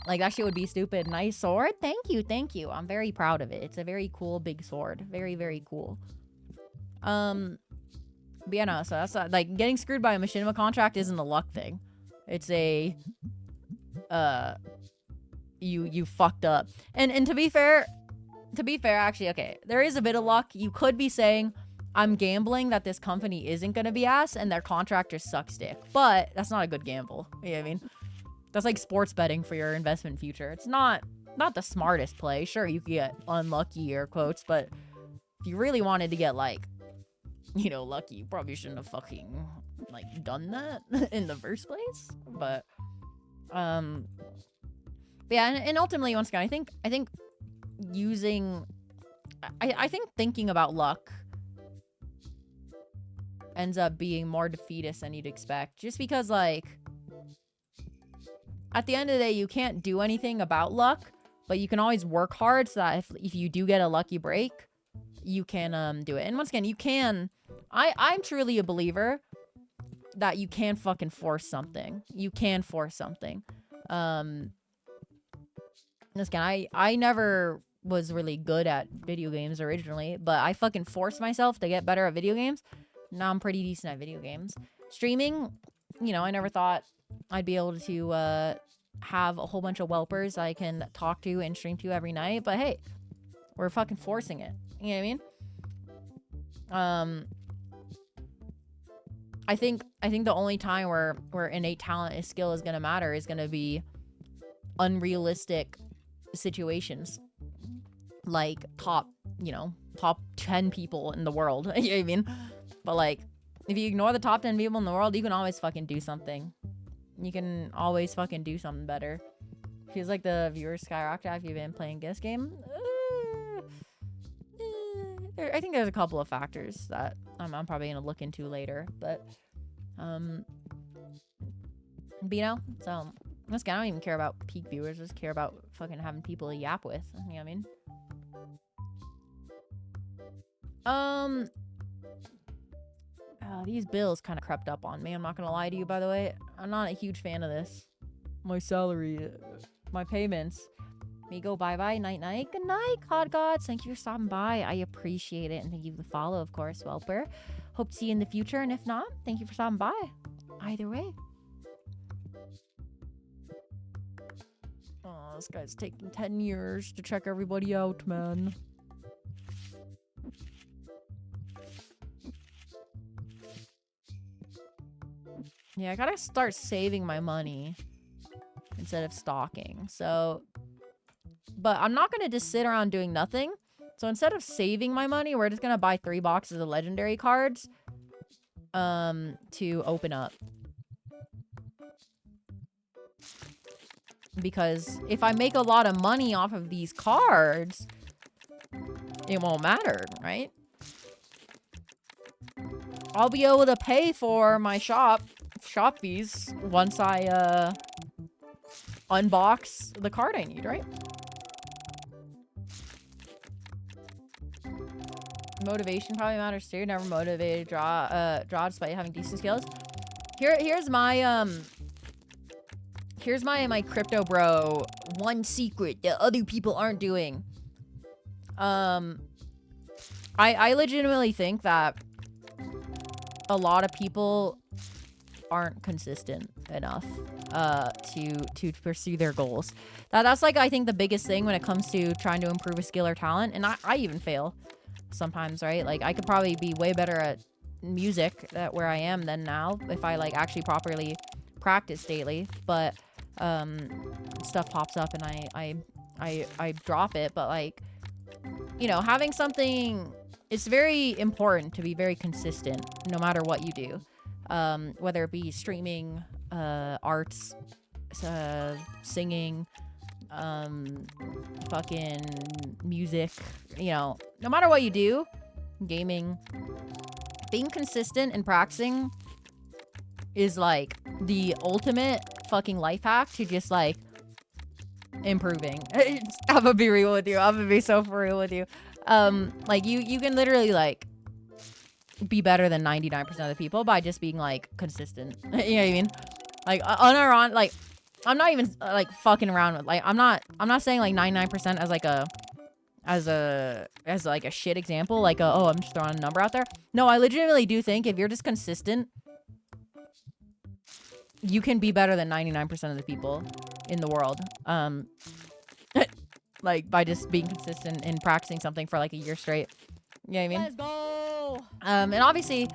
Like that shit would be stupid. Nice sword. Thank you. I'm very proud of it. It's a very cool big sword. Very, very cool. But yeah, no, so that's like getting screwed by a Machinima contract isn't a luck thing. It's a you fucked up. And to be fair, actually, okay, there is a bit of luck. You could be saying, I'm gambling that this company isn't gonna be ass and their contractors suck dick. But that's not a good gamble. You know what I mean? That's like sports betting for your investment future. It's not the smartest play. Sure, you could get unlucky, air quotes, but if you really wanted to get like, you know, lucky, you probably shouldn't have fucking like done that in the first place. But yeah, and ultimately, once again, I think using I think thinking about luck ends up being more defeatist than you'd expect, just because like at the end of the day, you can't do anything about luck, but you can always work hard so that if you do get a lucky break, you can do it. And once again, you can I'm truly a believer that you can fucking force something. You can force something. This guy, I never was really good at video games originally, but I fucking forced myself to get better at video games. Now I'm pretty decent at video games. Streaming, you know, I never thought I'd be able to have a whole bunch of whelpers I can talk to and stream to every night. But hey, We're fucking forcing it. You know what I mean? I think the only time where innate talent and skill is gonna matter is gonna be unrealistic situations, like top 10 people in the world. You know what I mean? But like, if you ignore the top 10 people in the world, you can always fucking do something. You can always fucking do something better. Feels like the viewers skyrocket after you've been playing this game. I think there's a couple of factors that I'm probably gonna look into later, but so let's go. I don't even care about peak viewers. I just care about fucking having people to yap with. You know what I mean? These bills kind of crept up on me. I'm not gonna lie to you, by the way. I'm not a huge fan of this. My salary, my payments. Me go bye-bye, night-night. Good night, COD Gods. Thank you for stopping by. I appreciate it. And thank you for the follow, of course, Welper. Hope to see you in the future. And if not, thank you for stopping by. Either way. Oh, this guy's taking 10 years to check everybody out, man. Yeah, I gotta start saving my money instead of stalking. So, but I'm not gonna just sit around doing nothing. So instead of saving my money, we're just gonna buy 3 boxes of legendary cards to open up. Because if I make a lot of money off of these cards, it won't matter, right? I'll be able to pay for my shop fees once I unbox the card I need, right? Motivation probably matters too. Never motivated draw despite having decent skills. Here's my my crypto bro one secret that other people aren't doing. I legitimately think that a lot of people aren't consistent enough to pursue their goals. That's like, I think, the biggest thing when it comes to trying to improve a skill or talent. And I even fail sometimes, right? Like, I could probably be way better at music where I am than now if I like actually properly practice daily, but stuff pops up and I drop it. But like, you know, having something, it's very important to be very consistent no matter what you do, whether it be streaming, arts, singing, fucking music, you know, no matter what you do, gaming, being consistent and practicing is like the ultimate fucking life hack to just like improving. I'm gonna be real with you. I'm gonna be so for real with you. Like you can literally like be better than 99% of the people by just being like consistent. You know what I mean? Like unironic, like I'm not even like fucking around with, like I'm not saying like 99% as like a shit example, like oh, I'm just throwing a number out there. No, I legitimately do think if you're just consistent, you can be better than 99% of the people in the world. Like by just being consistent and practicing something for like a year straight. You know what I mean? Let's go. And obviously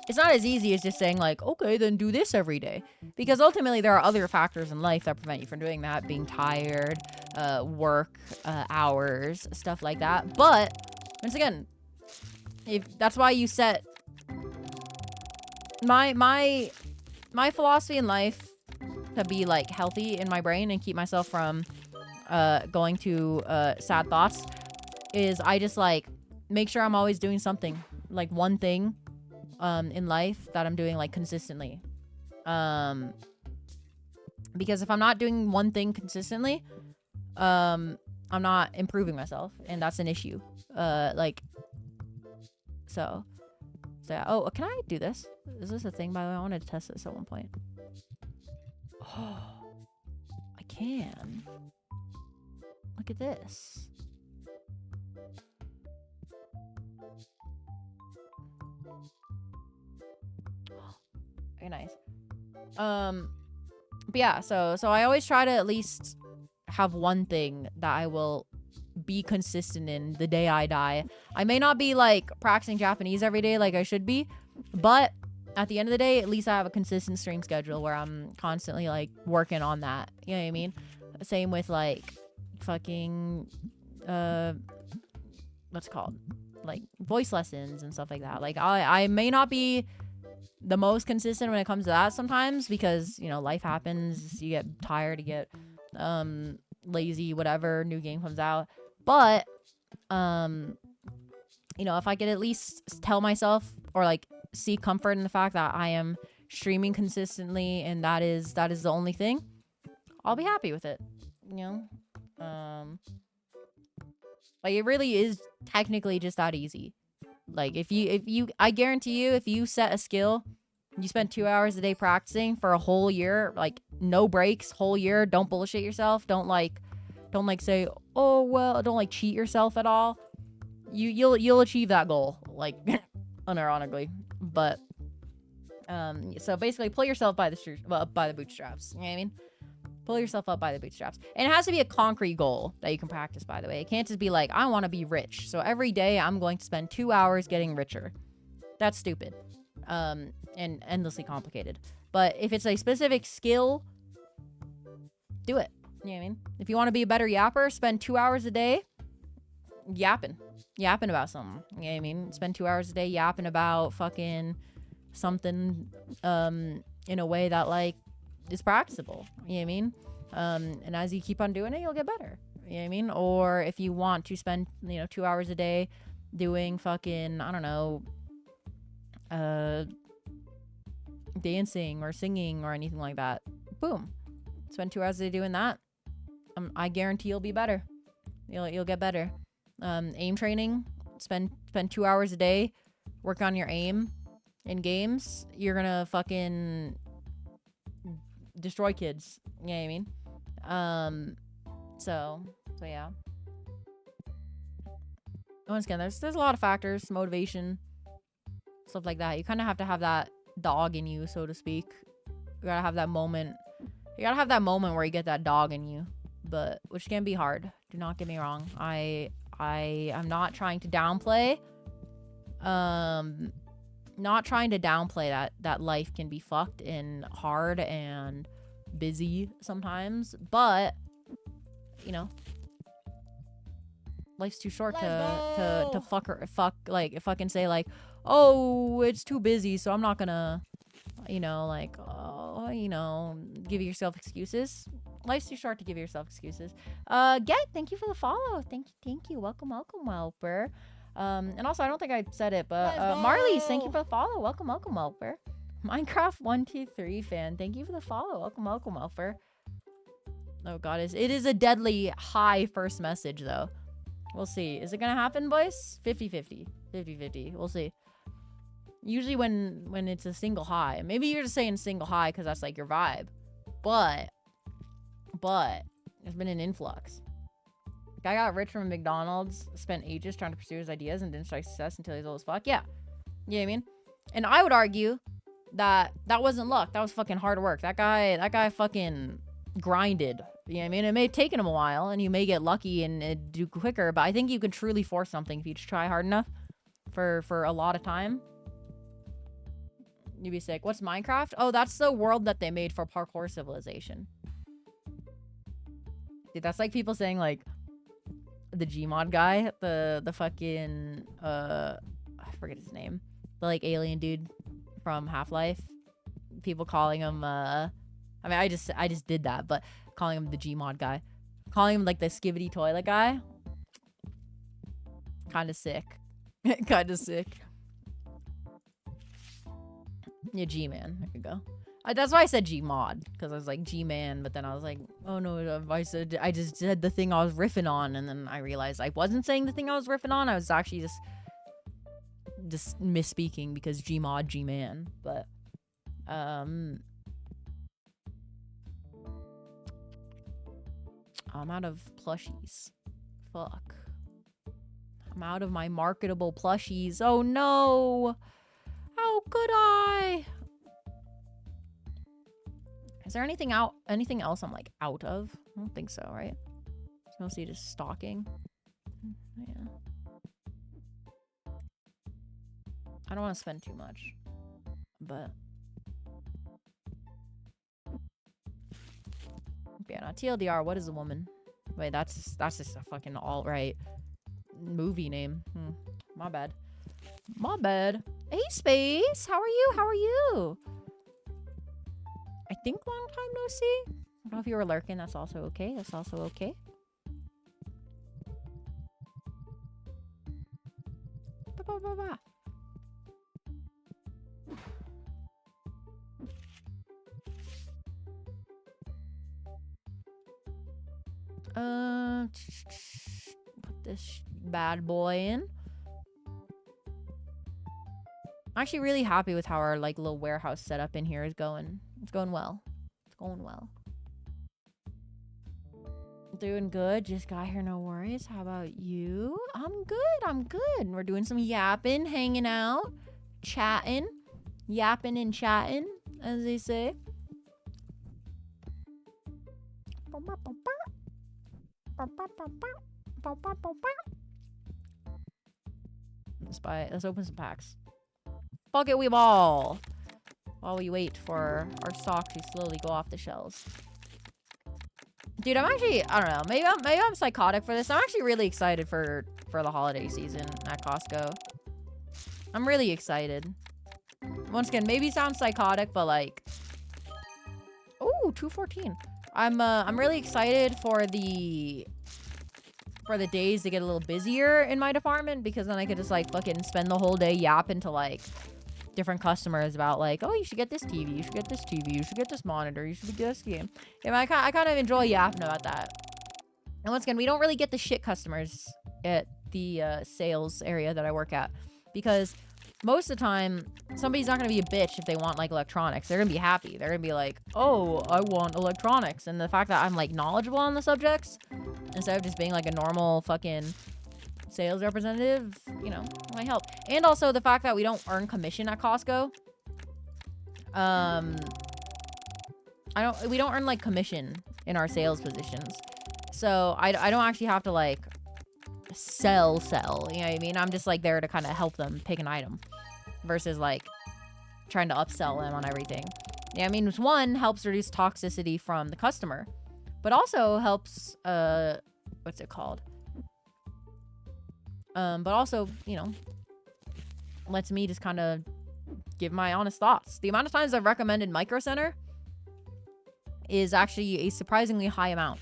it's not as easy as just saying like, okay, then do this every day. Because ultimately there are other factors in life that prevent you from doing that. Being tired, work, hours, stuff like that. But once again, if that's why you set my philosophy in life to be like healthy in my brain and keep myself from going to sad thoughts is I just like make sure I'm always doing something, like one thing in life that I'm doing like consistently. Because if I'm not doing one thing consistently, I'm not improving myself, and that's an issue. So oh, can I do this? Is this a thing, by the way? I wanted to test this at one point. Oh, I can. Look at this. Very nice. But yeah, so I always try to at least have one thing that I will be consistent in the day I die. I may not be like practicing Japanese every day like I should be, but at the end of the day, at least I have a consistent stream schedule where I'm constantly like working on that. You know what I mean? Same with like fucking what's it called? Like voice lessons and stuff like that. Like I may not be the most consistent when it comes to that sometimes because, you know, life happens, you get tired, you get lazy, whatever, new game comes out. But you know, if I could at least tell myself or like see comfort in the fact that I am streaming consistently and that is the only thing, I'll be happy with it. You know? Like it really is technically just that easy. Like if you I guarantee you, if you set a skill, you spend 2 hours a day practicing for a whole year, like no breaks, whole year, don't bullshit yourself, don't say, oh well, don't like cheat yourself at all. You'll achieve that goal, like unironically. But so basically pull yourself by the bootstraps. You know what I mean? Pull yourself up by the bootstraps. And it has to be a concrete goal that you can practice, by the way. It can't just be like, I want to be rich, so every day I'm going to spend 2 hours getting richer. That's stupid. And endlessly complicated. But if it's a specific skill, do it. You know what I mean? If you want to be a better yapper, spend 2 hours a day yapping about something. You know what I mean? Spend 2 hours a day yapping about fucking something in a way that like is practicable. You know what I mean? And as you keep on doing it, you'll get better. You know what I mean? Or if you want to spend, 2 hours a day doing fucking, I don't know, dancing or singing or anything like that, boom, spend 2 hours a day doing that. I guarantee you'll be better. You'll get better. Aim training, spend 2 hours a day, work on your aim in games. You're gonna fucking destroy kids. You know what I mean? So yeah. Once again, there's a lot of factors, motivation, stuff like that. You kind of have to have that dog in you, so to speak. You gotta have that moment. You gotta have that moment where you get that dog in you, but which can be hard. Do not get me wrong. I'm not trying to downplay. Not trying to downplay that life can be fucked and hard and busy sometimes, but life's too short to fucking say like, oh, it's too busy, so I'm not gonna give yourself excuses. Life's too short to give yourself excuses. Thank you for the follow. Thank you. Welcome, Welper. And also, I don't think I said it, but Marlies, thank you for the follow. Welcome, Welper. Minecraft 123 fan, thank you for the follow. Welcome, Welper. Oh god, it is a deadly high first message though. We'll see. Is it gonna happen, boys? 50-50. 50-50. We'll see. Usually when it's a single high. Maybe you're just saying single high because that's like your vibe. But there's been an influx. Guy got rich from McDonald's, spent ages trying to pursue his ideas and didn't strike success until he's old as fuck. Yeah. You know what I mean? And I would argue that wasn't luck. That was fucking hard work. That guy fucking grinded. You know what I mean? It may have taken him a while and you may get lucky and do quicker, but I think you can truly force something if you just try hard enough for a lot of time. You'd be sick. What's Minecraft? Oh, that's the world that they made for parkour civilization. Dude, that's like people saying like the Gmod guy, the fucking I forget his name. The like alien dude from Half-Life. People calling him I mean I just did that, but calling him the Gmod guy. Calling him like the skivvy toilet guy. Kinda sick. Kinda sick. Yeah, G-Man. There you go. That's why I said Gmod, because I was like G-Man, but then I was like, oh no, I just said the thing I was riffing on, and then I realized I wasn't saying the thing I was riffing on. I was actually just misspeaking because Gmod, G-Man. But I'm out of plushies. Fuck. I'm out of my marketable plushies. Oh no! How could I? Is there anything else I'm like out of? I don't think so, right? It's mostly just stalking. Yeah. I don't want to spend too much, but yeah, not TLDR. What is a woman? Wait, that's just a fucking alt-right movie name. My bad. My bad. Hey, Space. How are you? How are you? I think long time no see. I don't know if you were lurking. That's also okay. That's also okay. Ba-ba-ba-ba. Put this bad boy in. I'm actually really happy with how our like little warehouse setup in here is going. It's going well. It's going well. Doing good. Just got here, no worries. How about you? I'm good. I'm good. We're doing some yapping, hanging out, chatting, yapping and chatting, as they say. Let's open some packs. Fuck it, we ball. While we wait for our stock to slowly go off the shelves. Dude, I'm actually, I don't know, maybe I'm psychotic for this. I'm actually really excited for the holiday season at Costco. I'm really excited. Once again, maybe it sounds psychotic, but like, oh, 214. I'm really excited for the days to get a little busier in my department, because then I could just like fucking spend the whole day yapping to like different customers about like, oh, you should get this TV, you should get this TV, you should get this monitor, you should get this game. And I kind of enjoy yapping about that. And once again, we don't really get the shit customers at the sales area that I work at, because most of the time somebody's not going to be a bitch if they want like electronics. They're going to be happy. They're going to be like, oh, I want electronics. And the fact that I'm like knowledgeable on the subjects instead of just being like a normal fucking sales representative, you know, might help. And also the fact that we don't earn commission at Costco. We don't earn like commission in our sales positions. So I don't actually have to like sell, you know what I mean? I'm just like there to kind of help them pick an item versus like trying to upsell them on everything. Yeah, I mean, one helps reduce toxicity from the customer, but also helps what's it called? But also, you know, lets me just kind of give my honest thoughts. The amount of times I've recommended Micro Center is actually a surprisingly high amount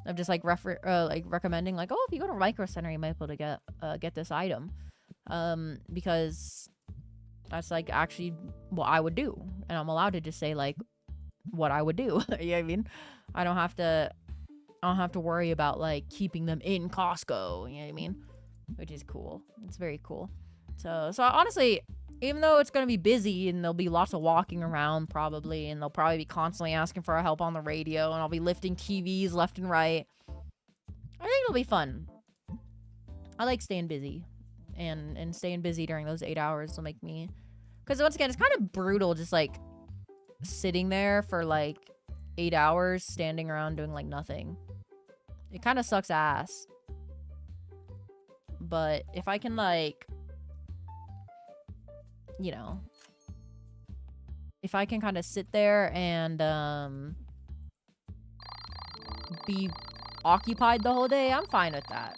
of just like recommending like, oh, if you go to Micro Center, you might be able to get this item, because that's like actually what I would do, and I'm allowed to just say like what I would do. You know what I mean? I don't have to worry about like keeping them in Costco. You know what I mean? Which is cool. It's very cool. So honestly, even though it's gonna be busy and there'll be lots of walking around probably, and they'll probably be constantly asking for our help on the radio, and I'll be lifting TVs left and right, I think it'll be fun. I like staying busy, and staying busy during those 8 hours will make me, because once again, it's kind of brutal just like sitting there for like 8 hours standing around doing like nothing. It kind of sucks ass. But if I can like, you know, if I can kind of sit there and be occupied the whole day, I'm fine with that.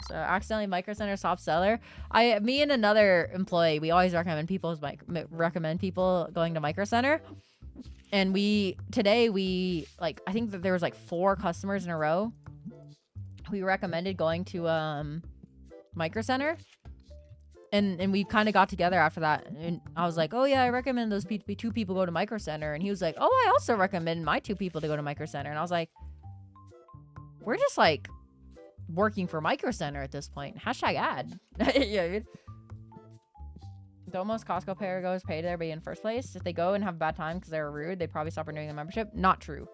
So accidentally Micro Center top seller. Me and another employee, we always recommend people going to Micro Center. And today like, I think that there was like 4 customers in a row we recommended going to Micro Center. And we kind of got together after that, and I was like, oh yeah, I recommend those 2 people go to Micro Center. And he was like, oh, I also recommend my 2 people to go to Micro Center. And I was like, we're just like working for Micro Center at this point. #ad. Yeah, dude. Don't most Costco payer goes pay to everybody in first place? If they go and have a bad time because they're rude, they probably stop renewing the membership. Not true.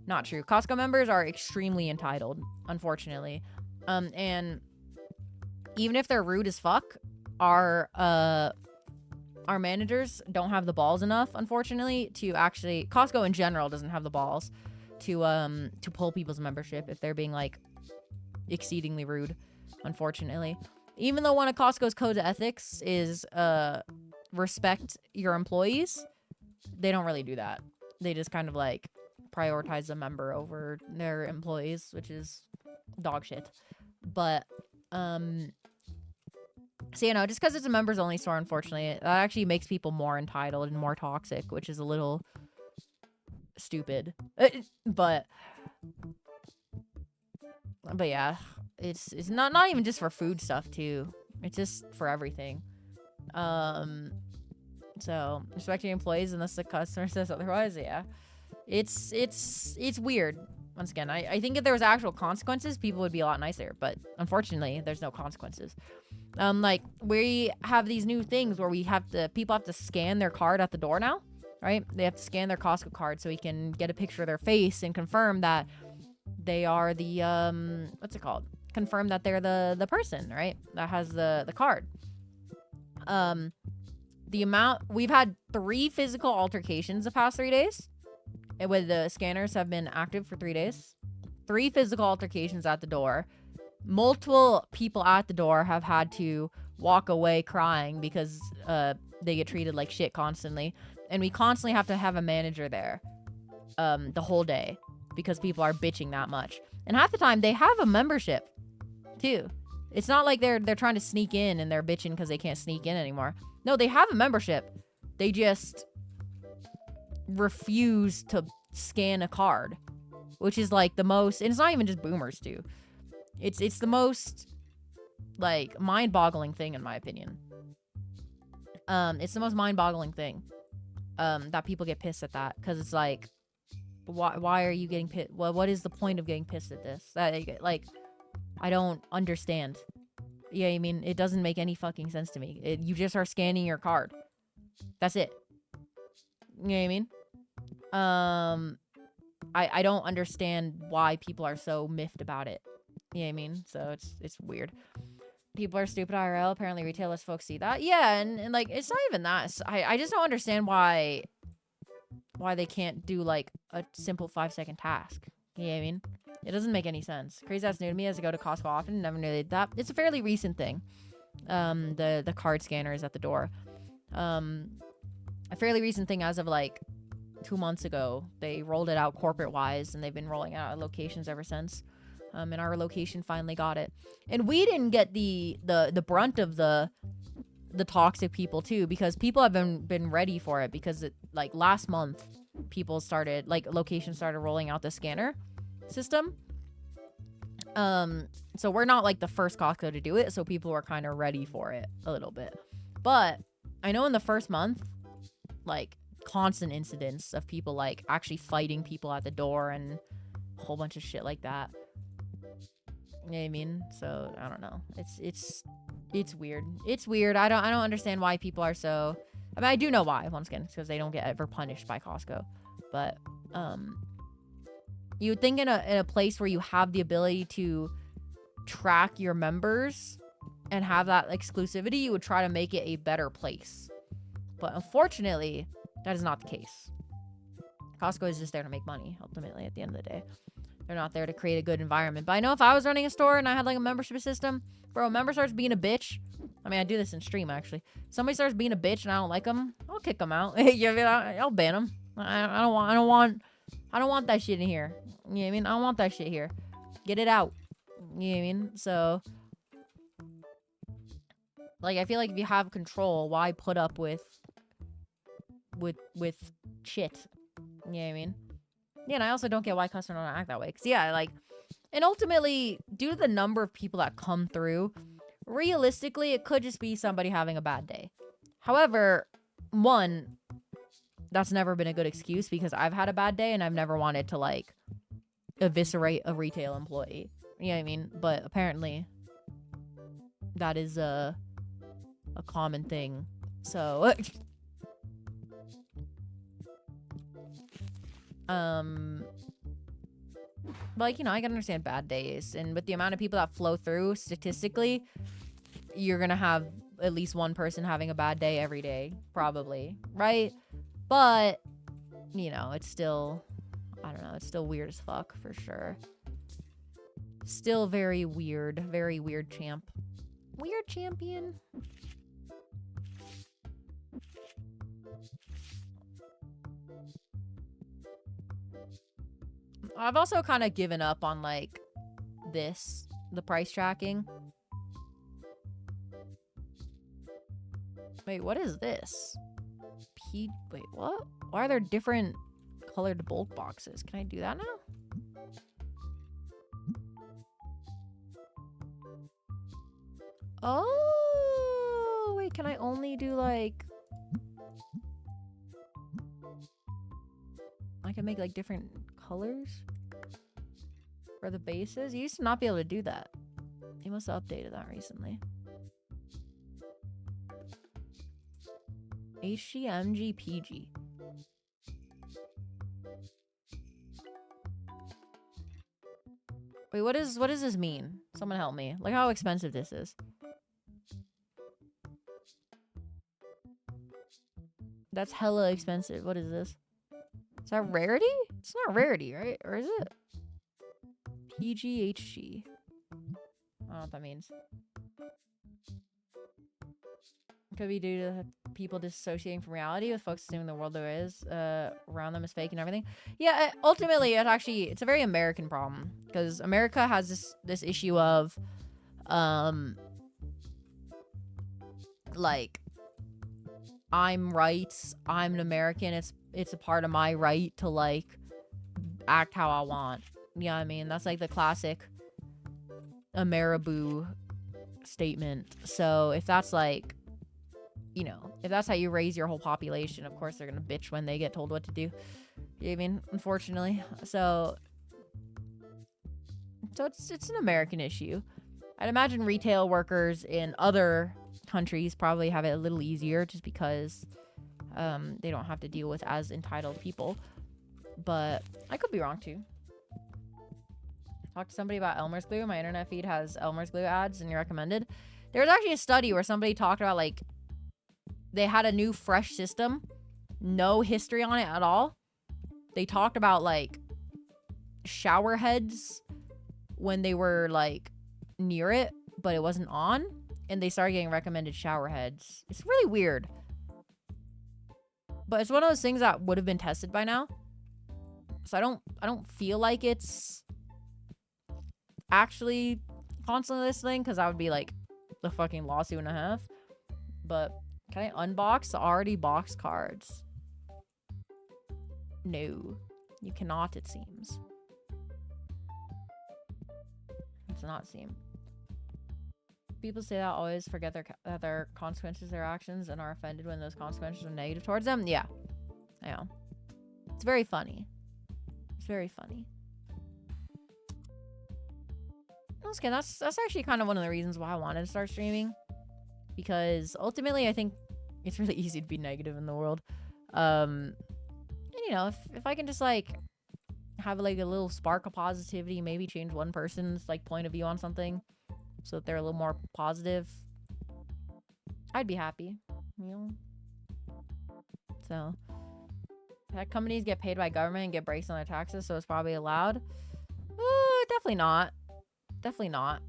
Not true. Costco members are extremely entitled, unfortunately. And even if they're rude as fuck, our managers don't have the balls enough, unfortunately, to actually, Costco in general doesn't have the balls to pull people's membership if they're being like exceedingly rude. unfortunately. Even though one of Costco's code of ethics is respect your employees, they don't really do that. They just kind of like prioritize the member over their employees, which is dog shit. But so, you know, just because it's a members only store, unfortunately, that actually makes people more entitled and more toxic, which is a little stupid. But yeah, it's not even just for food stuff too. It's just for everything. So respect your employees unless the customer says otherwise. Yeah, it's weird. Once again, I think if there was actual consequences, people would be a lot nicer. But unfortunately, there's no consequences. Like we have these new things where people have to scan their card at the door now, right? They have to scan their Costco card so we can get a picture of their face and confirm that they are the what's it called? Confirm that they're the person, right? That has the card. We've had 3 physical altercations the past 3 days. With the scanners have been active for 3 days. 3 physical altercations at the door. Multiple people at the door have had to walk away crying because they get treated like shit constantly. And we constantly have to have a manager there the whole day because people are bitching that much. And half the time they have a membership too. It's not like they're trying to sneak in and they're bitching because they can't sneak in anymore. No, they have a membership. They just refuse to scan a card, which is like the most, and it's not even just boomers too. It's the most like mind-boggling thing in my opinion. It's the most mind-boggling thing that people get pissed at that, because it's like, why are you getting pissed? Well, what is the point of getting pissed at this? Like I don't understand. Yeah, I mean, it doesn't make any fucking sense to me. You just are scanning your card. That's it. You know what I mean? I don't understand why people are so miffed about it. You know what I mean? So it's weird. People are stupid IRL. Apparently retailers folks see that. Yeah, and like, it's not even that. I just don't understand why they can't do like a simple 5-second task. You know what I mean? It doesn't make any sense. Crazy ass new to me as I go to Costco often. Never knew that. It's a fairly recent thing. The card scanner is at the door. A fairly recent thing as of like 2 months ago. They rolled it out corporate wise, and they've been rolling out at locations ever since. And our location finally got it. And we didn't get the brunt of the toxic people too, because people have been ready for it, because like last month locations started rolling out the scanner system. So we're not like the first Costco to do it, so people were kind of ready for it a little bit. But I know in the first month, like, constant incidents of people like actually fighting people at the door and a whole bunch of shit like that. You know what I mean? So I don't know. It's weird. It's weird. I don't understand why people are so. I mean, I do know why. Once again, it's because they don't get ever punished by Costco. But you would think in a place where you have the ability to track your members and have that exclusivity, you would try to make it a better place. But unfortunately, that is not the case. Costco is just there to make money, ultimately, at the end of the day. They're not there to create a good environment. But I know if I was running a store and I had like a membership system, bro, a member starts being a bitch. I mean, I do this in stream, actually. Somebody starts being a bitch and I don't like them, I'll kick them out. I'll ban them. I don't want that shit in here. You know what I mean? I don't want that shit here. Get it out. You know what I mean? So, like, I feel like if you have control, why put up with shit? You know what I mean? Yeah, and I also don't get why customers don't act that way. Because, yeah, like, and ultimately, due to the number of people that come through, realistically, it could just be somebody having a bad day. However, one, that's never been a good excuse, because I've had a bad day and I've never wanted to, like, eviscerate a retail employee. You know what I mean? But apparently, that is a common thing. So, like, you know, I can understand bad days, and with the amount of people that flow through, statistically, you're gonna have at least one person having a bad day every day, probably, right? But, you know, it's still, I don't know, it's still weird as fuck, for sure. Still very weird. Very weird champ. Weird champion. I've also kind of given up on, like, the price tracking. Wait, what is this? Wait, what? Why are there different colored bulk boxes? Can I do that now? Oh, wait, can I only do, like... I can make, like, different colors for the bases? You used to not be able to do that. You must have updated that recently. HG, PG. Wait, what does this mean? Someone help me. Like how expensive this is. That's hella expensive. What is this? Is that rarity? It's not rarity, right? Or is it? PGHG. I don't know what that means. Could be due to people disassociating from reality with folks assuming the world there is around them is fake and everything. Yeah, ultimately, it's a very American problem. Because America has this issue of, like, I'm right, I'm an American, it's a part of my right to, like, act how I want. You know what I mean? That's, like, the classic Ameriboo statement. So, if that's, like, you know, if that's how you raise your whole population, of course they're gonna bitch when they get told what to do. You know what I mean? Unfortunately. So it's an American issue. I'd imagine retail workers in other countries probably have it a little easier just because they don't have to deal with as entitled people. But I could be wrong too. Talk to somebody about Elmer's glue. My internet feed has Elmer's glue ads and you recommended. There was actually a study where somebody talked about, like, they had a new fresh system, no history on it at all. They talked about, like, shower heads when they were, like, near it, but it wasn't on, and they started getting recommended shower heads. It's really weird. But it's one of those things that would have been tested by now. So I don't feel like it's actually constantly this thing, because that would be, like, the fucking lawsuit and a half. But can I unbox the already boxed cards? No. You cannot, it seems. It does not seem. People say that always forget their consequences, their actions, and are offended when those consequences are negative towards them. Yeah. I know. It's very funny. It's very funny. Okay, that's actually kind of one of the reasons why I wanted to start streaming. Because ultimately, I think it's really easy to be negative in the world. And, you know, if I can just, like, have, like, a little spark of positivity, maybe change one person's, like, point of view on something so that they're a little more positive, I'd be happy, you know? So, tech companies get paid by government and get breaks on their taxes, so it's probably allowed. Definitely not. Definitely not.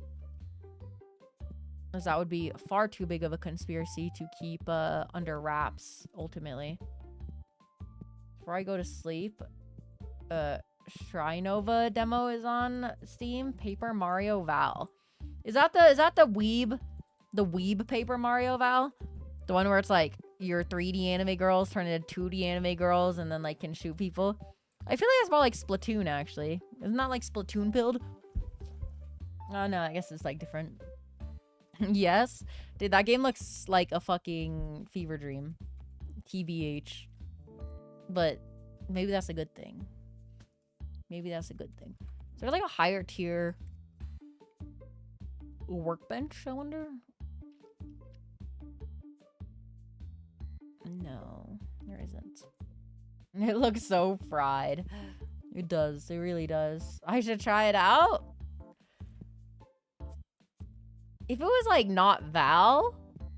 Because that would be far too big of a conspiracy to keep under wraps, ultimately. Before I go to sleep, Shrinova demo is on Steam. Paper Mario Val. Is that the weeb Paper Mario Val? The one where it's like your 3D anime girls turn into 2D anime girls and then, like, can shoot people? I feel like it's more like Splatoon, actually. Isn't that like Splatoon build? Oh no, I guess it's like different. Yes. Dude, that game looks like a fucking fever dream. TBH. But maybe that's a good thing. Maybe that's a good thing. Is there, like, a higher tier workbench, I wonder? No, there isn't. It looks so fried. It does. It really does. I should try it out. If it was, like, not Val,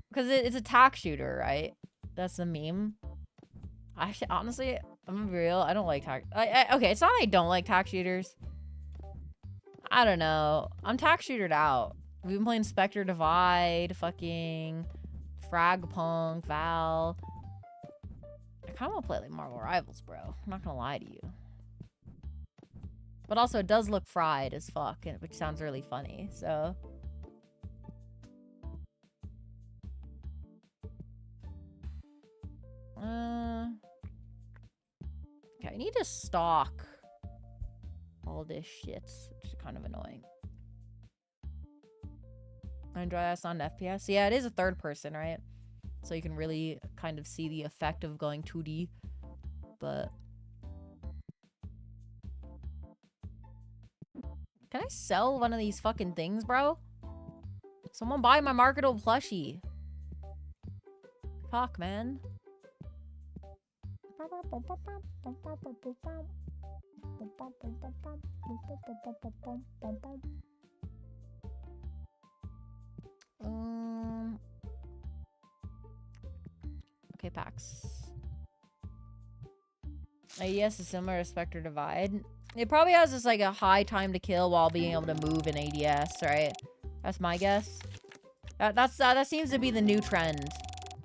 because it's a tack shooter, right? That's the meme. Actually, honestly, I'm gonna be real. I don't like tack. Okay, it's not like I don't like tack shooters. I don't know. I'm tax shootered out. We've been playing Spectre Divide, fucking Fragpunk, Val. I kind of want to play like Marvel Rivals, bro. I'm not gonna lie to you. But also, it does look fried as fuck, which sounds really funny. So. Okay, I need to stock all this shit, which is kind of annoying. I enjoy that on FPS. Yeah, it is a third person, right? So you can really kind of see the effect of going 2D. But can I sell one of these fucking things, bro? Someone buy my marketable plushie. Fuck, man. Okay, packs. ADS is similar to Spectre Divide. It probably has just like a high time to kill while being able to move in ADS, right? That's my guess. That seems to be the new trend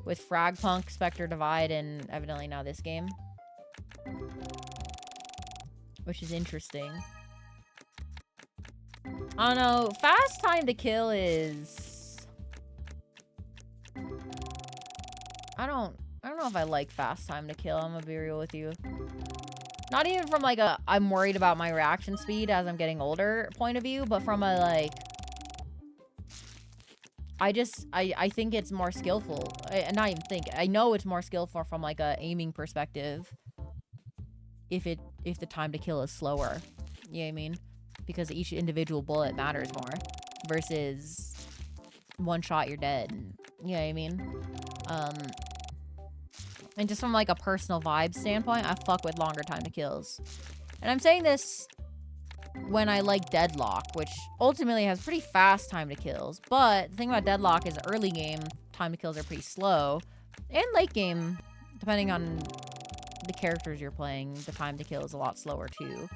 with Fragpunk, Spectre Divide, and evidently now this game. Which is interesting. I don't know. Fast time to kill is... I don't know if I like fast time to kill. I'm gonna be real with you. Not even from like a I'm worried about my reaction speed as I'm getting older point of view, but from a like... I think it's more skillful. Not even think. I know it's more skillful from like a aiming perspective. If the time to kill is slower. You know what I mean? Because each individual bullet matters more. Versus one shot you're dead. You know what I mean? And just from like a personal vibe standpoint, I fuck with longer time to kills. And I'm saying this when I like Deadlock, which ultimately has pretty fast time to kills. But the thing about Deadlock is early game time to kills are pretty slow. And late game, depending on the characters you're playing, the time to kill is a lot slower too.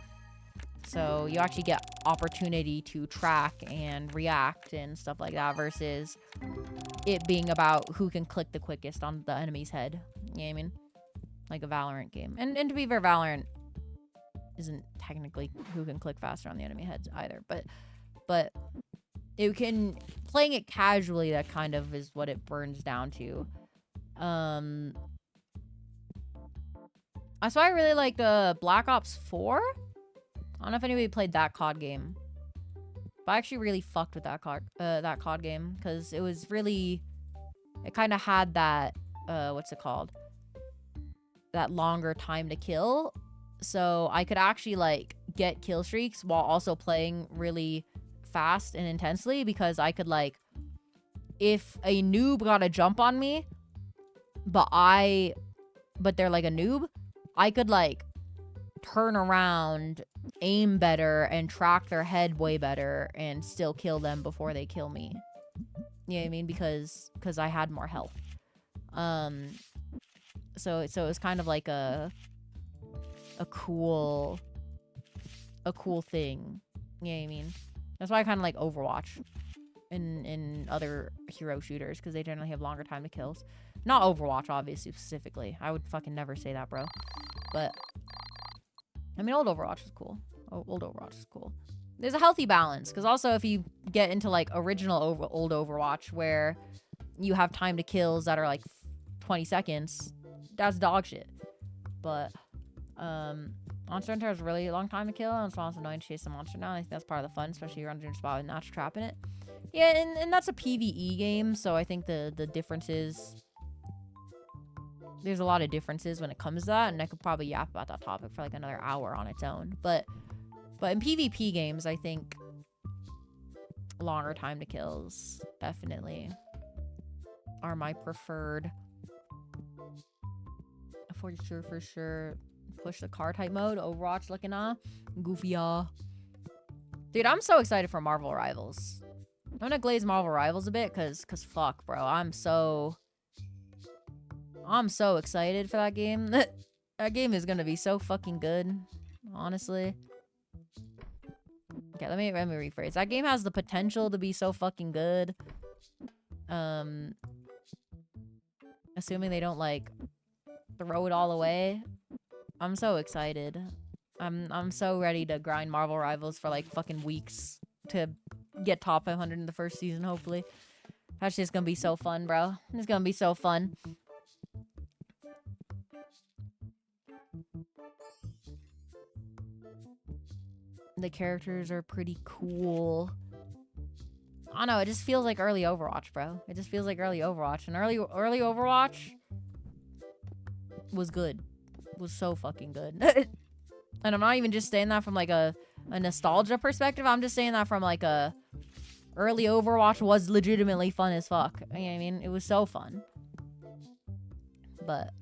So you actually get opportunity to track and react and stuff like that versus it being about who can click the quickest on the enemy's head. You know what I mean? Like a Valorant game. And to be fair, Valorant isn't technically who can click faster on the enemy heads either. But it can... Playing it casually, that kind of is what it burns down to. That's why I really like Black Ops 4. I don't know if anybody played that COD game. But I actually really fucked with that COD game. Because it was really... It kind of had that... what's it called? That longer time to kill. So I could actually, like, get kill streaks while also playing really fast and intensely. Because I could, like... If a noob got a jump on me... But they're, like, a noob... I could, like, turn around, aim better, and track their head way better, and still kill them before they kill me. You know what I mean? Because I had more health. So it was kind of like a cool thing. You know what I mean? That's why I kind of like Overwatch in other hero shooters, because they generally have longer time to kills. Not Overwatch, obviously, specifically. I would fucking never say that, bro. But, I mean, old Overwatch is cool. Old Overwatch is cool. There's a healthy balance, because also if you get into, like, original old Overwatch, where you have time to kills that are, like, 20 seconds, that's dog shit. But, Monster Hunter has a really long time to kill, and it's almost annoying to chase a monster now. I think that's part of the fun, especially if you're under a spot with Notch trapping it. Yeah, and that's a PvE game, so I think the difference is... There's a lot of differences when it comes to that, and I could probably yap about that topic for like another hour on its own. But in PvP games, I think longer time to kills definitely are my preferred. For sure. Push the car type mode. Overwatch looking goofy Dude, I'm so excited for Marvel Rivals. I'm gonna glaze Marvel Rivals a bit, cause fuck, bro. I'm so excited for that game. That game is gonna be so fucking good, honestly. Okay, let me rephrase. That game has the potential to be so fucking good. Assuming they don't like throw it all away. I'm so excited. I'm so ready to grind Marvel Rivals for like fucking weeks to get top 500 in the first season, hopefully. That shit's gonna be so fun, bro. It's gonna be so fun. The characters are pretty cool. I don't know, it just feels like early Overwatch, bro. It just feels like early Overwatch. And early Overwatch was good. Was so fucking good. And I'm not even just saying that from like a nostalgia perspective. I'm just saying that from like a early Overwatch was legitimately fun as fuck. You know what I mean? It was so fun. But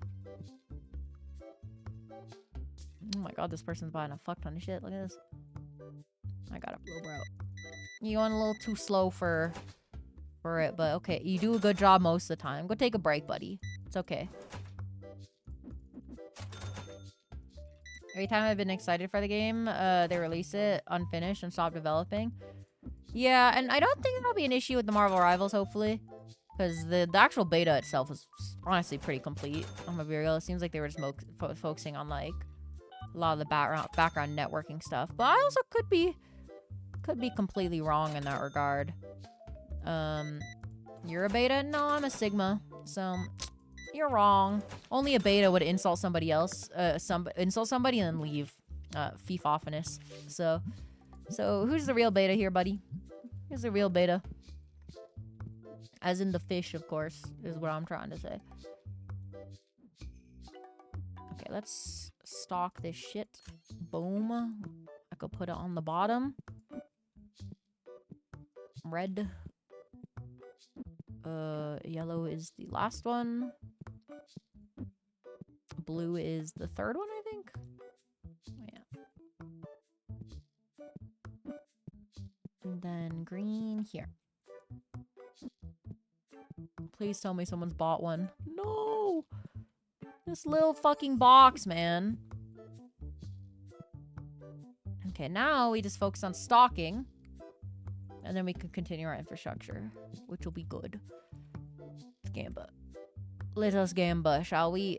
oh my god, this person's buying a fuck ton of shit. Look at this. I got it, bro. You went a little too slow for it, but okay. You do a good job most of the time. Go take a break, buddy. It's okay. Every time I've been excited for the game, they release it unfinished and stop developing. Yeah, and I don't think that'll be an issue with the Marvel Rivals, hopefully. Because the actual beta itself was honestly pretty complete. I'm gonna be real. It seems like they were just focusing on, like, a lot of the background networking stuff. But I also could be completely wrong in that regard. You're a beta? No, I'm a Sigma. So, you're wrong. Only a beta would insult somebody else. Insult somebody and then leave. Fief-offiness. So who's the real beta here, buddy? Who's the real beta? As in the fish, of course, is what I'm trying to say. Okay, let's stock this shit. Boom. I could put it on the bottom. Red. Yellow is the last one. Blue is the third one, I think. Yeah. And then green here. Please tell me someone's bought one. No! This little fucking box, man. Okay, now we just focus on stocking. And then we can continue our infrastructure, which will be good. Gamba. Let us gamba, shall we?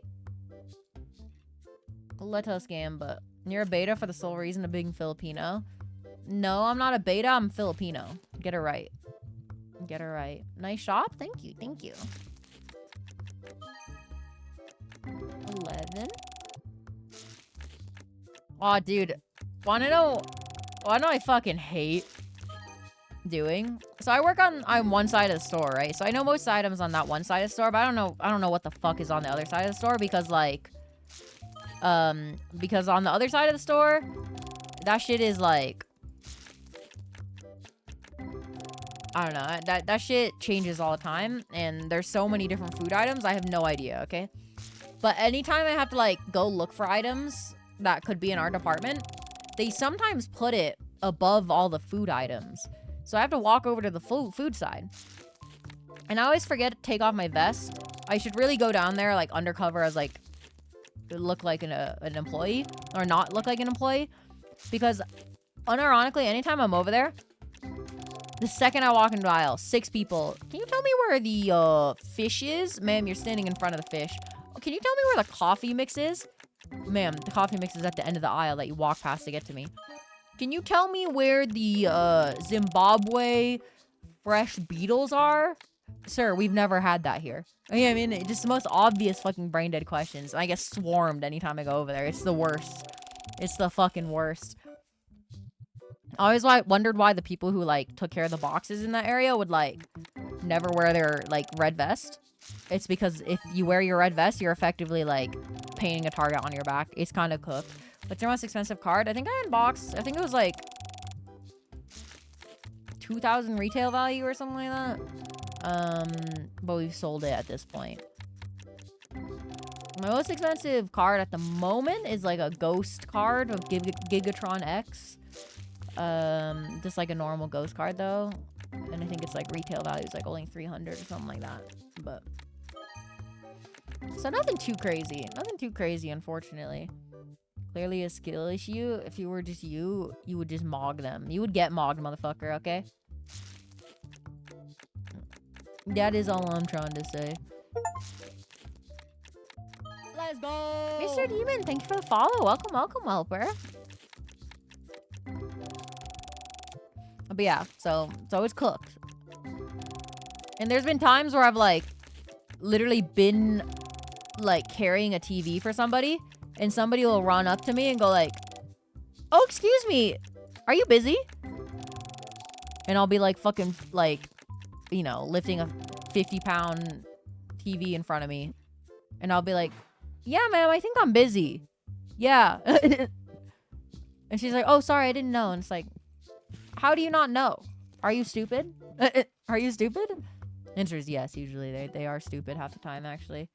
Let us gamba. You're a beta for the sole reason of being Filipino. No, I'm not a beta, I'm Filipino. Get it right. Get it right. Nice shop. Thank you. Thank you. 11. Aw, dude. Wanna know I fucking hate doing? So I work on one side of the store, right? So I know most items on that one side of the store, but I don't know what the fuck is on the other side of the store because, like, because on the other side of the store, that shit is like, I don't know. That shit changes all the time, and there's so many different food items. I have no idea, okay? But anytime I have to, like, go look for items that could be in our department, they sometimes put it above all the food items. So I have to walk over to the food side. And I always forget to take off my vest. I should really go down there, like, undercover as, like, look like an employee. Or not look like an employee. Because, unironically, anytime I'm over there, the second I walk into the aisle, 6 people. Can you tell me where the fish is? Ma'am, you're standing in front of the fish. Oh, can you tell me where the coffee mix is? Ma'am, the coffee mix is at the end of the aisle that you walk past to get to me. Can you tell me where the Zimbabwe fresh beetles are? Sir, we've never had that here. I mean, it's just the most obvious fucking brain dead questions. I get swarmed anytime I go over there. It's the worst. It's the fucking worst. I always wondered why the people who, like, took care of the boxes in that area would, like, never wear their, like, red vest. It's because if you wear your red vest, you're effectively, like, painting a target on your back. It's kind of cooked. What's your most expensive card? I think I unboxed, I think it was, like, 2,000 retail value or something like that. But we've sold it at this point. My most expensive card at the moment is, like, a ghost card of Gigatron X. Just like a normal ghost card though, and I think it's like retail value is like only 300 or something like that. But so nothing too crazy, unfortunately. Clearly a skill issue. If you were just you would just mog them. You would get mogged, motherfucker, okay? That is all I'm trying to say. Let's go! Mr. Demon, thank you for the follow. Welcome, welcome, helper. But yeah, so it's always cooked. And there's been times where I've like literally been like carrying a TV for somebody, and somebody will run up to me and go like, "Oh, excuse me, are you busy?" And I'll be like fucking like, you know, lifting a 50-pound TV in front of me, and I'll be like, "Yeah, ma'am, I think I'm busy." Yeah. And she's like, "Oh, sorry, I didn't know." And it's like, how do you not know? Are you stupid? Are you stupid? Answer is yes, usually. They are stupid half the time, actually.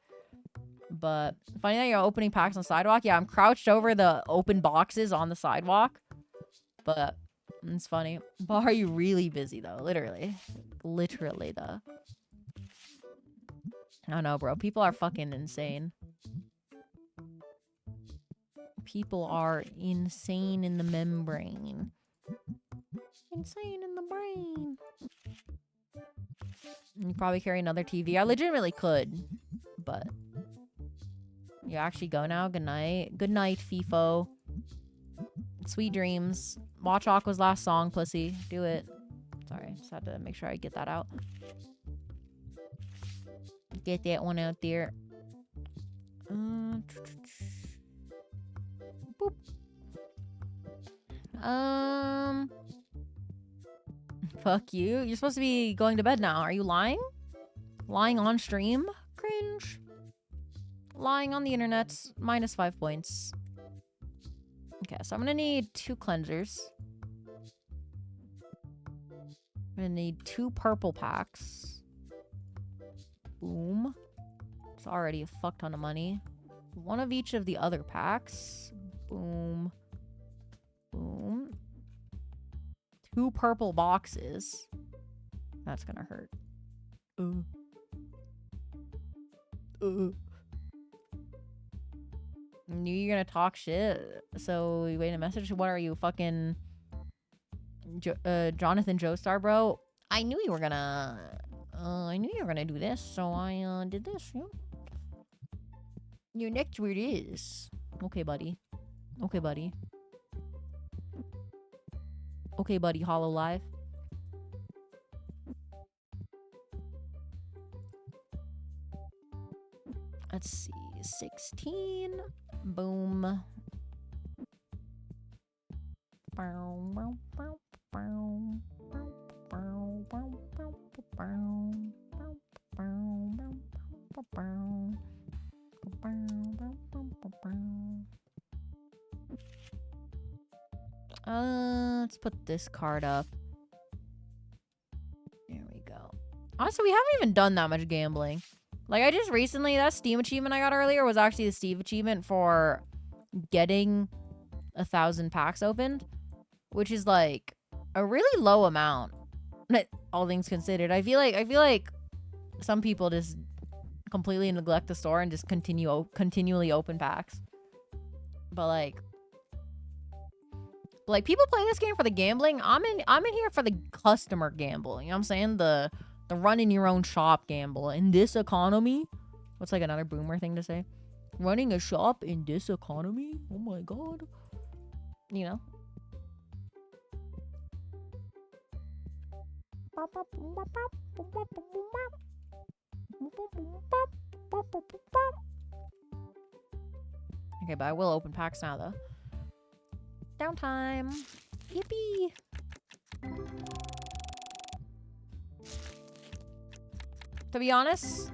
But funny that you're opening packs on the sidewalk. Yeah, I'm crouched over the open boxes on the sidewalk. But it's funny. But are you really busy, though? Literally. Literally, though. I don't know, bro. People are fucking insane. People are insane in the membrane. Insane in the brain. You probably carry another TV. I legitimately could, but you actually go now. Good night. Good night, FIFO. Sweet dreams. Watch Aqua's last song, pussy. Do it. Sorry, just had to make sure I get that out. Get that one out there. Boop. Fuck you. You're supposed to be going to bed now. Are you lying? Lying on stream? Cringe. Lying on the internet. -5 points. Okay, so I'm gonna need 2 cleansers. I'm gonna need 2 purple packs. Boom. It's already a fuck ton of money. 1 of each of the other packs. Boom. Boom. 2 purple boxes. That's gonna hurt. Knew you're gonna talk shit. So we wait a message. What are you, fucking Jonathan Joestar, bro? I knew you were gonna. I knew you were gonna do this, so I did this. Yeah. Your next word is okay, buddy. Okay, buddy. Okay, buddy. Hollow Live. Let's see. 16. Boom. Let's put this card up. There we go. Honestly, we haven't even done that much gambling. Like, I just recently, that Steam achievement I got earlier was actually the Steve achievement for getting 1,000 packs opened, which is like a really low amount, all things considered. I feel like some people just completely neglect the store and just continually open packs. But like people play this game for the gambling. I'm in here for the customer gamble. You know what I'm saying? The running your own shop gamble in this economy. What's like another boomer thing to say? Running a shop in this economy? Oh my god. You know? Okay, but I will open packs now though. Downtime. Yippee. To be honest,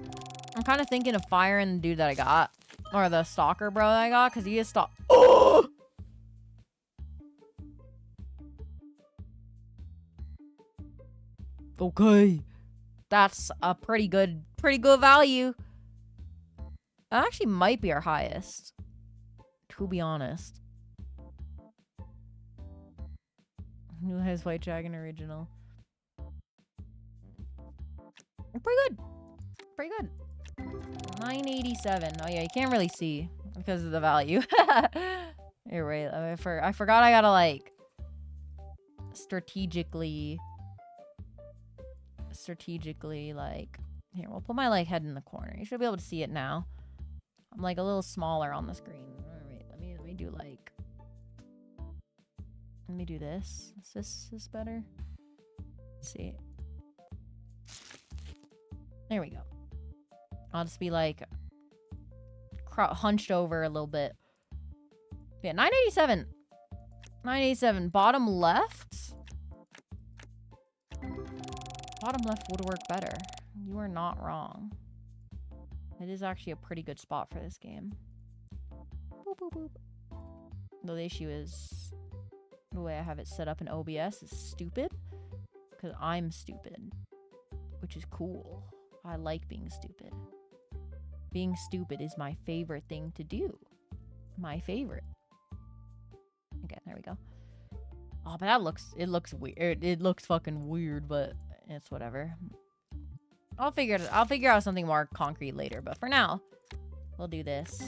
I'm kind of thinking of firing the dude that I got. Or the stalker bro that I got, because he is Oh! Okay. That's a pretty good value. That actually might be our highest. To be honest. Who has White Dragon original? Pretty good. Pretty good. 987. Oh yeah, you can't really see because of the value. You're right. I forgot I gotta, like, strategically, like... Here, we'll put my, like, head in the corner. You should be able to see it now. I'm, like, a little smaller on the screen. Alright, let me do, like... Let me do this. Is this better? Let's see. There we go. I'll just be, like... hunched over a little bit. Yeah, 987. 987. Bottom left? Bottom left would work better. You are not wrong. It is actually a pretty good spot for this game. Boop, boop, boop. Though the issue is... the way I have it set up in OBS is stupid. Because I'm stupid. Which is cool. I like being stupid. Being stupid is my favorite thing to do. My favorite. Okay, there we go. Oh, but it looks weird. It looks fucking weird, but it's whatever. I'll figure out something more concrete later, but for now, we'll do this.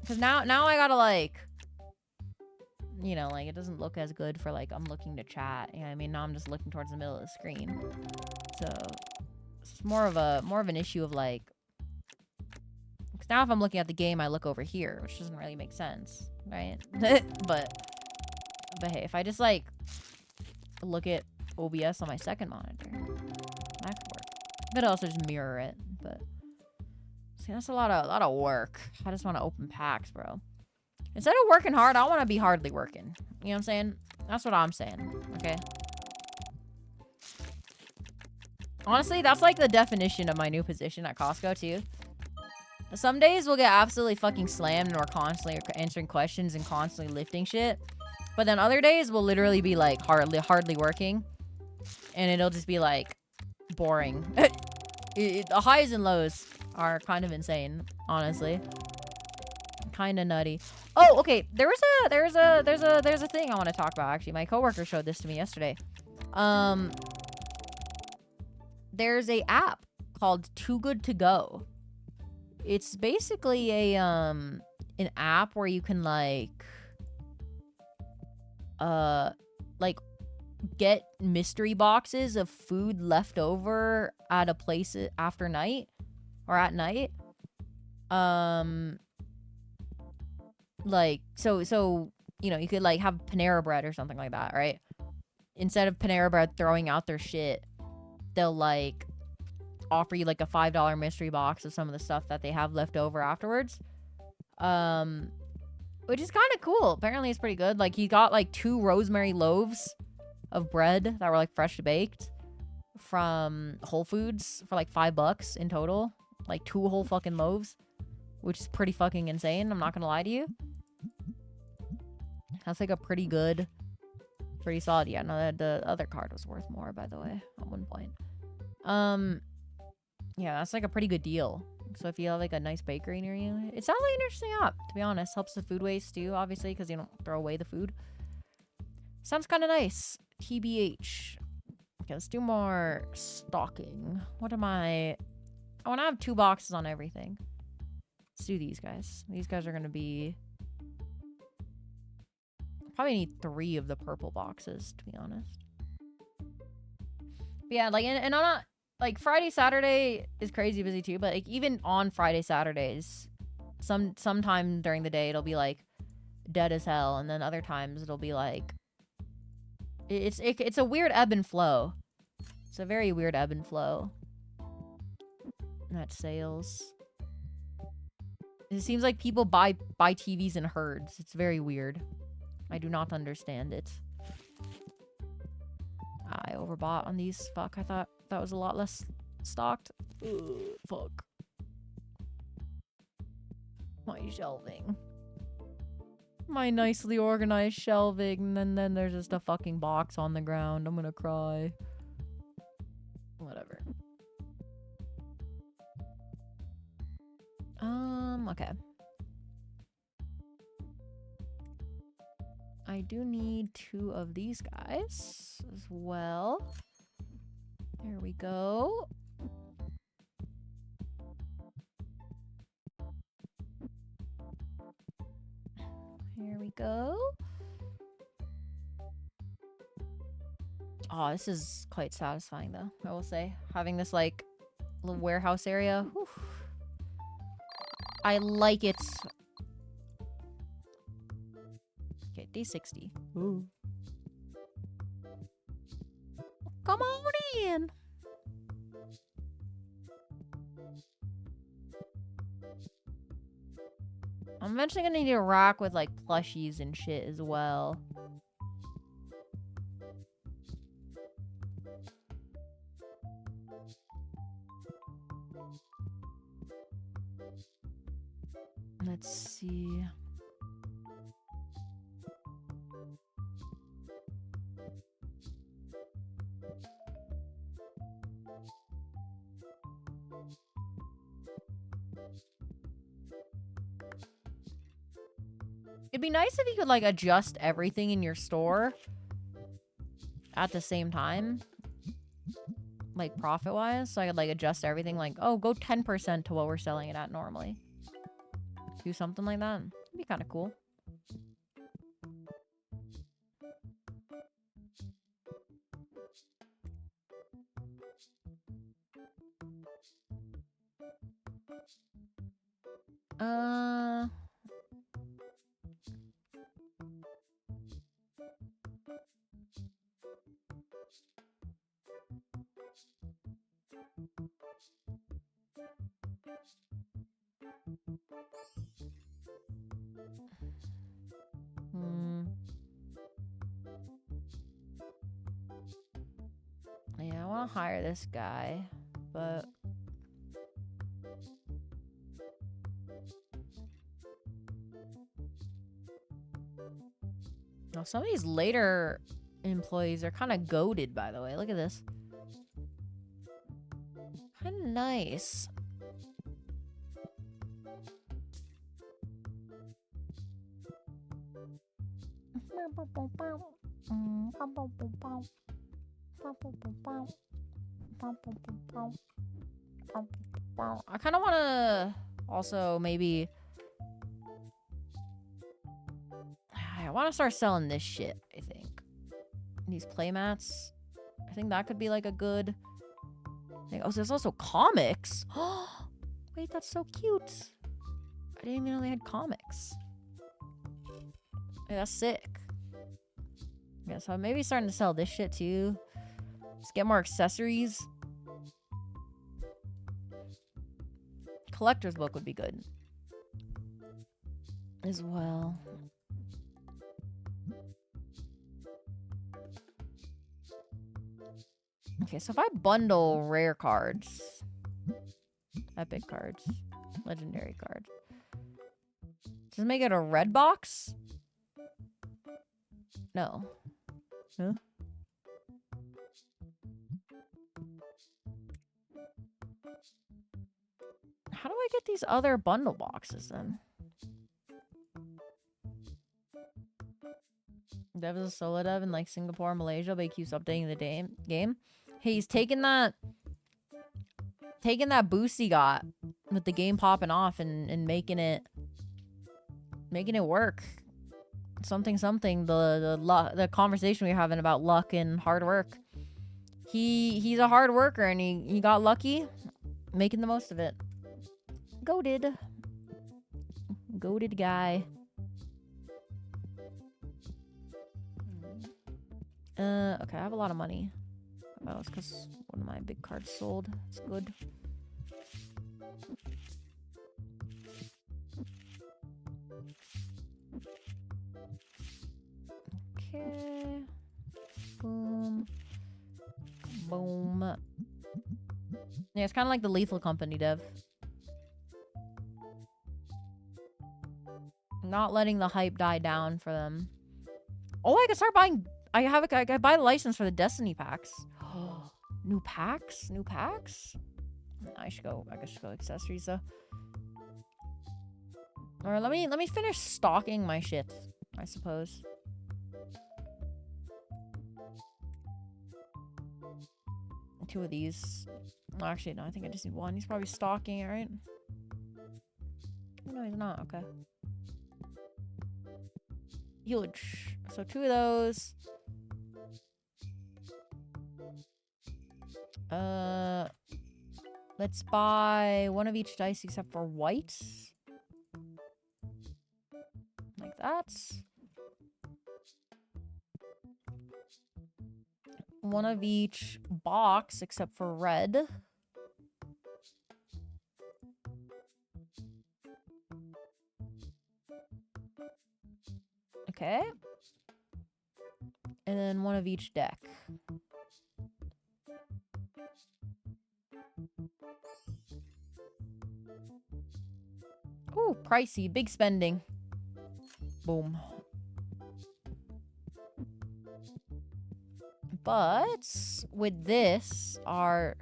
Because now I gotta, like, you know, like, it doesn't look as good for, like, I'm looking to chat. You know what I mean? Now I'm just looking towards the middle of the screen. So it's more of an issue of, like, because now if I'm looking at the game, I look over here, which doesn't really make sense, right? but hey, if I just, like, look at OBS on my second monitor, that could work. But also just mirror it. But see, that's a lot of work. I just want to open packs, bro. Instead of working hard, I want to be hardly working. You know what I'm saying? That's what I'm saying. Okay. Honestly, that's like the definition of my new position at Costco too. Some days we'll get absolutely fucking slammed and we're constantly answering questions and constantly lifting shit. But then other days we'll literally be like hardly working. And it'll just be like boring. The highs and lows are kind of insane, honestly. Kind of nutty. Oh, okay. There's a thing I want to talk about actually. My coworker showed this to me yesterday. There's a app called Too Good To Go. It's basically a an app where you can like get mystery boxes of food left over at a place after night or at night. Like so you know, you could like have Panera Bread or something like that, right? Instead of Panera Bread throwing out their shit, they'll like offer you like a $5 mystery box of some of the stuff that they have left over afterwards. Which is kind of cool. Apparently it's pretty good. Like he got like 2 rosemary loaves of bread that were like fresh baked from Whole Foods for like $5 in total. Like 2 whole fucking loaves, which is pretty fucking insane. I'm not gonna lie to you. That's like a pretty solid. Yeah, no, the other card was worth more, by the way, at one point. Yeah, that's like a pretty good deal. So if you have like a nice bakery near you, it sounds like an interesting app, to be honest. Helps the food waste too, obviously, because you don't throw away the food. Sounds kind of nice. TBH. Okay, let's do more stocking. What am I want to have 2 boxes on everything. Let's do these guys. These guys are going to be... Probably need 3 of the purple boxes, to be honest. But yeah, like, and I'm not... Like, Friday, Saturday is crazy busy too, but like even on Friday, Saturdays, sometime during the day, it'll be like dead as hell. And then other times it'll be like... It's a weird ebb and flow. It's a very weird ebb and flow. That's sales. It seems like people buy TVs in herds. It's very weird. I do not understand it. I overbought on these. Fuck, I thought that was a lot less stocked. Ugh, fuck. My shelving. My nicely organized shelving. And then there's just a fucking box on the ground. I'm gonna cry. Whatever. Okay. I do need 2 of these guys as well. There we go. Here we go. Oh, this is quite satisfying, though, I will say. Having this, like, little warehouse area. Whew. I like it. Okay, day 60. Ooh. Come on in. I'm eventually gonna need a rack with, like, plushies and shit as well. Let's see. It'd be nice if you could, like, adjust everything in your store at the same time. Like, profit-wise. So I could, like, adjust everything. Like, oh, go 10% to what we're selling it at normally. Do something like that. It'd be kind of cool. Yeah, I want to hire this guy, but... Now, some of these later employees are kind of goated, by the way. Look at this. Kind of nice. I kind of want to also maybe... I want to start selling this shit, I think. These playmats. I think that could be like a good thing. Oh, so there's also comics. Wait, that's so cute. I didn't even know they had comics. Yeah, that's sick. Yeah, so I'm maybe starting to sell this shit too. Just get more accessories. Collector's book would be good as well. Okay, so if I bundle rare cards, epic cards, legendary cards, does it make it a red box? No. Huh? How do I get these other bundle boxes then? Dev is a solo dev in like Singapore and Malaysia, but he keeps updating the game. Hey, he's taking that boost he got with the game popping off and making it work. Something. The conversation we were having about luck and hard work. He's a hard worker and he got lucky, making the most of it. Goated guy. Okay, I have a lot of money. Well, it's because one of my big cards sold. It's good. Okay. Boom. Boom. Yeah, it's kind of like the Lethal Company, Dev. Not letting the hype die down for them. Oh, I can start buying... I buy the license for the Destiny packs. New packs? New packs? I guess I should go accessories though. Or let me finish stocking my shit, I suppose. Two of these. Oh, actually, no, I think I just need one. He's probably stocking it, right? Oh, no, he's not. Okay. Huge. So 2 of those. Let's buy 1 of each dice except for white. Like that. 1 of each box except for red. Okay. And then 1 of each deck. Ooh, pricey. Big spending. Boom. But with this, our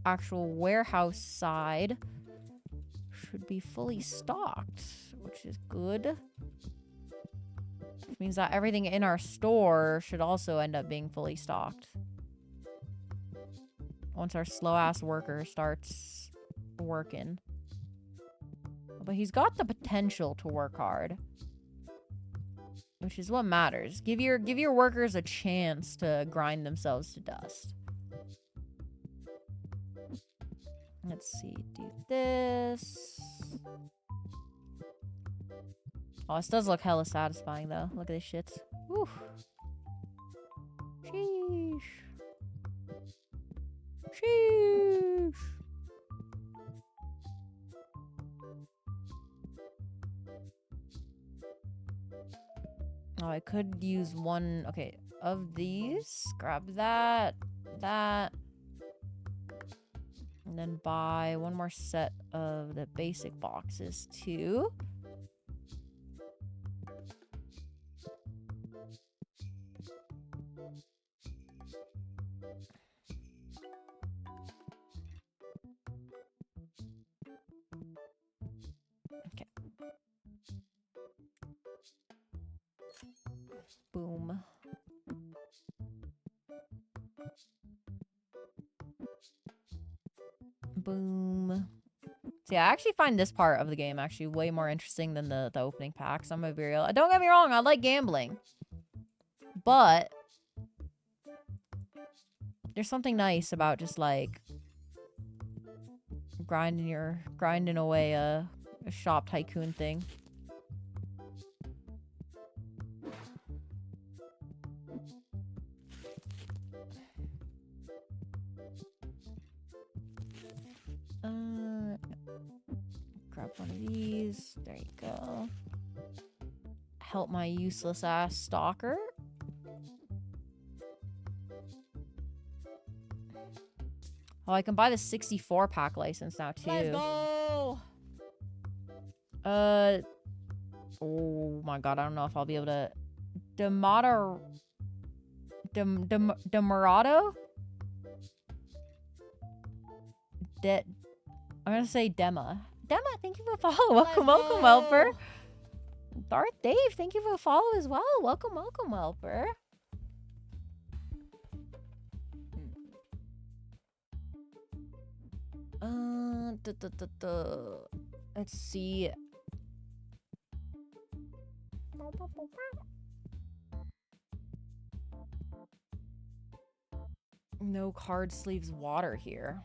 actual warehouse side should be fully stocked, which is good. Which means that everything in our store should also end up being fully stocked. Once our slow-ass worker starts working. But he's got the potential to work hard. Which is what matters. Give your workers a chance to grind themselves to dust. Let's see. Do this. Oh, this does look hella satisfying, though. Look at this shit. Whew. Sheesh. Sheesh. Oh, I could use 1, okay, of these. Grab that, that. And then buy 1 more set of the basic boxes, too. Okay. Boom. Boom. So yeah, I actually find this part of the game actually way more interesting than the opening packs. I'm gonna be real. Don't get me wrong, I like gambling. But there's something nice about just like grinding away a shop tycoon thing. Grab 1 of these. There you go. Help my useless ass stalker. Oh, I can buy the 64 pack license now too. Let's go. Oh my god, I don't know if I'll be able to. Demorado? I'm gonna say Dema. Dema, thank you for the follow. Welcome, welcome, Welper. Darth Dave, thank you for the follow as well. Welcome, welcome, Welper. Let's see. No card sleeves water here.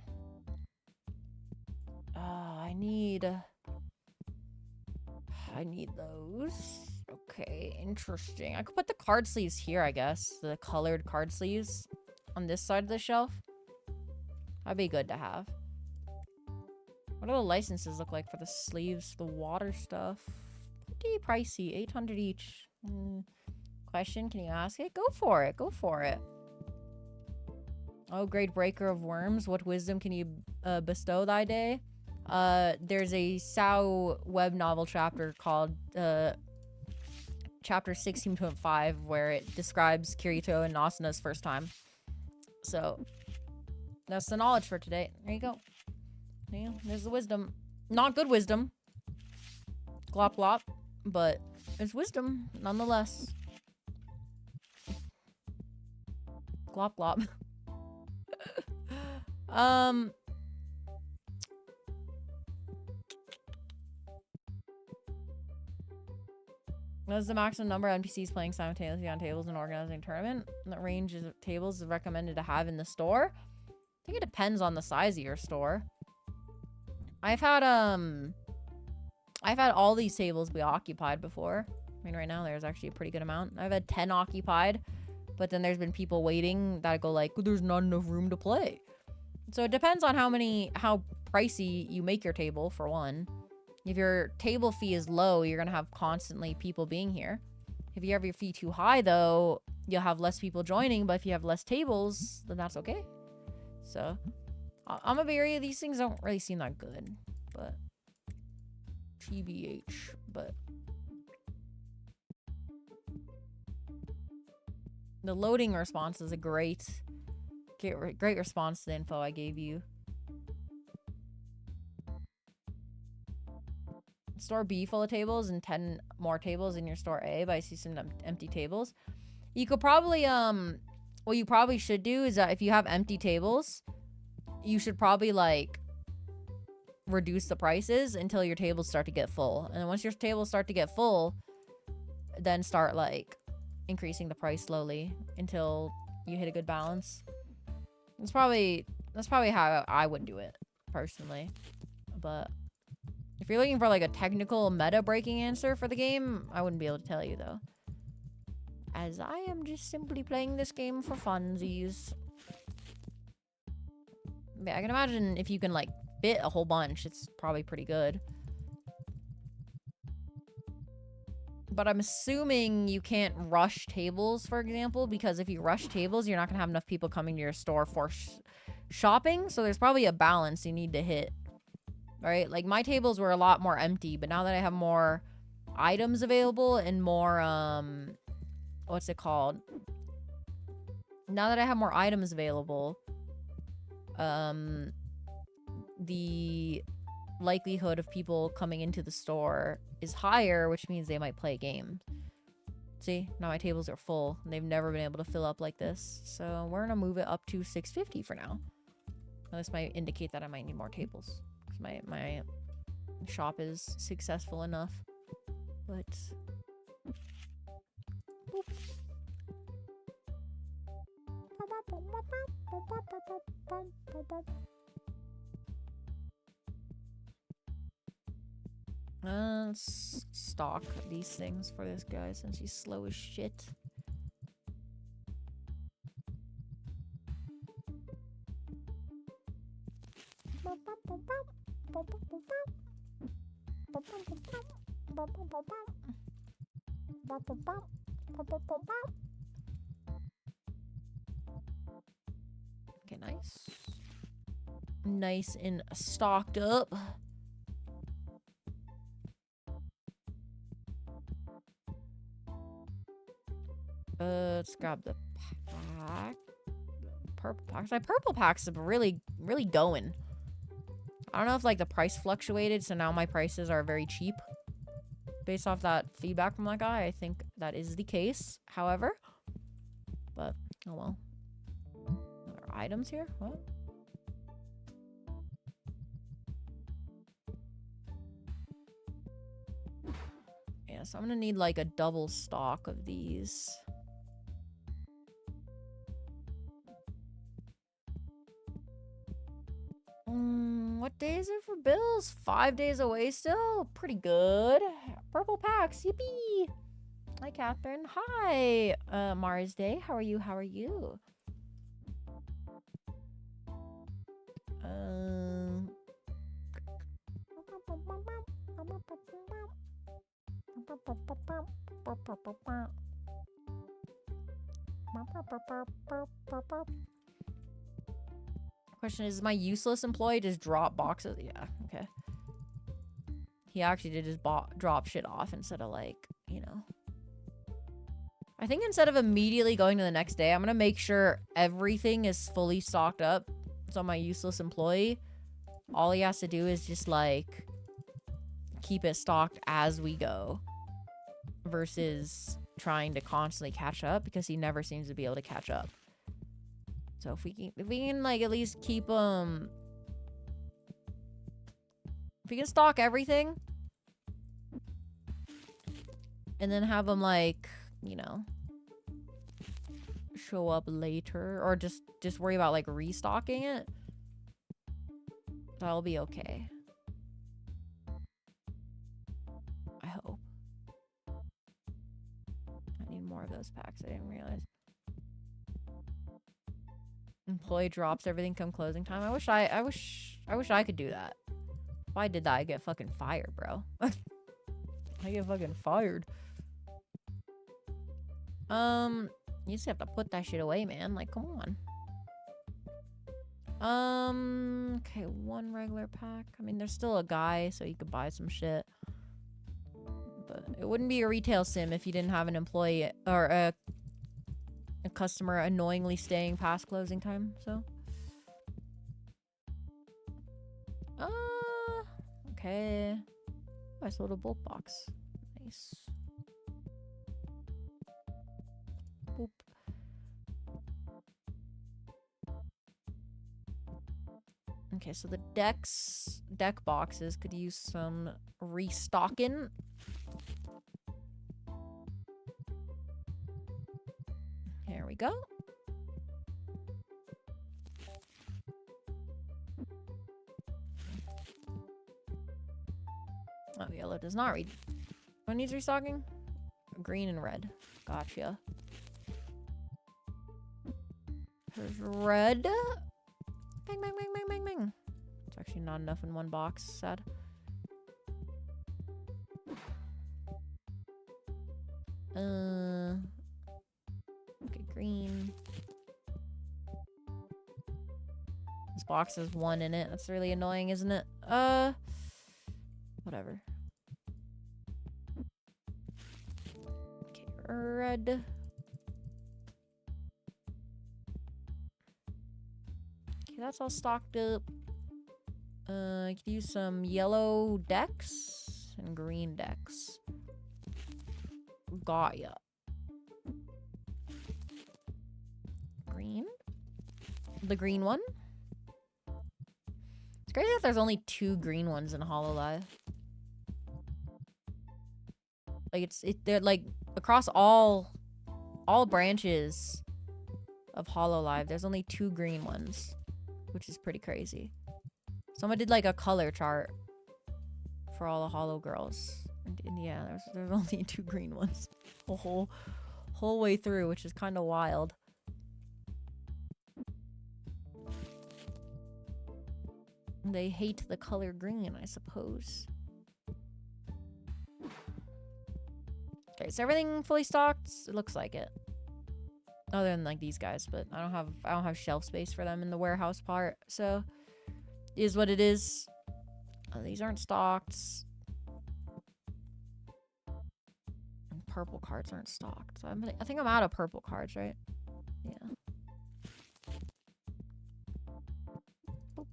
I need those. Okay, interesting. I could put the card sleeves here, I guess. The colored card sleeves on this side of the shelf. That'd be good to have. What do the licenses look like for the sleeves, the water stuff? Pretty pricey, 800 each. Question, can you ask it? Go for it, go for it. Oh, great breaker of worms. What wisdom can you bestow thy day? There's a SAO web novel chapter called chapter 16.5 where it describes Kirito and Nasuna's first time. So that's the knowledge for today. There you go. Yeah, there's the wisdom. Not good wisdom. Glop glop. But it's wisdom nonetheless. Glop glop. What is the maximum number of NPCs playing simultaneously on tables and organizing a tournament? What range of tables is recommended to have in the store? I think it depends on the size of your store. I've had all these tables be occupied before. I mean, right now there's actually a pretty good amount. I've had 10 occupied, but then there's been people waiting that go like, there's not enough room to play. So it depends on how pricey you make your table, for one. If your table fee is low, you're going to have constantly people being here. If you have your fee too high, though, you'll have less people joining. But if you have less tables, then that's okay. So, I'm a very, these things don't really seem that good. But, TBH. But, the loading response is a great response to the info I gave you. Store B full of tables and 10 more tables in your store A, but I see some empty tables. You could probably, what you probably should do is that if you have empty tables, you should probably, like, reduce the prices until your tables start to get full. And then once your tables start to get full, then start, like, increasing the price slowly until you hit a good balance. That's probably how I would do it, personally. But if you're looking for, like, a technical meta-breaking answer for the game, I wouldn't be able to tell you, though. As I am just simply playing this game for funsies. Yeah, I can imagine if you can, like, fit a whole bunch, it's probably pretty good. But I'm assuming you can't rush tables, for example, because if you rush tables, you're not going to have enough people coming to your store for shopping. So there's probably a balance you need to hit. Right? Like, my tables were a lot more empty, but now that I have more items available and more, what's it called? Now that I have more items available, the likelihood of people coming into the store is higher, which means they might play games. See? Now my tables are full. And they've never been able to fill up like this. So we're gonna move it up to 650 for now. Now, this might indicate that I might need more tables. My shop is successful enough, but let's stock these things for this guy since he's slow as shit. Okay, nice. Nice and stocked up. Let's grab the pack. Purple packs. My purple packs are really going. I don't know if, like, the price fluctuated, so now my prices are very cheap. Based off that feedback from that guy, I think that is the case, however. But, oh well. Other items here? What? Yeah, so I'm gonna need, like, a double stock of these. What day is it for bills? 5 days away still? Pretty good. Purple packs, yippee! Hi, Catherine. Hi, Mars Day. How are you? How are you? Question is my useless employee just drop boxes? Yeah, okay. He actually did just drop shit off instead of, like, you know. I think instead of immediately going to the next day, I'm gonna make sure everything is fully stocked up. So my useless employee, all he has to do is just, like, keep it stocked as we go. Versus trying to constantly catch up, because he never seems to be able to catch up. So if we can like at least keep if we can stock everything and then have them like, you know, show up later, or just worry about like restocking it. That'll be okay. I hope. I need more of those packs. I didn't realize. Employee drops everything come closing time. I wish I could do that. If I did that, I'd get fucking fired, bro. I get fucking fired. You just have to put that shit away, man. Like, come on. Okay, one regular pack. I mean, there's still a guy, so you could buy some shit. But it wouldn't be a retail sim if you didn't have an employee or a customer annoyingly staying past closing time, so. Okay. Nice little bulk box. Nice. Boop. Okay, so the deck boxes could use some restocking. Here we go. Oh, yellow does not read. What needs restocking? Green and red. Gotcha. There's red. Bang, bang, bang, bang, bang, bang. It's actually not enough in one box. Sad. Okay, green. This box has one in it. That's really annoying, isn't it? Whatever. Okay, red. Okay, that's all stocked up. I could use some yellow decks and green decks. Got ya. Green? The green one? It's crazy that there's only 2 green ones in Hololive. Like they're like across all branches of Hololive, there's only 2 green ones, which is pretty crazy. Someone did like a color chart for all the Hollow girls. And yeah, there's only 2 green ones the whole way through, which is kind of wild. They hate the color green, I suppose. Okay, is everything fully stocked? It looks like it. Other than like these guys, but I don't have shelf space for them in the warehouse part, so it is what it is. These aren't stocked. And purple cards aren't stocked. So I think I'm out of purple cards, right? Yeah. Boop.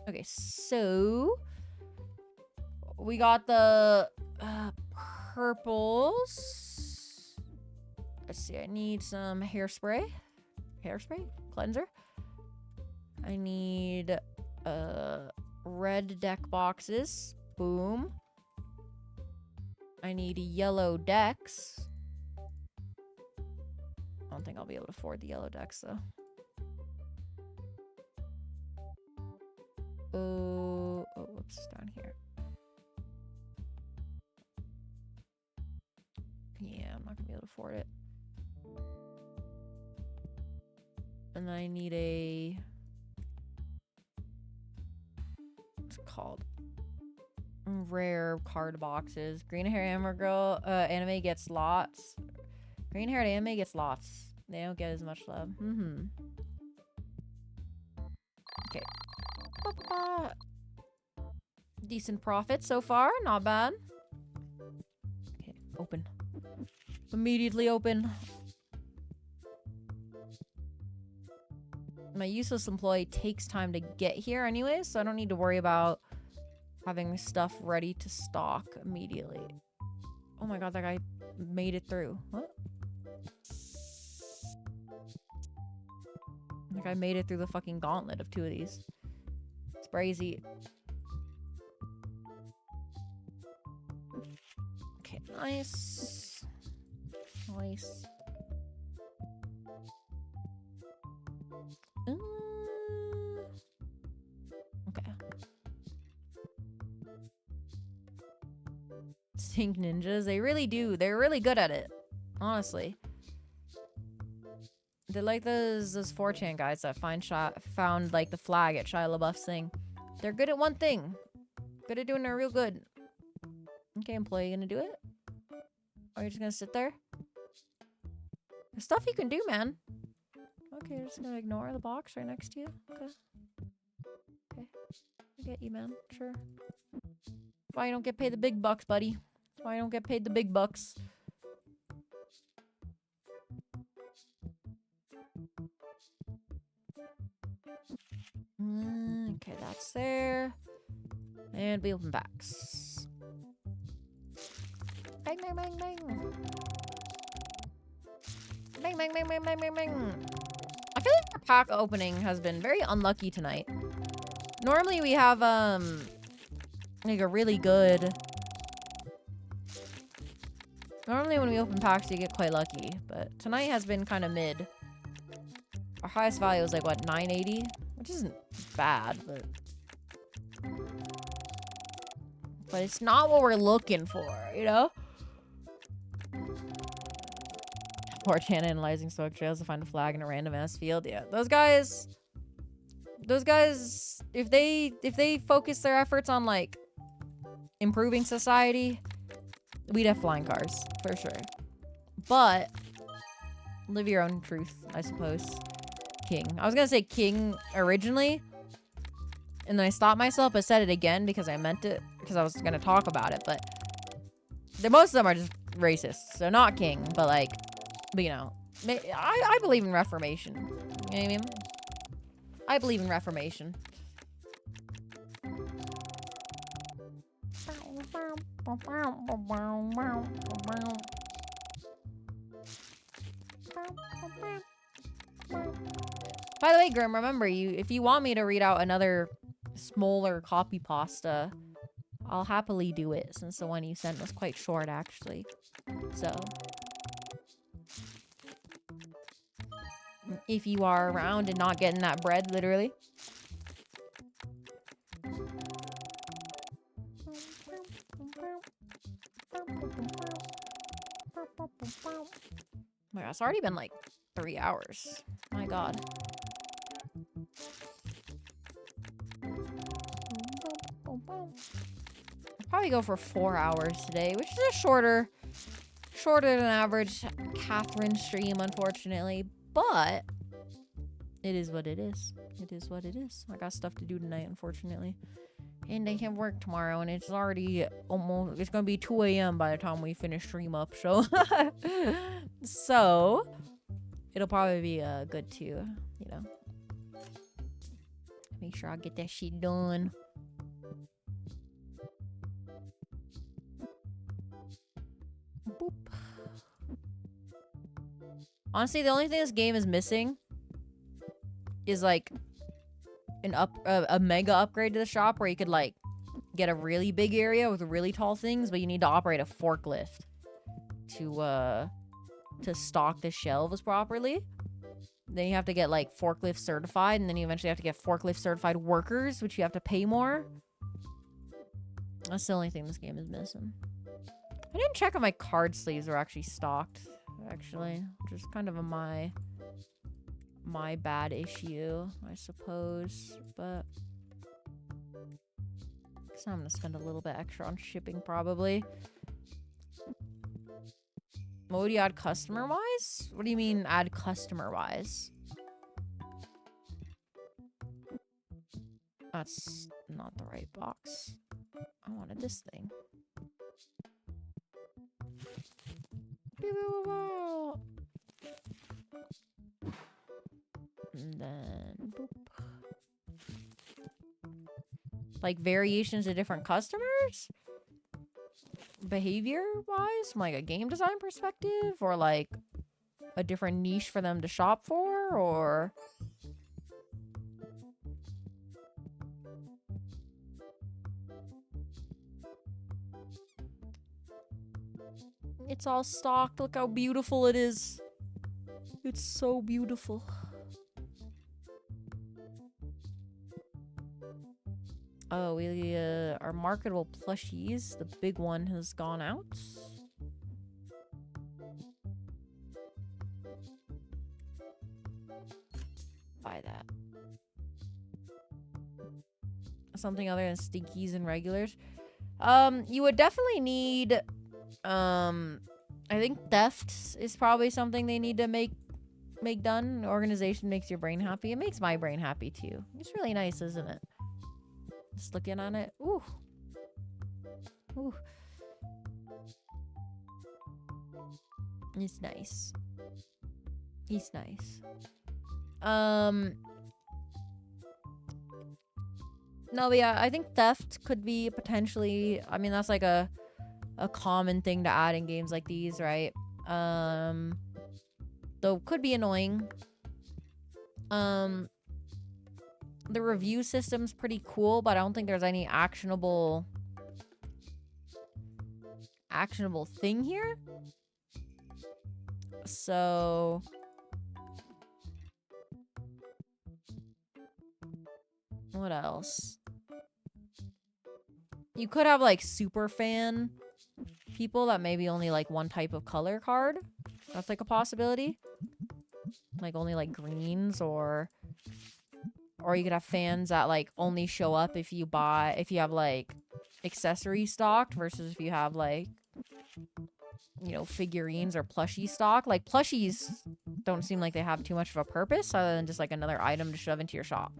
Okay, so we got the purples. Let's see, I need some hairspray. Cleanser. I need red deck boxes. Boom. I need yellow decks. I don't think I'll be able to afford the yellow decks though. Oh, whoops, down here. Yeah, I'm not gonna be able to afford it. And then I need a... what's it called? Rare card boxes. Green hair anime girl anime gets lots. Green haired anime gets lots. They don't get as much love. Okay. Decent profit so far. Not bad. Okay, open. Immediately open. My useless employee takes time to get here anyways, so I don't need to worry about having stuff ready to stock immediately. Oh my god, that guy made it through. What? That guy made it through the fucking gauntlet of 2 of these. Sprazy. Okay, nice. Nice. Okay. Stink ninjas, they really do. They're really good at it. Honestly. They're like those 4chan guys that found like the flag at Shia LaBeouf's thing. They're good at one thing. Good at doing it real good. Okay, employee, you gonna do it? Or are you just gonna sit there? There's stuff you can do, man. Okay, you're just gonna ignore the box right next to you. Okay. Okay. I get you, man. Sure. Why you don't get paid the big bucks, buddy? Why you don't get paid the big bucks? Okay, that's there. And we open packs. Bang, bang, bang, bang. Bang, bang, bang, bang, bang, bang, bang. I feel like our pack opening has been very unlucky tonight. Normally we have, like a really good... Normally when we open packs, you get quite lucky. But tonight has been kind of mid. Our highest value was like, what, 980? Which isn't bad, but... But it's not what we're looking for, you know? Poor Chan analyzing stock trails to find a flag in a random ass field. Yeah, those guys, if they focus their efforts on like improving society, we'd have flying cars for sure. But live your own truth, I suppose. King. I was gonna say king originally, and then I stopped myself but said it again because I meant it because I was gonna talk about it. But most of them are just racist, so not king, but like. But, you know, I believe in Reformation. You know what I mean? I believe in Reformation. By the way, Grim, remember, if you want me to read out another smaller copy pasta, I'll happily do it, since the one you sent was quite short, actually. So... if you are around and not getting that bread, literally. Oh my god, it's already been like 3 hours. My god. I'll probably go for 4 hours today, which is a shorter than average Catherine stream, unfortunately. But it is what it is. It is what it is. I got stuff to do tonight, unfortunately. And I have work tomorrow, and it's already almost... It's going to be 2 a.m. by the time we finish stream up, so... so, it'll probably be good to, you know... make sure I get that shit done. Boop. Honestly, the only thing this game is missing is like a mega upgrade to the shop where you could like get a really big area with really tall things, but you need to operate a forklift to stock the shelves properly. Then you have to get like forklift certified, and then you eventually have to get forklift certified workers, which you have to pay more. That's the only thing this game is missing. I didn't check if my card sleeves were actually stocked, actually, which is kind of my bad issue, I suppose, but so I'm gonna spend a little bit extra on shipping, probably. What would you add customer-wise? What do you mean add customer-wise? That's not the right box. I wanted this thing. And then boop. Like variations of different customers? Behavior wise, from like a game design perspective, or like a different niche for them to shop for, or It's all stocked. Look how beautiful it is. It's so beautiful. Oh, we our marketable plushies. The big one has gone out. Buy that. Something other than stinkies and regulars. You would definitely need I think theft is probably something they need to make done. Organization makes your brain happy. It makes my brain happy too. It's really nice, isn't it? Just looking on it. Ooh. Ooh. It's nice. It's nice. No, but yeah, I think theft could be potentially, I mean, that's like a common thing to add in games like these, right? Though could be annoying. The review system's pretty cool, but I don't think there's any actionable thing here. So what else? You could have like super fan people that maybe only like one type of color card. That's like a possibility. Like only like greens, or you could have fans that like only show up if you have like accessory stocked versus if you have like, you know, figurines or plushie stock. Like plushies don't seem like they have too much of a purpose other than just like another item to shove into your shop.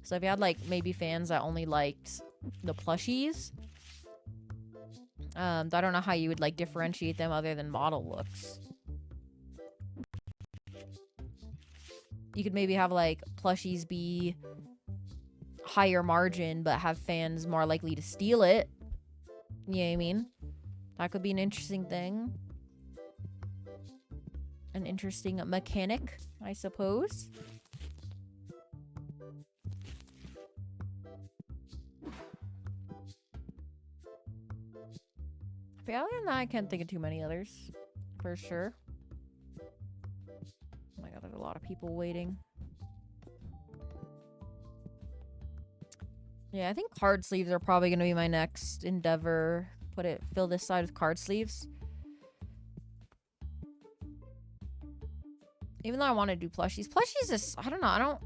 So if you had like maybe fans that only liked the plushies, I don't know how you would like differentiate them other than model looks. You could maybe have like plushies be higher margin but have fans more likely to steal it. You know what I mean? That could be an interesting thing. An interesting mechanic, I suppose. But other than that, I can't think of too many others. For sure. Oh my god, there's a lot of people waiting. Yeah, I think card sleeves are probably going to be my next endeavor. Fill this side with card sleeves. Even though I want to do plushies. Plushies is, I don't know,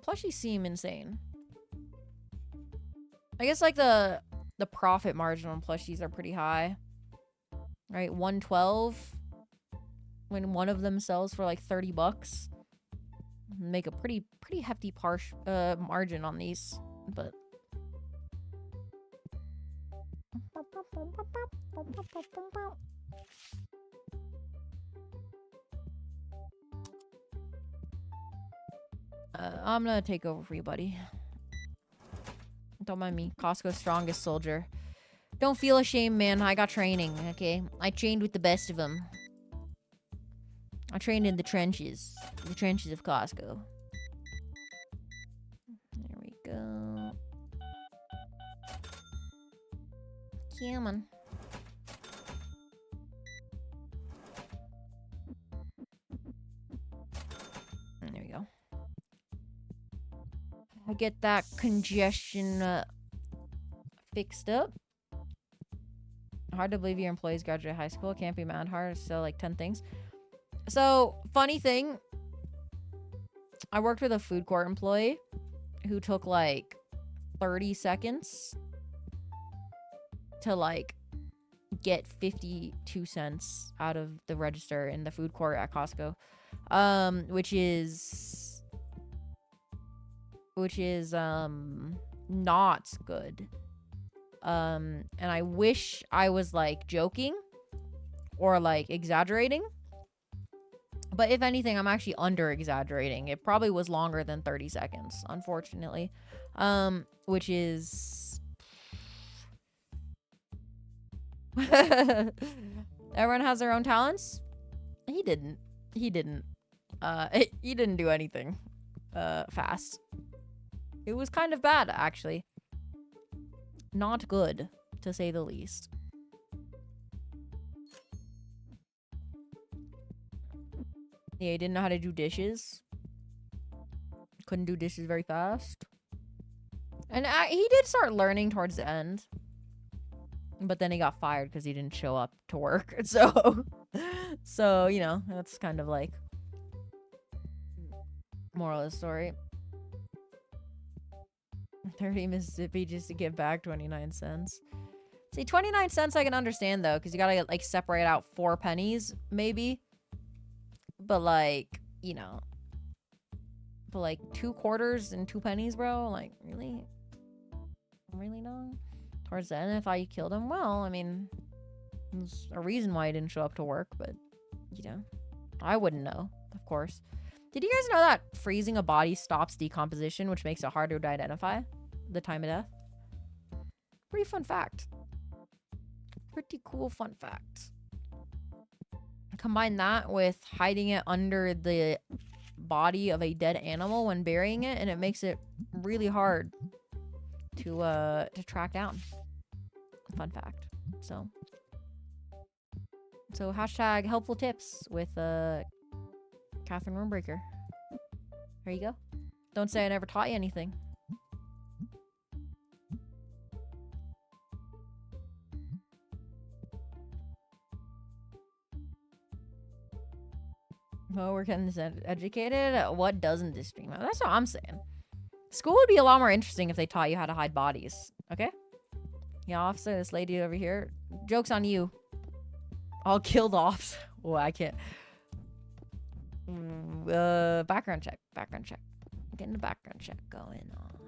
plushies seem insane. I guess like the profit margin on plushies are pretty high. Right, 112 when one of them sells for like 30 bucks. Make a pretty hefty margin on these, but I'm gonna take over for you, buddy. Don't mind me. Costco's strongest soldier. Don't feel ashamed, man. I got training, okay? I trained with the best of them. I trained in the trenches. The trenches of Costco. There we go. Come on. There we go. I get that congestion fixed up. Hard to believe your employees graduate high school. Can't be mad hard. Still like 10 things. So, funny thing. I worked with a food court employee who took like 30 seconds to like get 52 cents out of the register in the food court at Costco. Which is not good. And I wish I was like joking or like exaggerating. But if anything, I'm actually under exaggerating. It probably was longer than 30 seconds, unfortunately. Which is everyone has their own talents. He didn't. He didn't do anything fast. It was kind of bad, actually. Not good, to say the least. Yeah, he didn't know how to do dishes. Couldn't do dishes very fast. And he did start learning towards the end. But then he got fired because he didn't show up to work. So, you know, that's kind of like moral of the story. 30 Mississippi just to give back 29 cents. See, 29 cents I can understand, though, because you gotta, like, separate out 4 pennies, maybe. But, like, you know. But, like, 2 quarters and 2 pennies, bro? Like, really? Really, no? Towards the end, I thought you killed him. Well, I mean, there's a reason why he didn't show up to work, but, you know. I wouldn't know, of course. Did you guys know that freezing a body stops decomposition, which makes it harder to identify the time of death? Pretty fun fact. Pretty cool fun fact. Combine that with hiding it under the body of a dead animal when burying it, and it makes it really hard to track down. Fun fact. So hashtag helpful tips with Catherine Roombreaker. There you go. Don't say I never taught you anything. Oh, we're getting this educated. What doesn't this stream have? That's what I'm saying. School would be a lot more interesting if they taught you how to hide bodies. Okay? Yeah, officer, this lady over here. Joke's on you. I'll kill the officer. Oh, I can't. Background check. Background check. Getting the background check going on.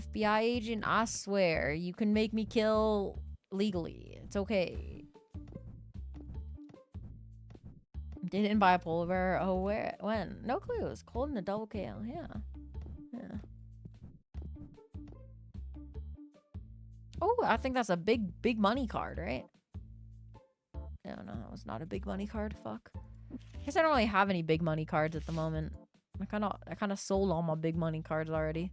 FBI agent, I swear, you can make me kill legally. It's okay. Didn't buy a polar bear. Oh, where? When? No clues. Cold in a double KL. Yeah. Yeah. Oh, I think that's a big money card, right? No, that was not a big money card. Fuck. I guess I don't really have any big money cards at the moment. I kind of sold all my big money cards already.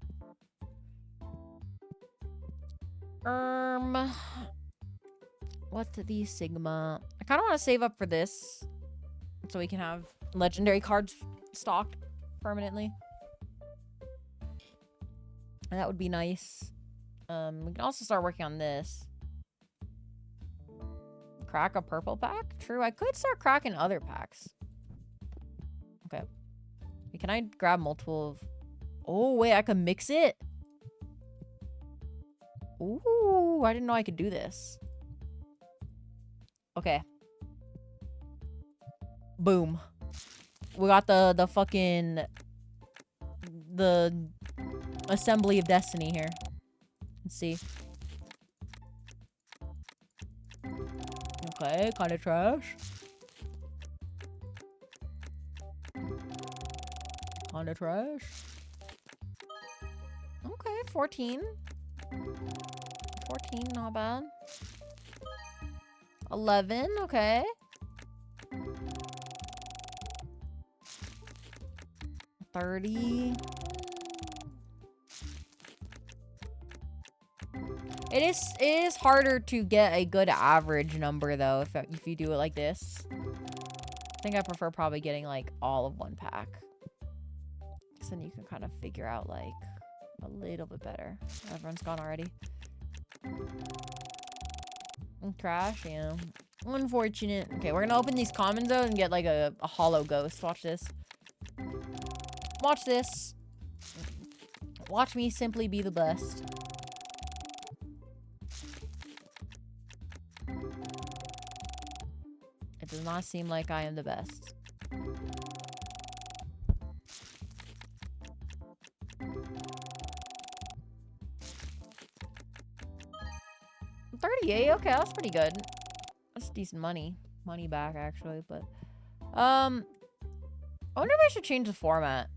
What's the Sigma? I kind of want to save up for this so we can have legendary cards stocked permanently. And that would be nice. We can also start working on this. Crack a purple pack? True, I could start cracking other packs. Okay. Can I grab multiple of... Oh, wait, I can mix it? Ooh, I didn't know I could do this. Okay. Boom. We got the fucking... The assembly of destiny here. Let's see. Okay, kind of trash. Kind of trash. Okay, 14. 14, not bad. 11, okay. 30. It is harder to get a good average number though if you do it like this. I think I prefer probably getting like all of one pack. So then you can kind of figure out like a little bit better. Everyone's gone already. Crash, yeah. Unfortunate. Okay, we're gonna open these commons though and get like a hollow ghost. Watch this. Watch this. Watch me simply be the best. It does not seem like I am the best. 38, okay, that's pretty good. That's decent money. Money back, actually, but... I wonder if I should change the format.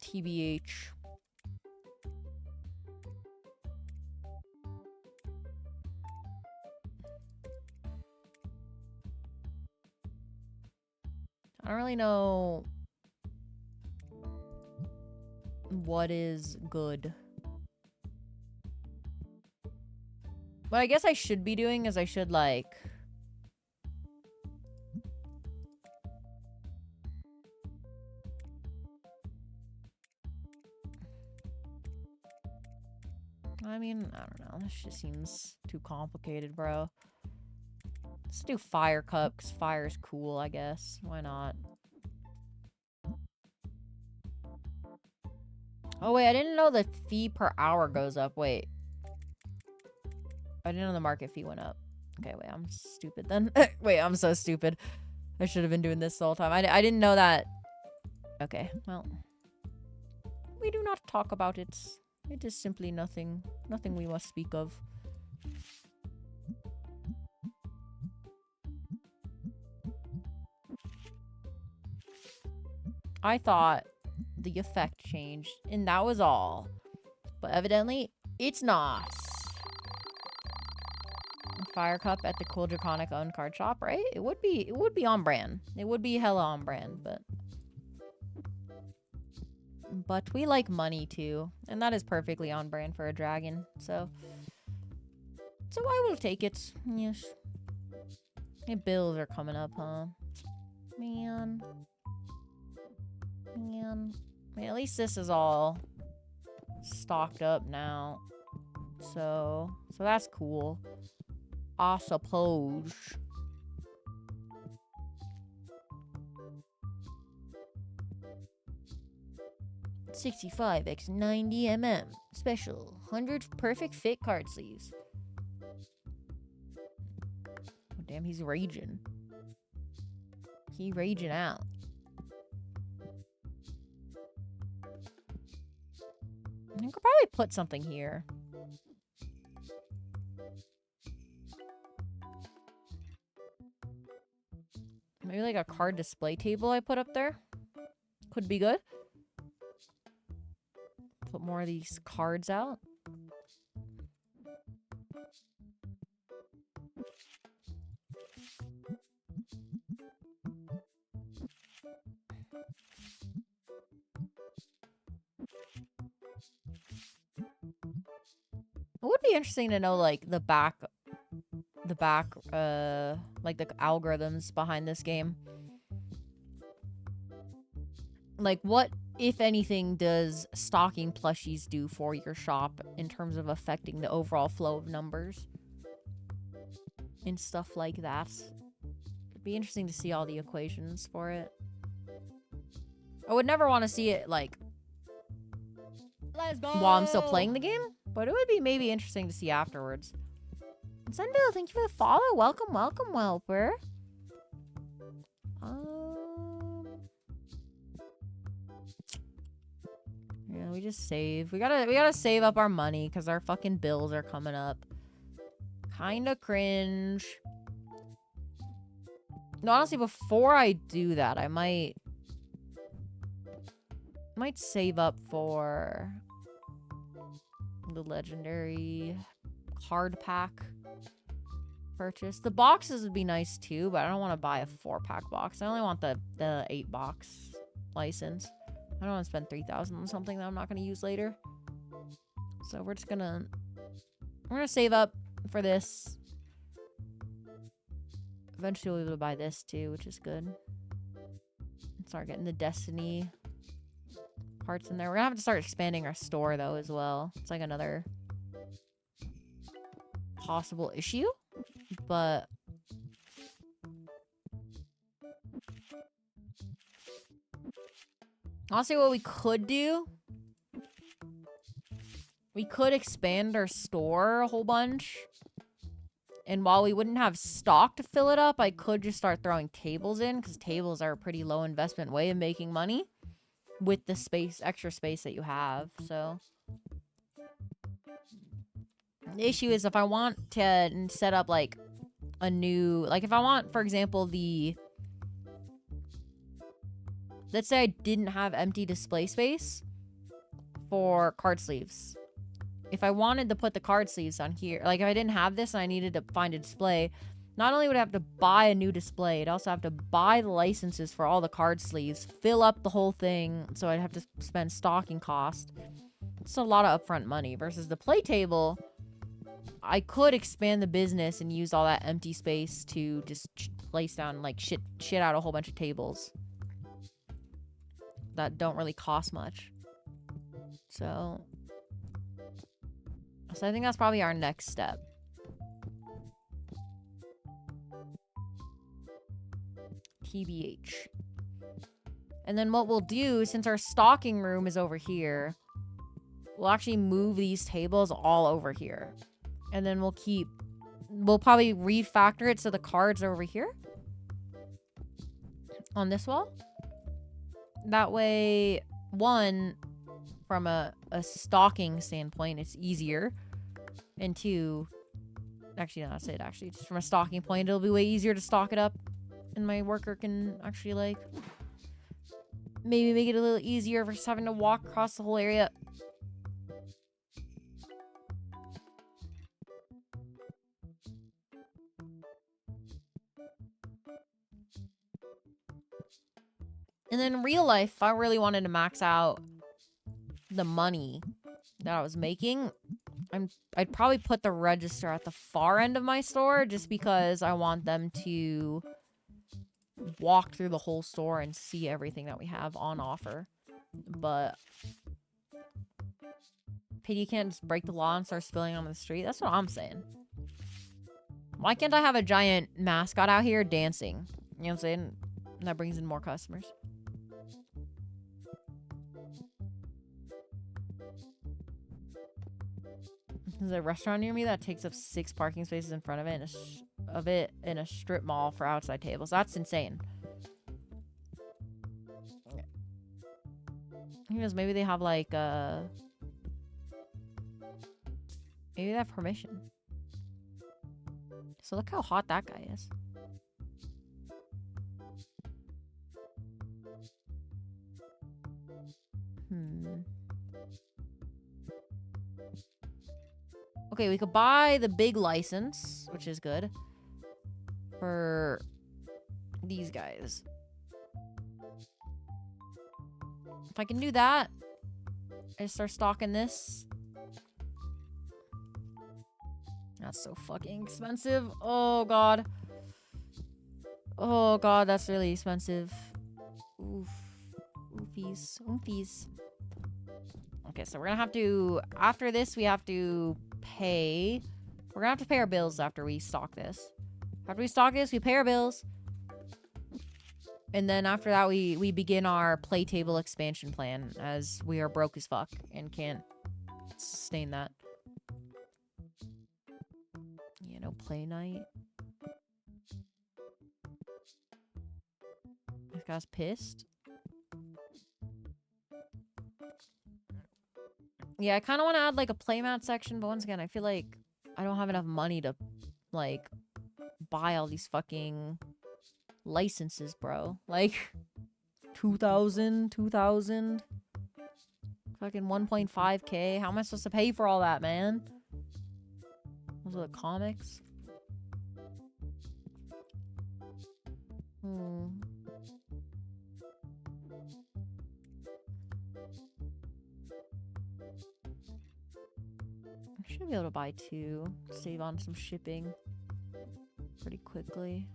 TBH. I don't really know what is good. What I guess I should be doing is I should, like... I mean, I don't know. This shit seems too complicated, bro. Let's do Fire Cup, because fire's cool, I guess. Why not? Oh, wait, I didn't know the fee per hour goes up. Wait. I didn't know the market fee went up. Okay, wait, I'm stupid then. Wait, I'm so stupid. I should have been doing this the whole time. I didn't know that. Okay, well. We do not talk about it. It is simply nothing. Nothing we must speak of. I thought the effect changed, and that was all. But evidently, it's not. Fire Cup at the Cool Draconic owned card shop, right? It would be on brand. It would be hella on brand, but we like money too, and that is perfectly on brand for a dragon. So I will take it. Yes. The bills are coming up, huh? Man. Man. I mean, at least this is all stocked up now. So that's cool. I suppose. $65 x 90 mm. Special. 100 perfect fit card sleeves. Oh, damn, he's raging. He raging out. I could probably put something here. Maybe like a card display table I put up there. Could be good. Put more of these cards out. It would be interesting to know like the back like the algorithms behind this game. Like what, if anything, does stocking plushies do for your shop in terms of affecting the overall flow of numbers and stuff like that? It'd be interesting to see all the equations for it. I would never want to see it like Let's go. while I'm still playing the game, but it would be maybe interesting to see afterwards. Sendbill, thank you for the follow. Welcome, welcome, Welper. Yeah, we just save. We gotta save up our money because our fucking bills are coming up. Kinda cringe. No, honestly, before I do that, I might save up for the legendary card pack purchase. The boxes would be nice too, but I don't want to buy a 4-pack box. I only want the 8-box license. I don't want to spend $3,000 on something that I'm not going to use later. So we're gonna save up for this. Eventually we'll be able to buy this too, which is good. Start getting the Destiny parts in there. We're gonna have to start expanding our store though as well. It's like another possible issue, but honestly, what we could do, we could expand our store a whole bunch, and while we wouldn't have stock to fill it up, I could just start throwing tables in, because tables are a pretty low investment way of making money with the extra space that you have. So the issue is if I want to set up like a new, like if I want, for example, let's say I didn't have empty display space for card sleeves. If I wanted to put the card sleeves on here, like if I didn't have this and I needed to find a display, not only would I have to buy a new display, I'd also have to buy the licenses for all the card sleeves, fill up the whole thing, so I'd have to spend stocking cost. It's a lot of upfront money versus the play table. I could expand the business and use all that empty space to just place down like shit out a whole bunch of tables that don't really cost much. So So I think that's probably our next step. TBH. And then what we'll do, since our stocking room is over here, we'll actually move these tables all over here. And then we'll probably refactor it so the cards are over here. On this wall. That way, one, from a stocking standpoint, it's easier. And two, actually, no, that's it, actually. Just from a stocking point, it'll be way easier to stock it up. And my worker can actually, like, maybe make it a little easier versus having to walk across the whole area. And then in real life, if I really wanted to max out the money that I was making, I'd probably put the register at the far end of my store just because I want them to walk through the whole store and see everything that we have on offer. But pity you can't just break the law and start spilling on the street. That's what I'm saying. Why can't I have a giant mascot out here dancing? You know what I'm saying? That brings in more customers. There's a restaurant near me that takes up 6 parking spaces in front of it in a strip mall for outside tables. That's insane. Who knows? Maybe they have like maybe they have permission. So look how hot that guy is. Okay, we could buy the big license, which is good. For these guys. If I can do that, I start stocking this. That's so fucking expensive. Oh, God. Oh, God, that's really expensive. Oof. Oofies. Oofies. Okay, so we're gonna have to... After this, we have to pay... We're gonna have to pay our bills after we stock this. After we stock this, we pay our bills. And then after that, we begin our play table expansion plan, as we are broke as fuck and can't sustain that. Yeah, no play night. This guy's pissed. Yeah, I kind of want to add, like, a playmat section, but once again, I feel like I don't have enough money to, like, buy all these fucking licenses, bro. Like, 2,000, fucking 1.5K. How am I supposed to pay for all that, man? Those are the comics. I should be able to buy 2. Save on some shipping pretty quickly.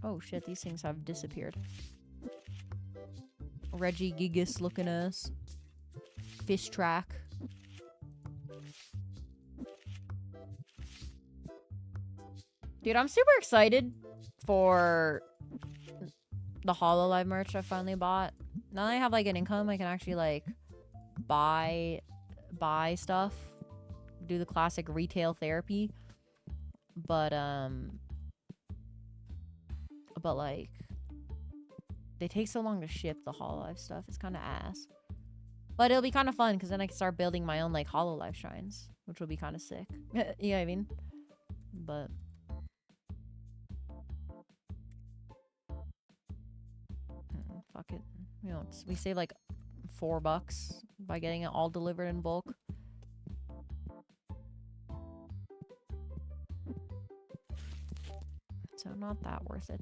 Oh shit, these things have disappeared. Reggie Gigas looking ass. Fish track. Dude, I'm super excited for the HoloLive merch I finally bought. Now that I have like an income, I can actually like buy stuff. Do the classic retail therapy. But like, they take so long to ship the HoloLive stuff. It's kind of ass. But it'll be kind of fun because then I can start building my own like HoloLive shrines, which will be kind of sick. You know what I mean? But fuck it. You know, we save like $4 by getting it all delivered in bulk. So not that worth it.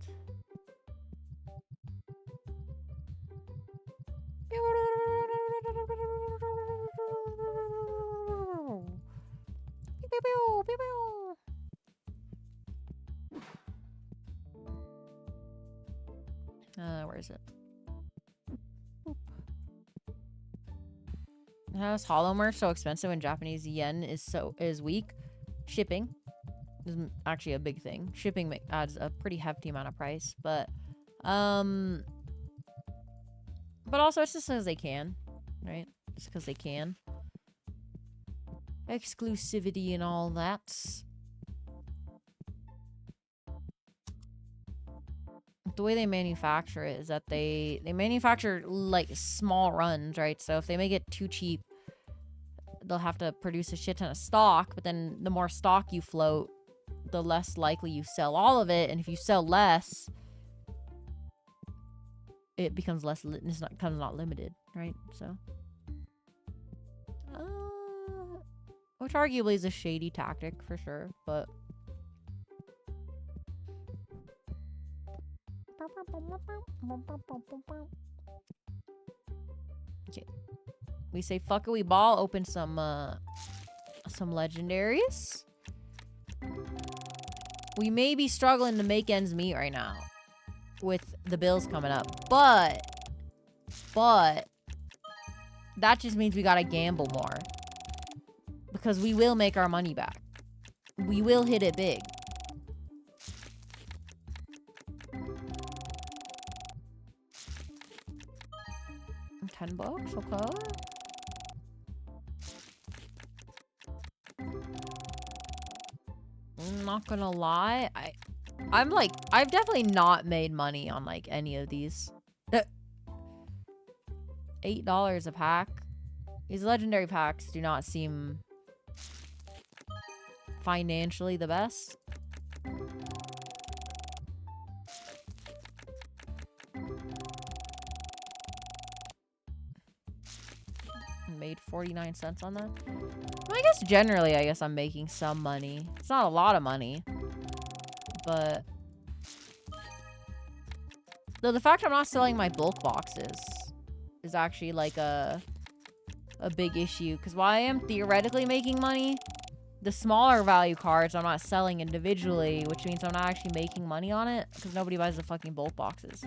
Where is it? Boop. How's hollow merch so expensive when Japanese yen is weak? Shipping is actually a big thing. Shipping adds a pretty hefty amount of price, but also it's just because they can, right? Just because they can. Exclusivity and all that. The way they manufacture it is that they manufacture like small runs, right? So if they make it too cheap, they'll have to produce a shit ton of stock, but then the more stock you float, the less likely you sell all of it, and if you sell less, it becomes becomes not limited, right? So which arguably is a shady tactic for sure, but okay. We say fuck it, we ball, open some legendaries. We may be struggling to make ends meet right now with the bills coming up, but that just means we gotta gamble more, because we will make our money back. We will hit it big. $10, okay. I'm not gonna lie, I've definitely not made money on like any of these. $8 a pack. These legendary packs do not seem financially the best. Made 49 cents on that. Well, I guess generally, I'm making some money. It's not a lot of money, but though the fact I'm not selling my bulk boxes is actually like a big issue, because while I am theoretically making money, the smaller value cards I'm not selling individually, which means I'm not actually making money on it because nobody buys the fucking bulk boxes.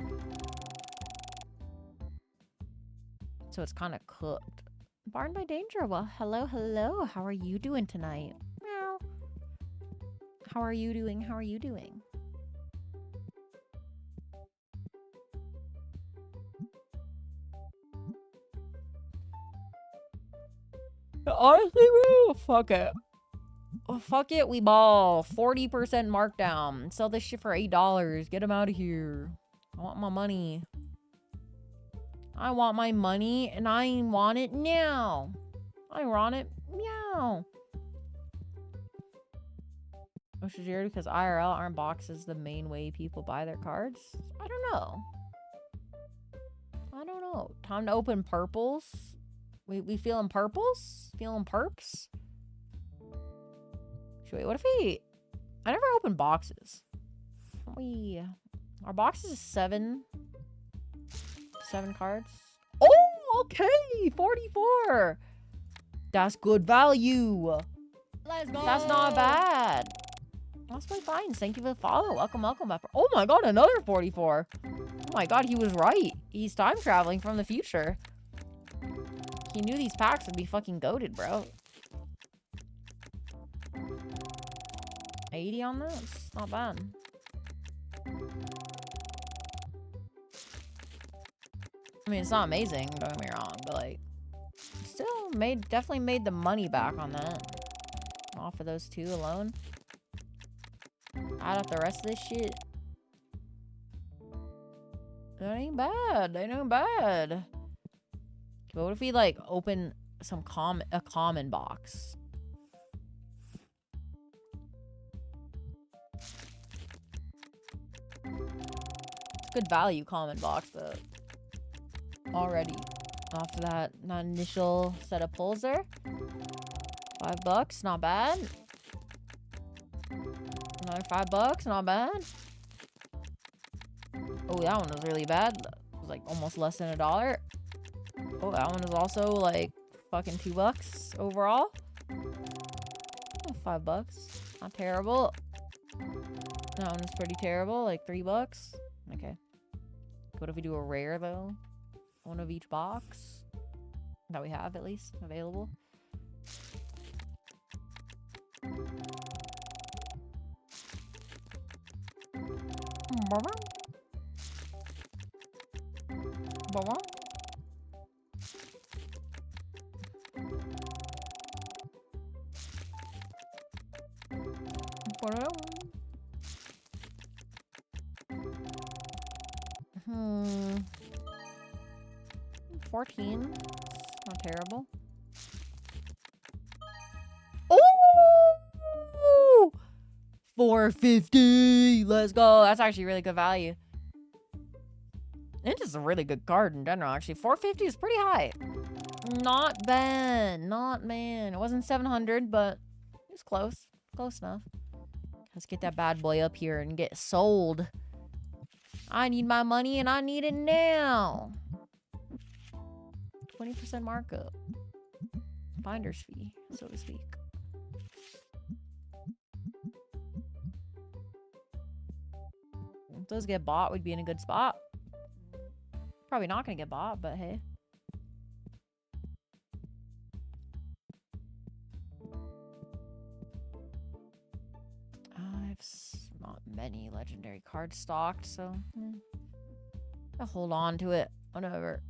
So it's kind of cooked. Barn by Danger. Well, hello. How are you doing tonight? Meow. How are you doing? Honestly, bro, fuck it. Oh, fuck it, we ball. 40% markdown. Sell this shit for $8. Get them out of here. I want my money. I want my money, and I want it now. I want it meow. Which is weird because IRL aren't boxes the main way people buy their cards? I don't know. Time to open purples. We feeling purples? Feeling perps? Wait, what if I never opened boxes. Our box is 7 cards. Oh, okay. 44. That's good value. Let's go. That's not bad. That's pretty fine. Thank you for the follow. Welcome. Oh my god, another 44. Oh my god, he was right. He's time traveling from the future. He knew these packs would be fucking goated, bro. 80 on this? Not bad. I mean, it's not amazing, don't get me wrong, but like, still definitely made the money back on that. Off of those two alone. Add up the rest of this shit. That ain't bad. But what if we like open a common box? It's good value common box though. Already off of that initial set of pulls there. $5, not bad. Another $5, not bad. Oh, that one was really bad. It was like almost less than $1. Oh, that one is also like fucking $2 overall. Oh, $5. Not terrible. That one is pretty terrible, like $3. Okay. What if we do a rare though? One of each box. that we have at least available. Hmm. 14. Not terrible. Oh! 450. Let's go. That's actually really good value. It is a really good card in general, actually. 450 is pretty high. Not bad. Not man. It wasn't 700, but it was close. Close enough. Let's get that bad boy up here and get sold. I need my money and I need it now. 20% markup. Finder's fee, so to speak. If those get bought, we'd be in a good spot. Probably not gonna get bought, but hey. I've not many legendary cards stocked, so I'll hold on to it. Whatever.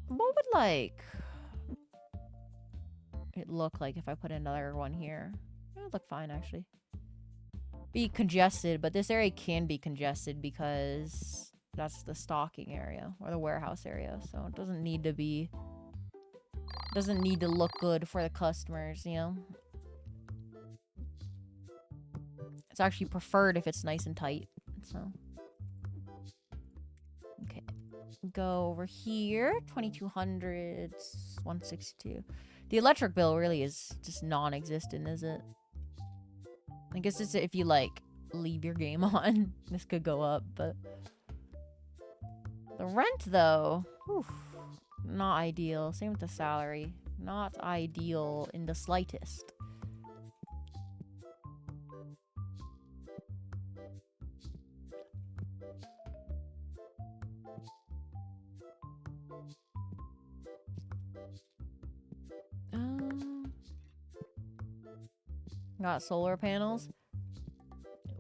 What would like it look like if I put another one here? It would look fine actually. Be congested, but this area can be congested because that's the stocking area or the warehouse area, so it doesn't need to be. Doesn't need to look good for the customers, you know? It's actually preferred if it's nice and tight, so. Okay. Go over here. 2200, 162. The electric bill really is just non-existent, is it? I guess it's if you, like, leave your game on. This could go up, but. The rent, though. Whew. Not ideal. Same with the salary. Not ideal in the slightest. Got solar panels.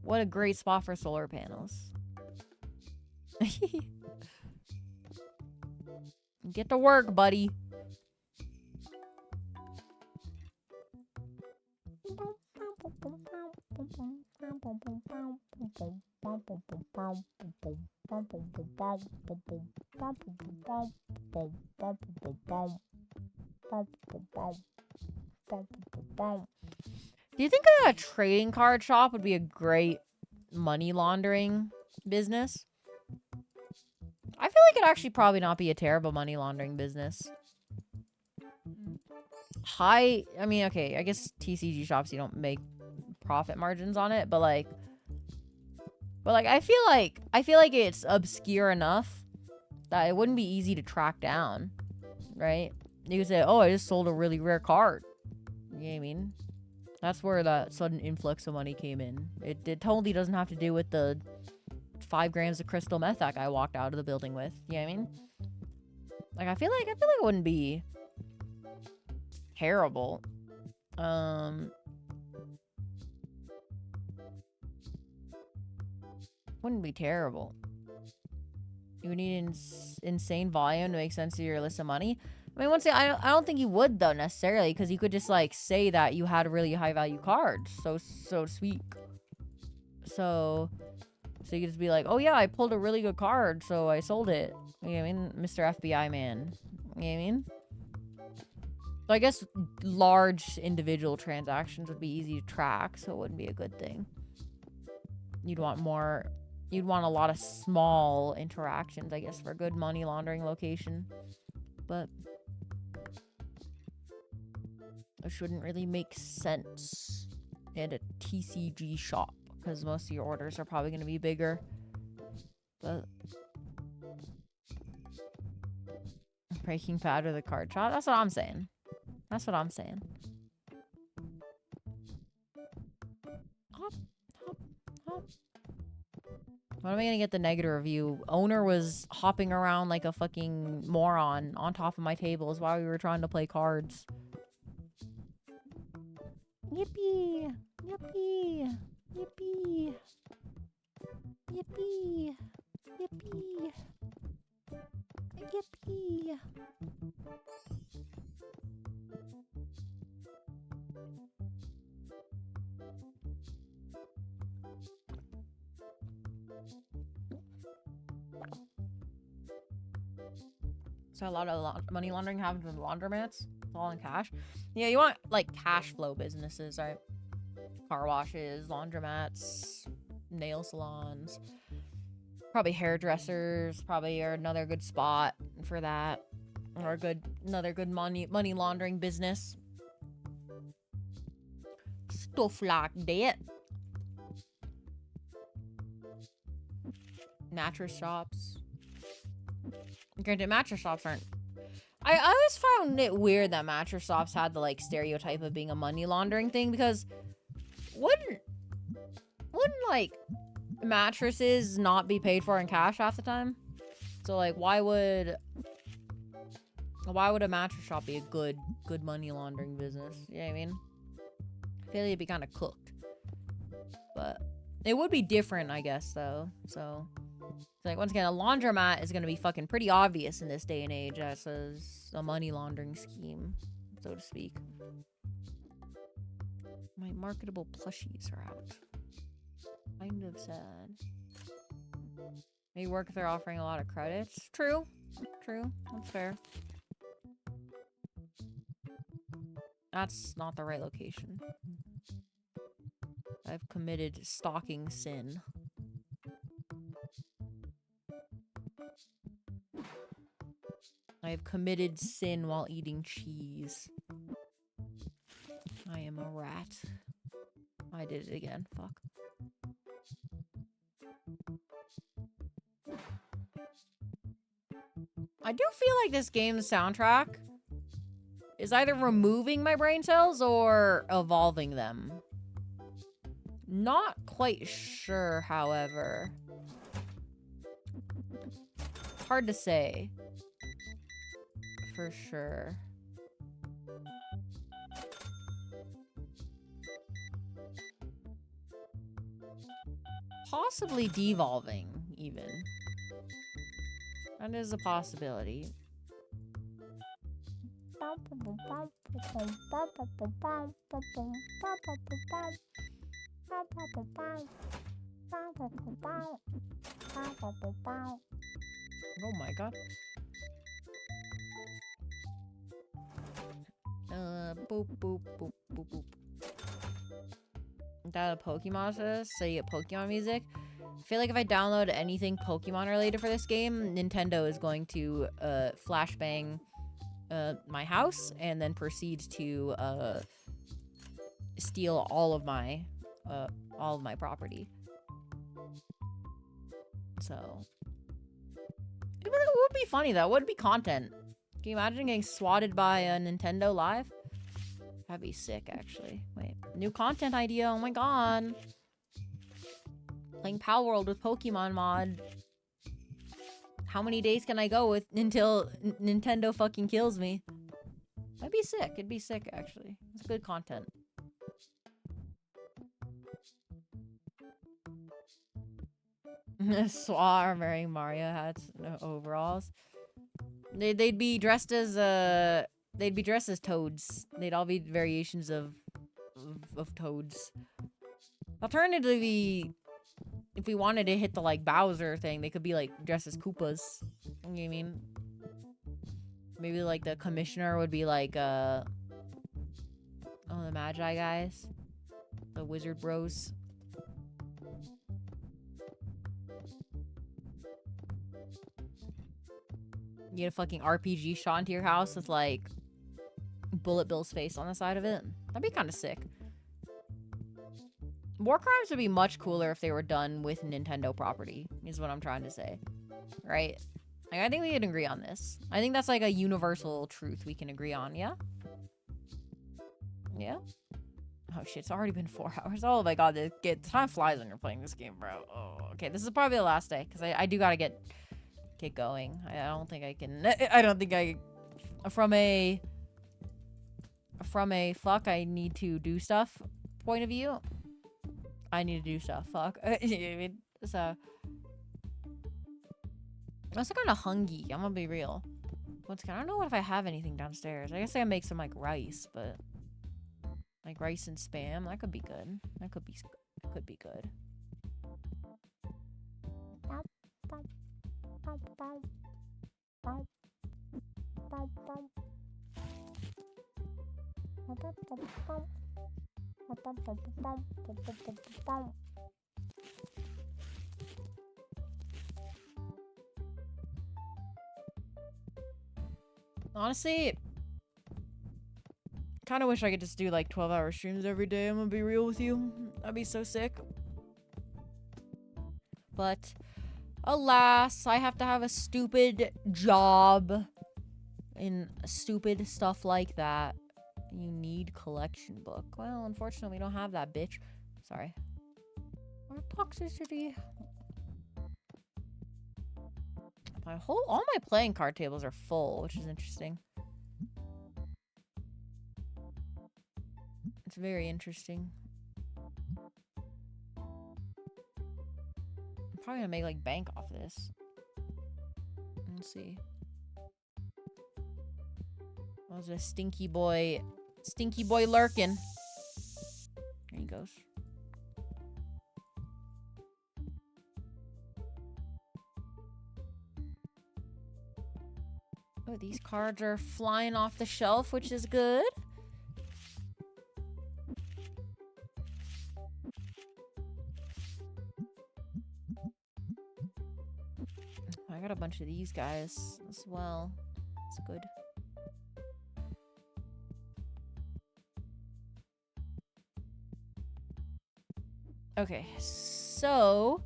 What a great spot for solar panels. Get to work, buddy. Do you think a trading card shop would be a great money laundering business? I feel like it'd actually probably not be a terrible money laundering business. I mean, okay, I guess TCG shops, you don't make profit margins on it, but like I feel like it's obscure enough that it wouldn't be easy to track down, right? You could say, oh, I just sold a really rare card. You know what I mean? That's where that sudden influx of money came in. It totally doesn't have to do with the 5 grams of crystal meth that guy walked out of the building with. You know what I mean? Like, I feel like it wouldn't be terrible. Wouldn't be terrible. You would need insane volume to make sense of your list of money. I mean, once again, I don't think you would though necessarily, because you could just like say that you had a really high value card, so to speak. So you could just be like, oh yeah, I pulled a really good card, so I sold it. You know what I mean, Mr. FBI man. You know what I mean? So I guess large individual transactions would be easy to track, so it wouldn't be a good thing. You'd want a lot of small interactions, I guess, for a good money laundering location. But it shouldn't really make sense at a TCG shop, because most of your orders are probably going to be bigger. But Breaking Bad with a card shop? That's what I'm saying. That's what I'm saying. Hop, hop, hop. When am I gonna get the negative review? Owner was hopping around like a fucking moron on top of my tables while we were trying to play cards. Yippee! Yippee! Yippee! Yippee! Yippee! Yippee! So a lot of money laundering happens in laundromats. It's all in cash. Yeah, you want like cash flow businesses, right? Car washes, laundromats, nail salons, probably hairdressers. Probably are another good spot for that, or another good money laundering business. Stuff like that. Mattress shops. Granted, mattress shops aren't. I always found it weird that mattress shops had the like stereotype of being a money laundering thing, because wouldn't like mattresses not be paid for in cash half the time? So like why would a mattress shop be a good money laundering business? You know what I mean? I feel like it'd be kind of cooked, but it would be different, I guess, though. So like, once again, a laundromat is going to be fucking pretty obvious in this day and age as a money laundering scheme, so to speak. My marketable plushies are out. Kind of sad. Maybe work if they're offering a lot of credits. True. That's fair. That's not the right location. I've committed stalking sin. I have committed sin while eating cheese. I am a rat. I did it again. Fuck. I do feel like this game's soundtrack is either removing my brain cells or evolving them. Not quite sure, however. Hard to say. For sure. Possibly devolving, even. That is a possibility. Oh my god. Boop, boop, boop, boop, boop. That a Pokemon says, so you get Pokemon music. I feel like if I download anything Pokemon related for this game, Nintendo is going to flashbang my house and then proceed to steal all of my property. So it would be funny though. It would be content. Can you imagine getting swatted by a Nintendo Live? That'd be sick, actually. Wait, new content idea. Oh my god. Playing Pal World with Pokemon mod. How many days can I go with until Nintendo fucking kills me? That'd be sick. It'd be sick, actually. It's good content. Swa are wearing Mario hats, no overalls. They'd be dressed as toads. They'd all be variations of toads. Alternatively, if we wanted to hit the like Bowser thing, they could be like dressed as Koopas. You know what I mean? Maybe like the commissioner would be like the Magi guys. The wizard bros. You get a fucking RPG shot into your house with like Bullet Bill's face on the side of it. That'd be kind of sick. War Crimes would be much cooler if they were done with Nintendo property, is what I'm trying to say. Right? Like, I think we can agree on this. I think that's like a universal truth we can agree on, yeah? Yeah? Oh shit, it's already been 4 hours. Oh my god, time flies when you're playing this game, bro. Oh, okay, this is probably the last day, because I do gotta get going. I don't think I can... I don't think I... From a fuck, I need to do stuff point of view, I need to do stuff. Fuck. So... I'm also kind of hungry. I'm gonna be real. I don't know if I have anything downstairs. I guess I can make some, like, rice, but... Like, rice and spam. That could be good. That could be good. Honestly, kind of wish I could just do like 12-hour streams every day. I'm gonna be real with you. That'd be so sick. But alas, I have to have a stupid job and stupid stuff like that. You need collection book. Well, unfortunately, we don't have that, bitch. Sorry. Our toxicity. All my playing card tables are full, which is interesting. It's very interesting. I'm probably gonna make like bank off this. Let's see. That was a stinky boy lurking. There he goes. Oh, these cards are flying off the shelf, which is good. I got a bunch of these guys as well. It's good. Okay, so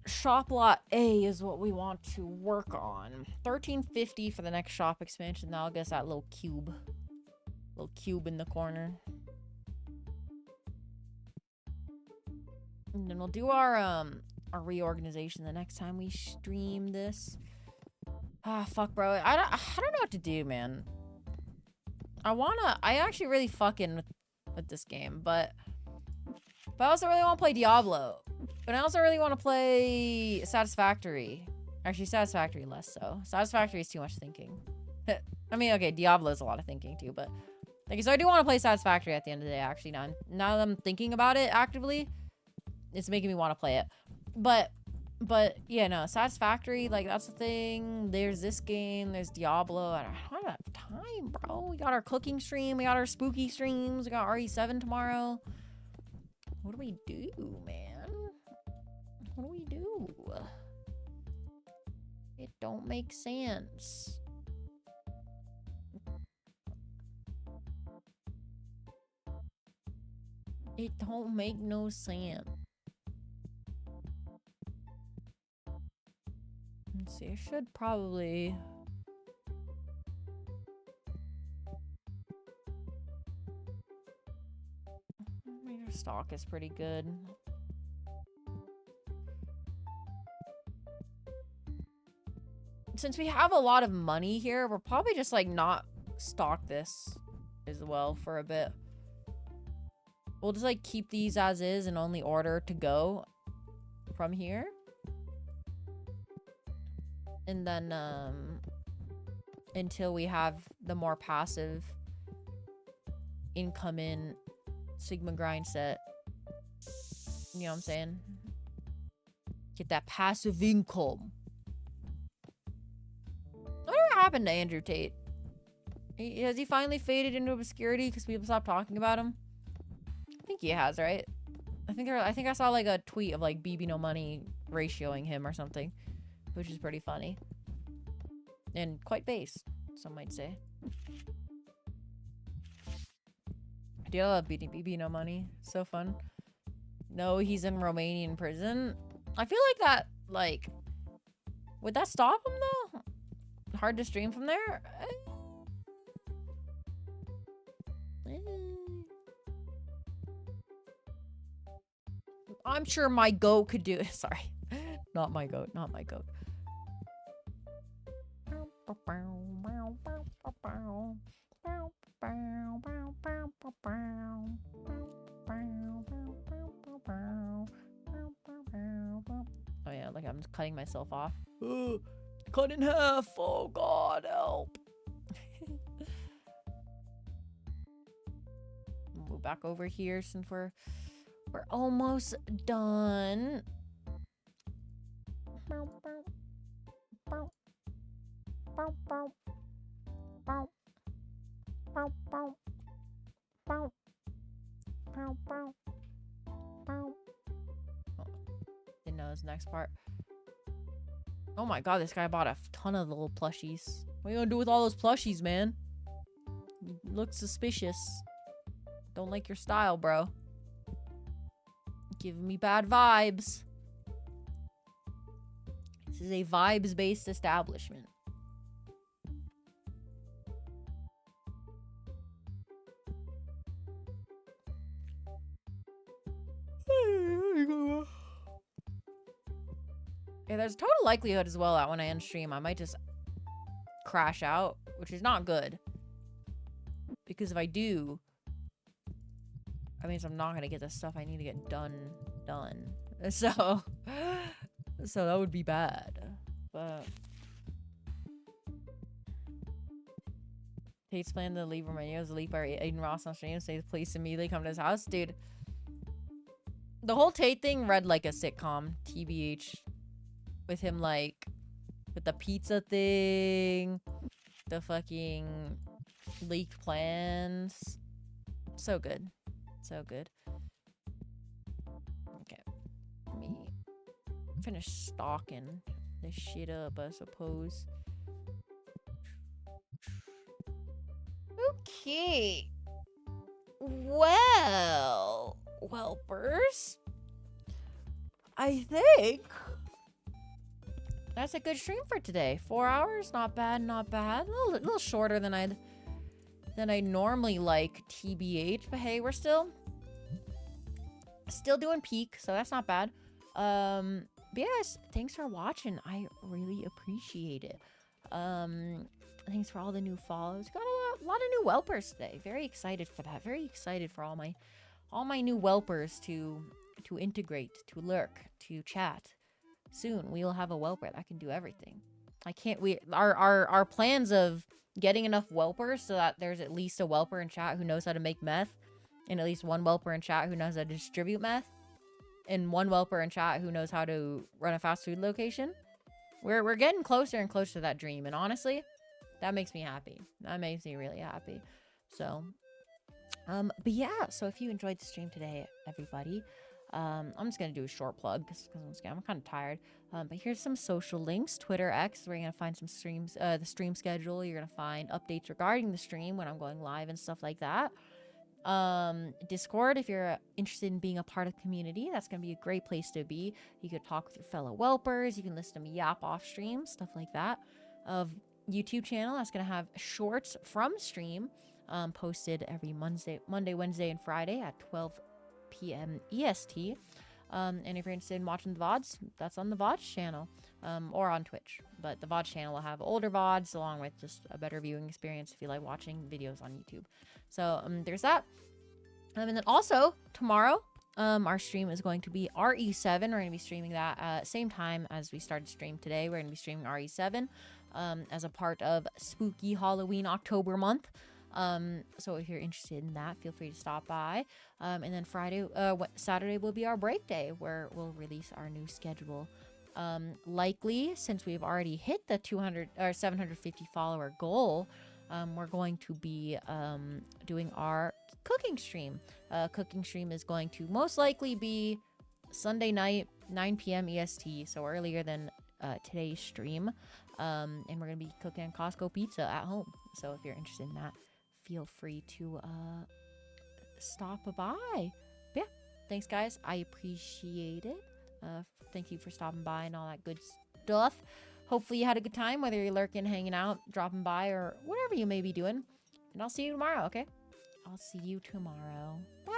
shop lot A is what we want to work on. 1350 for the next shop expansion. That'll get us that little cube in the corner. And then we'll do our reorganization the next time we stream this. Ah, fuck, bro. I don't know what to do, man. I actually really fucking with this game, but I also really want to play Diablo. But I also really want to play Satisfactory. Actually, Satisfactory less so. Satisfactory is too much thinking. I mean, okay, Diablo is a lot of thinking too, but... Okay, so I do want to play Satisfactory at the end of the day, actually. Now that I'm thinking about it actively, it's making me want to play it. But, yeah, no, Satisfactory, like, that's the thing. There's this game, there's Diablo. I don't have time, bro. We got our cooking stream, we got our spooky streams, we got RE7 tomorrow. What do we do, man? What do we do? It don't make sense. It don't make no sense. Let's see, I should probably... Your stock is pretty good. Since we have a lot of money here, we're probably just like not stock this as well for a bit. We'll just like keep these as is and only order to go from here. And then until we have the more passive income in Sigma grind set. You know what I'm saying? Get that passive income. Whatever happened to Andrew Tate? Has he finally faded into obscurity because people stopped talking about him? I think he has, right? I think I saw like a tweet of like BB No Money ratioing him or something, which is pretty funny and quite based, some might say. I do love BB No Money. So fun. No, he's in Romanian prison. I feel like that, like, would that stop him though? Hard to stream from there? I'm sure my goat could do it. Sorry. Not my goat. Not my goat. Oh yeah, like I'm just cutting myself off. Cut in half. Oh god, help. Move back over here since we're almost done. Didn't know this next part. Oh my god, this guy bought a ton of little plushies. What are you gonna do with all those plushies, man? You look suspicious. Don't like your style, bro. Giving me bad vibes. This is a vibes-based establishment. Yeah, there's a total likelihood as well that when I end stream, I might just crash out, which is not good. Because if I do, that means I'm not gonna get the stuff I need to get done. So that would be bad. But Tate's plan to leave Romania's leap by Aiden Ross on stream, says please immediately come to his house. Dude, the whole Tate thing read like a sitcom, TBH. With him, like, with the pizza thing, the fucking leaked plans. So good. So good. Okay. Let me finish stocking this shit up, I suppose. Okay. Well, Whelpers, I think that's a good stream for today. 4 hours, not bad, not bad. A little shorter than I normally like, TBH. But hey, we're still doing peak, so that's not bad. But yes, thanks for watching. I really appreciate it. Thanks for all the new follows. Got a lot of new whelpers today. Very excited for that. Very excited for all my new whelpers to integrate, to lurk, to chat. Soon we will have a whelper that can do everything. Our plans of getting enough whelpers so that there's at least a whelper in chat who knows how to make meth, and at least one whelper in chat who knows how to distribute meth, and one whelper in chat who knows how to run a fast food location. We're getting closer and closer to that dream, and honestly, that makes me happy. That makes me really happy. So but yeah, so if you enjoyed the stream today, everybody, I'm just gonna do a short plug because I'm kind of tired. But here's some social links: Twitter, X, where you're gonna find some streams, the stream schedule. You're gonna find updates regarding the stream when I'm going live and stuff like that. Discord, if you're interested in being a part of the community, that's gonna be a great place to be. You could talk with your fellow whelpers. You can listen to me yap off stream, stuff like that. Of YouTube channel, that's gonna have shorts from stream, posted every Monday, Wednesday, and Friday at 12 p.m. EST. And if you're interested in watching the VODs, that's on the VODs channel, or on Twitch. But the VODs channel will have older VODs along with just a better viewing experience if you like watching videos on YouTube. So there's that. And then also tomorrow, our stream is going to be RE7. We're going to be streaming that at same time as we started stream today. We're going to be streaming RE7 as a part of Spooky Halloween October month. So if you're interested in that, feel free to stop by. And then Saturday will be our break day where we'll release our new schedule. Likely, since we've already hit the 750 follower goal, we're going to be doing our cooking stream. Cooking stream is going to most likely be Sunday night, 9 p.m. EST, so earlier than today's stream. And we're going to be cooking Costco pizza at home. So if you're interested in that, feel free to stop by. But yeah, thanks guys, I appreciate it. Thank you for stopping by and all that good stuff. Hopefully you had a good time, whether you're lurking, hanging out, dropping by, or whatever you may be doing. And I'll see you tomorrow, okay? I'll see you tomorrow. Bye.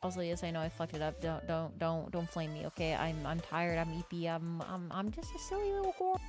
Also, yes, I know I fucked it up. Don't flame me, okay? I'm tired. I'm EP. I'm just a silly little girl.